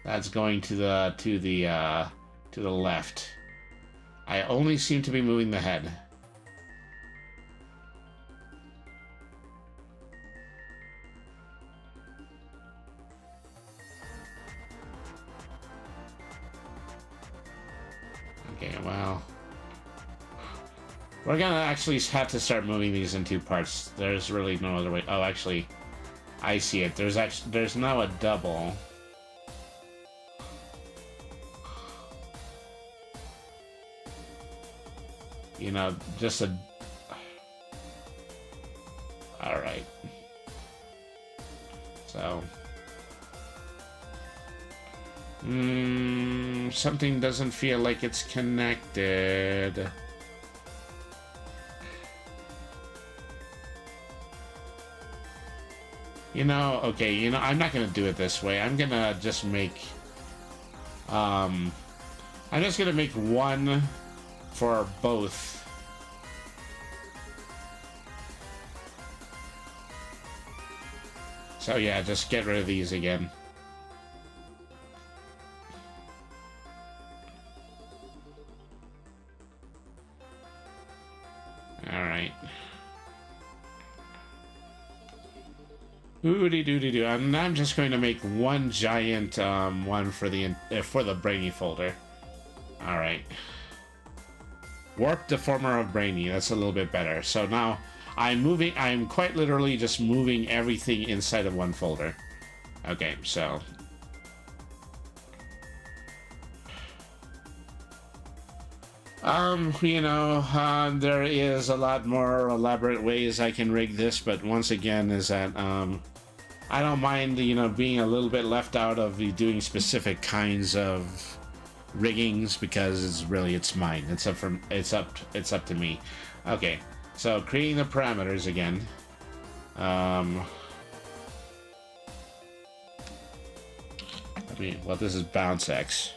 that's going to the left. I only seem to be moving the head. Okay, well, we're gonna actually have to start moving these in two parts. There's really no other way. Oh, actually, I see it. There's now a double. You know, just a... Alright. So... something doesn't feel like it's connected. You know, okay, you know, I'm not gonna do it this way. I'm gonna just make... I'm just gonna make one for both. So yeah, just get rid of these again. Alright. Oodie-doodie-doo. And I'm just going to make one giant one for the Brainy folder. Alright. Warp Deformer of Brainy. That's a little bit better. So now I'm quite literally just moving everything inside of one folder. Okay, so... you know, there is a lot more elaborate ways I can rig this, but once again is that, I don't mind, you know, being a little bit left out of doing specific kinds of riggings because it's mine. It's up to me. Okay, so creating the parameters again. Well, this is bounce X.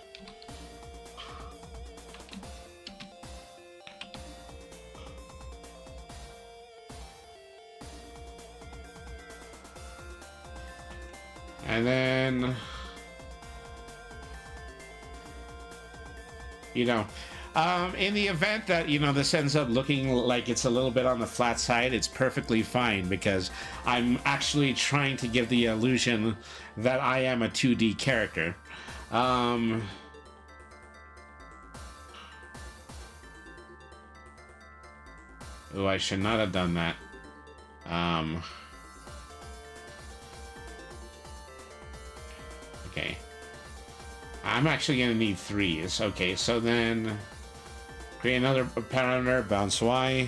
And then, you know, in the event that, you know, this ends up looking like it's a little bit on the flat side, it's perfectly fine because I'm actually trying to give the illusion that I am a 2D character. Oh, I should not have done that. Okay. I'm actually going to need threes. Okay, so then create another parameter, bounce Y.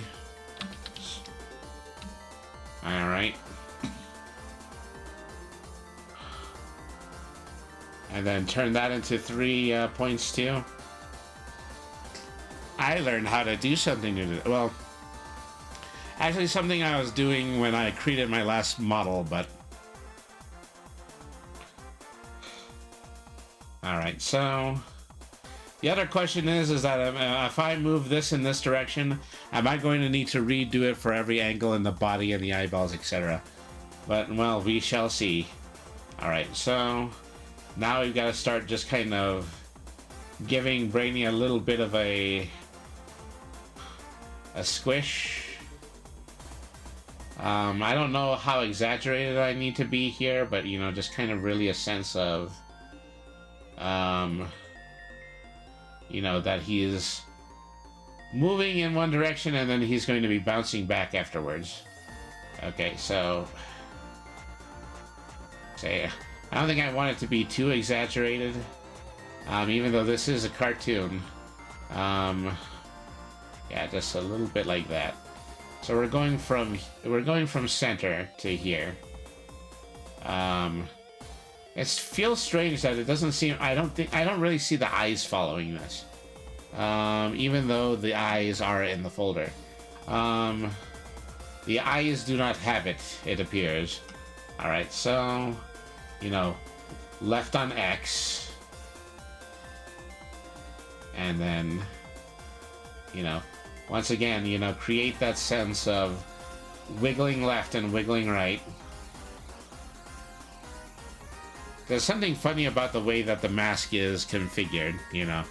Alright. And then turn that into 3 points too. I learned how to do something to well, actually something I was doing when I created my last model, but alright, so the other question is that if I move this in this direction, am I going to need to redo it for every angle in the body and the eyeballs, etc.? But, well, we shall see. Alright, so now we've got to start just kind of giving Brainy a little bit of a squish. I don't know how exaggerated I need to be here, but, you know, just kind of really a sense of you know, that he is moving in one direction and then he's going to be bouncing back afterwards. Okay, so say I don't think I want it to be too exaggerated, even though this is a cartoon. Yeah, just a little bit like that. So we're going from center to here. It feels strange that it doesn't seem. I don't really see the eyes following this. Even though the eyes are in the folder. The eyes do not have it, it appears. Alright, so, you know, left on X. And then, you know, once again, you know, create that sense of wiggling left and wiggling right. There's something funny about the way that the mask is configured, you know.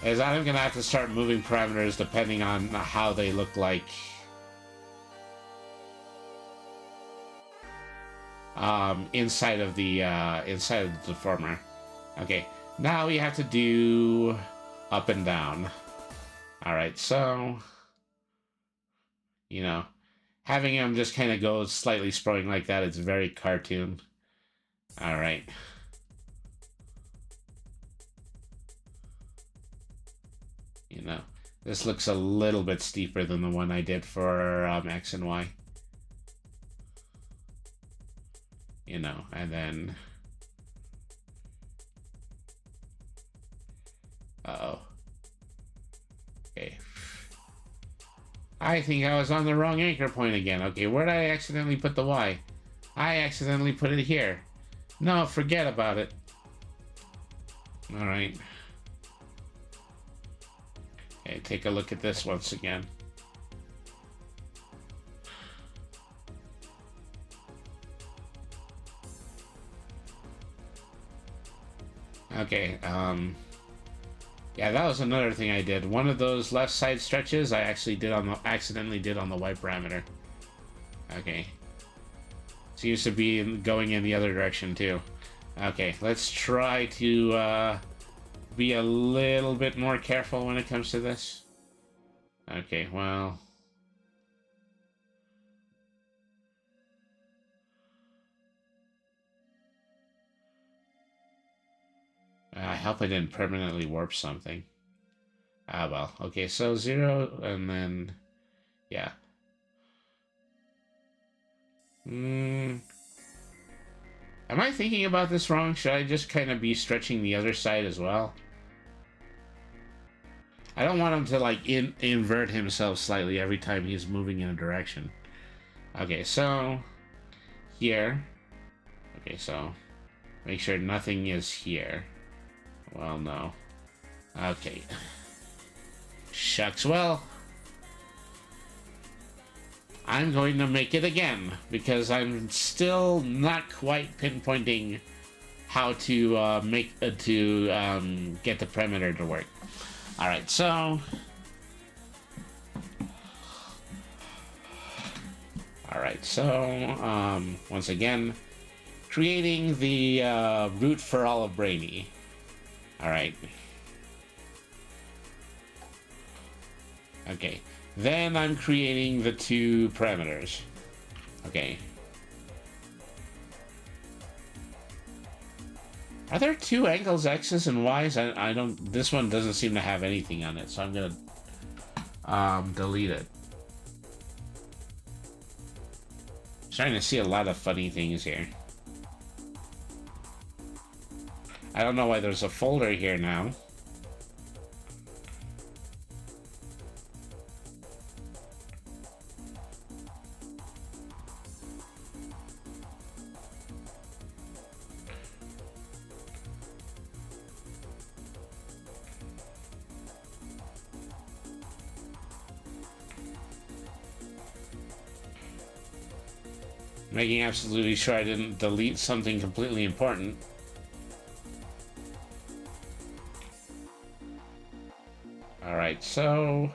Is I'm gonna have to start moving parameters depending on how they look like. Inside of the deformer. Okay, now we have to do up and down. Alright, so, you know, having him just kind of go slightly sprawling like that, it's very cartoon. Alright. You know, this looks a little bit steeper than the one I did for X and Y. You know, and then... Uh-oh. Okay. I think I was on the wrong anchor point again. Okay, where did I accidentally put the Y? I accidentally put it here. No, forget about it. Alright. Okay, take a look at this once again. Okay, yeah, that was another thing I did. One of those left side stretches I actually did on the accidentally did on the Y parameter. Okay. Seems to be going in the other direction too. Okay, let's try to be a little bit more careful when it comes to this. Okay, well... I hope I didn't permanently warp something. Ah, well. Okay, so 0, and then... Yeah. Am I thinking about this wrong? Should I just kind of be stretching the other side as well? I don't want him to, like, invert himself slightly every time he's moving in a direction. Okay, so... Here. Okay, so... Make sure nothing is here. Well, no. Okay. Shucks, well... I'm going to make it again, because I'm still not quite pinpointing how to get the perimeter to work. Alright, so... Alright, so, once again, creating the root for all of Brainy. Alright. Okay. Then I'm creating the two parameters. Okay. Are there two angles, X's and Y's? I don't... This one doesn't seem to have anything on it, so I'm gonna delete it. Starting to see a lot of funny things here. I don't know why there's a folder here now. Making absolutely sure I didn't delete something completely important. Alright, so...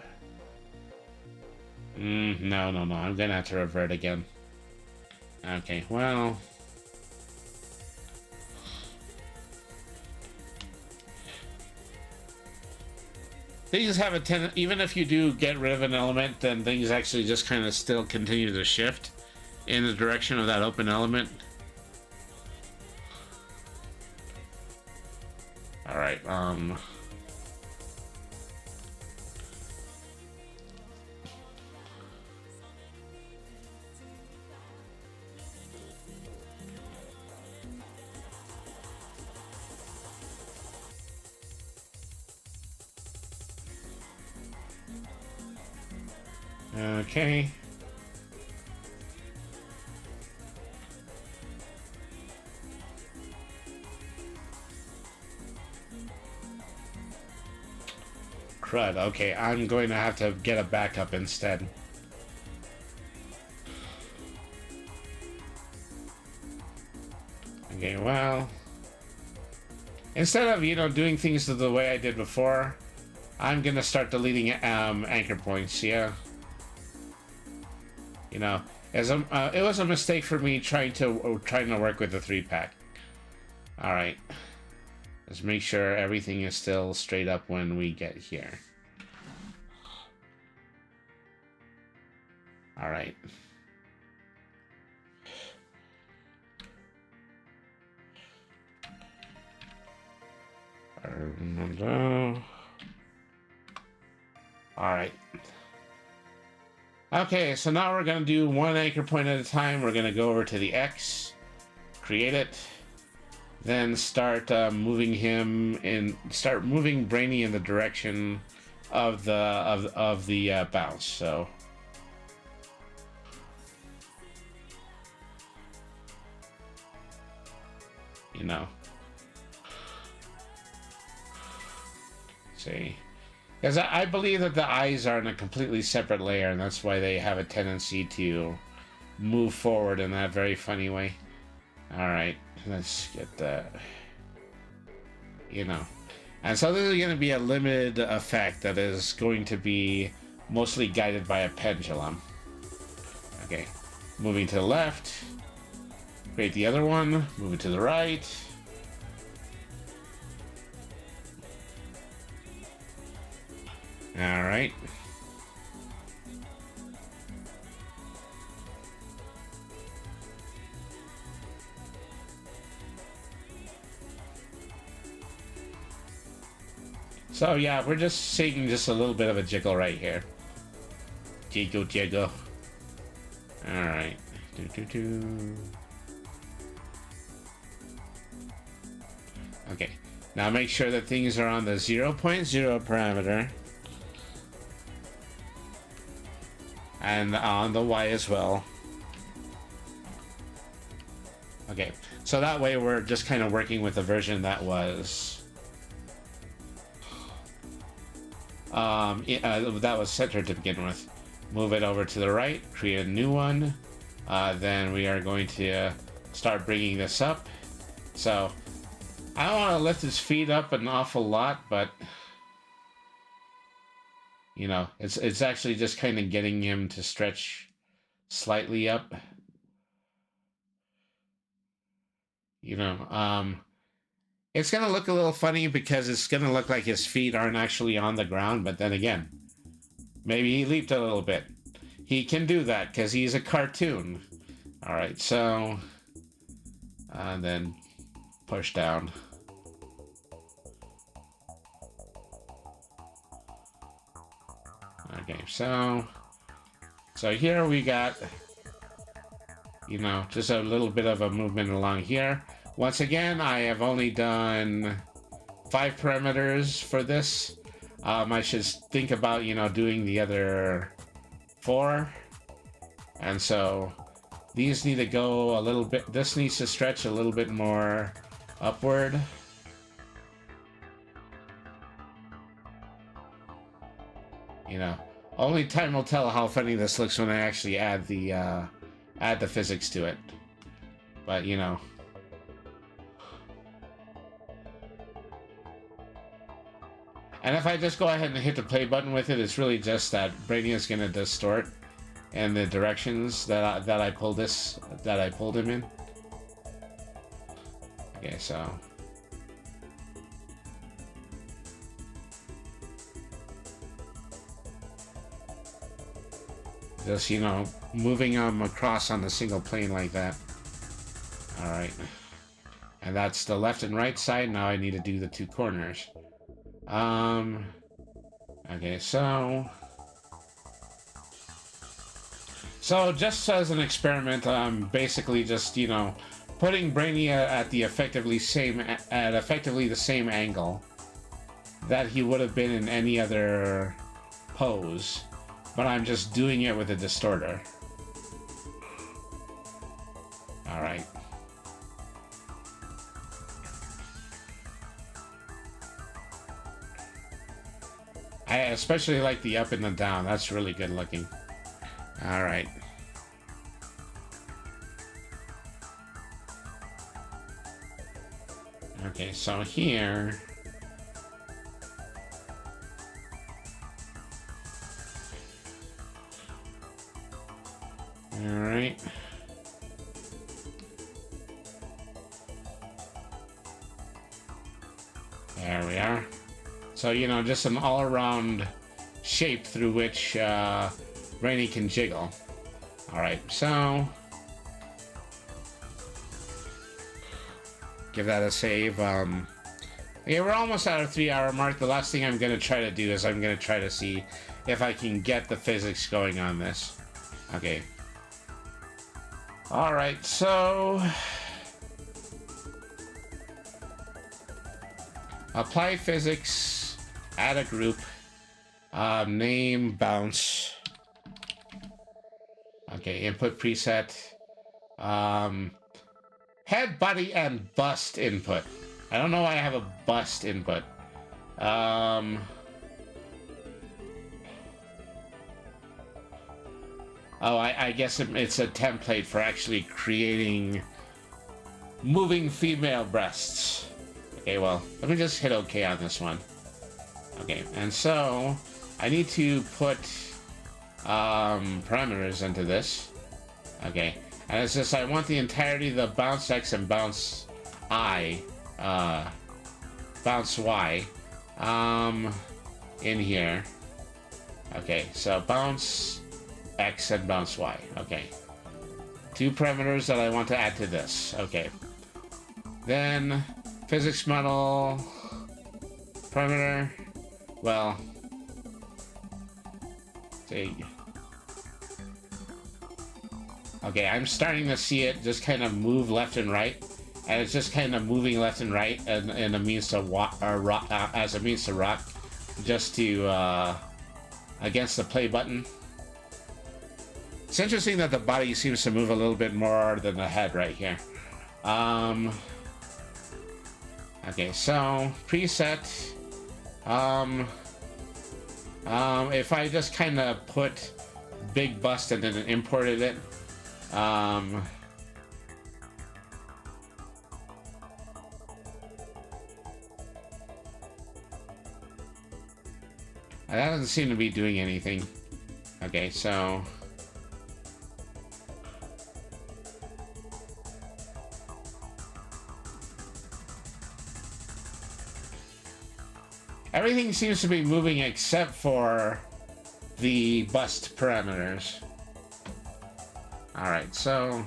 no, I'm gonna have to revert again. Okay, well... Things have a tendency... Even if you do get rid of an element, then things actually just kind of still continue to shift in the direction of that open element. Alright, Okay. Crud. Okay, I'm going to have to get a backup instead. Okay, well, instead of, you know, doing things the way I did before, I'm gonna start deleting anchor points. Yeah, you know, it was a mistake for me trying to work with the 3-pack. All right, let's make sure everything is still straight up when we get here. All right. All right. Okay, so now we're gonna do one anchor point at a time. We're gonna go over to the X, create it, then start moving him in. Start moving Brainy in the direction of the bounce. So. You know. See, because I believe that the eyes are in a completely separate layer, and that's why they have a tendency to move forward in that very funny way. All right, let's get that. You know, and so this is going to be a limited effect that is going to be mostly guided by a pendulum. Okay, moving to the left, create the other one, move it to the right. All right. So yeah, we're just seeing just a little bit of a jiggle right here. Jiggle, jiggle. All right. Okay. Now make sure that things are on the 0.0 parameter. And on the Y as well. Okay, so that way we're just kind of working with the version that was that was centered to begin with. Move it over to the right, create a new one. Then we are going to start bringing this up. So I don't want to lift his feet up an awful lot, but you know, it's actually just kind of getting him to stretch slightly up. You know, it's going to look a little funny because it's going to look like his feet aren't actually on the ground, but then again, maybe he leaped a little bit. He can do that because he's a cartoon. All right, so then push down. Okay, so here we got, you know, just a little bit of a movement along here. Once again, I have only done 5 parameters for this. I should think about, you know, doing the other 4. And so these need to go a little bit, this needs to stretch a little bit more upward. You know, only time will tell how funny this looks when I actually add the physics to it. But you know, and if I just go ahead and hit the play button with it, it's really just that Brainy is going to distort in the directions that I pulled him in. Okay, so. Just, you know, moving them across on the single plane like that. Alright. And that's the left and right side. Now I need to do the 2 corners. Okay, so just as an experiment, I'm basically just, you know, putting Brainy at effectively the same angle that he would have been in any other pose. but I'm just doing it with a distorter. All right. I especially like the up and the down. That's really good looking. All right. Okay, so here... All right. There we are. So, you know, just an all-around shape through which Rainy can jiggle. Alright, so... give that a save. Okay, we're almost at our 3-hour mark. The last thing I'm going to try to do is I'm going to try to see if I can get the physics going on this. Okay. Alright, so... apply physics, add a group, name, bounce. Okay, input preset. Head, body, and bust input. I don't know why I have a bust input. Oh, I guess it's a template for actually creating moving female breasts. Okay, well, let me just hit OK on this one. Okay, and so I need to put parameters into this. Okay, and it's just I want the entirety of the bounce X and bounce I, bounce Y, in here. Okay, so bounce X and bounce Y. Okay, 2 parameters that I want to add to this. Okay, then physics model parameter. Well, see. Okay, I'm starting to see it just kind of move left and right, and it's just kind of moving left and right, and a means to rock, as a means to rock, just to against the play button. It's interesting that the body seems to move a little bit more than the head right here. Okay, so preset. If I just kind of put big bust and then imported it, that doesn't seem to be doing anything. Okay, so everything seems to be moving except for the bust parameters. Alright, so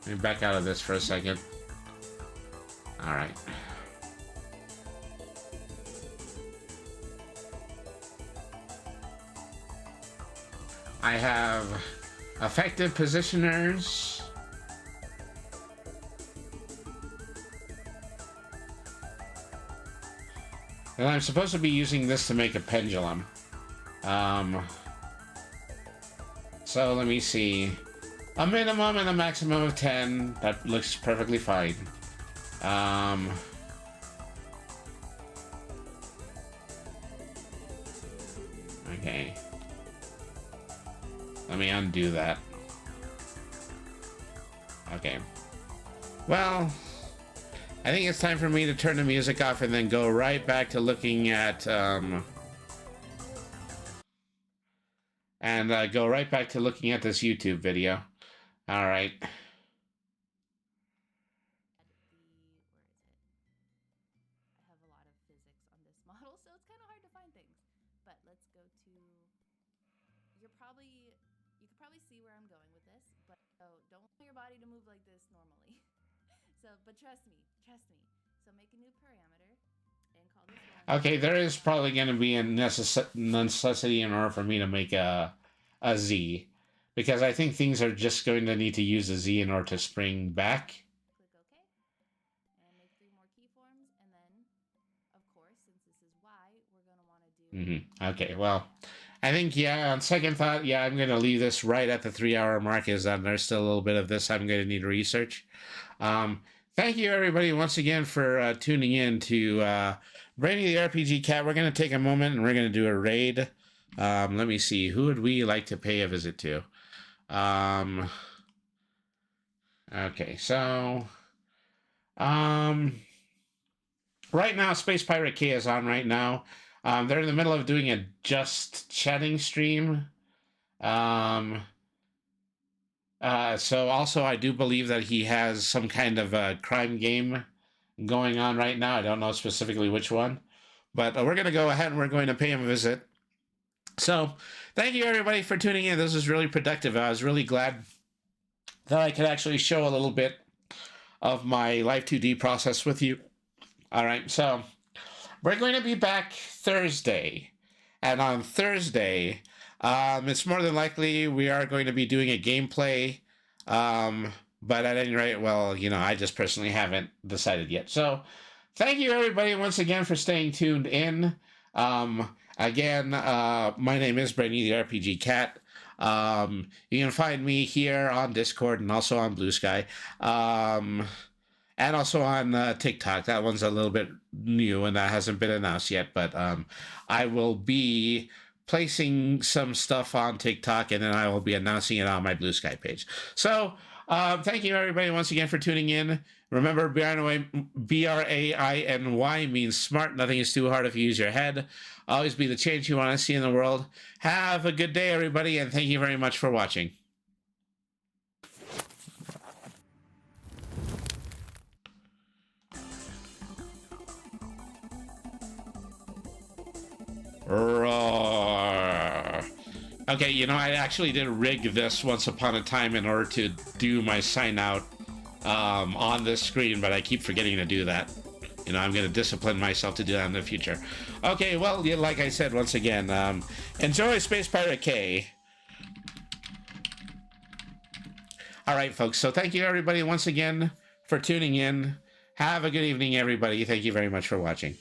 let me back out of this for a second. Alright. I have effective positioners. And I'm supposed to be using this to make a pendulum. So let me see. A minimum and a maximum of 10. That looks perfectly fine. Okay. Let me undo that. Okay. Well, I think it's time for me to turn the music off and then go right back to looking at, go right back to looking at this YouTube video. All right. I have a lot of physics on this model, so it's kind of hard to find things. But let's go to, you could probably see where I'm going with this, but don't want your body to move like this normally. But trust me. So make a new parameter and call this one. Okay, there is probably going to be a necessity in order for me to make a Z, because I think things are just going to need to use a Z in order to spring back. Click OK, and make 3 more keyforms, and then, of course, since this is Y, we're going to want to do... Okay, well, I think, yeah, on second thought, yeah, I'm going to leave this right at the 3 hour mark. Is that there's still a little bit of this I'm going to need to research. Thank you, everybody, once again for tuning in to Brainy the RPG Cat. We're going to take a moment and we're going to do a raid. Let me see. Who would we like to pay a visit to? Okay, so right now, Space Pirate K is on right now. They're in the middle of doing a just chatting stream. So also I do believe that he has some kind of a crime game going on right now. I don't know specifically which one, but we're going to go ahead and we're going to pay him a visit. So thank you everybody for tuning in. This was really productive. I was really glad that I could actually show a little bit of my Live2D process with you. All right, so we're going to be back Thursday, and on Thursday, it's more than likely we are going to be doing a gameplay, but at any rate, well, you know, I just personally haven't decided yet. So thank you everybody once again for staying tuned in. Again, my name is Brainy the RPG Cat. You can find me here on Discord and also on Blue Sky. And also on TikTok. That one's a little bit new and that hasn't been announced yet, but I will be placing some stuff on TikTok and then I will be announcing it on my Blue Sky page. So thank you everybody once again for tuning in. Remember, B-R-A-I-N-Y means smart. Nothing is too hard if you use your head. Always be the change you want to see in the world. Have a good day, everybody, and thank you very much for watching. Roar. Okay, you know, I actually did rig this once upon a time in order to do my sign out on this screen, but I keep forgetting to do that. You know, I'm going to discipline myself to do that in the future. Okay, well, like I said, once again, enjoy Space Pirate K. All right, folks, so thank you, everybody, once again, for tuning in. Have a good evening, everybody. Thank you very much for watching.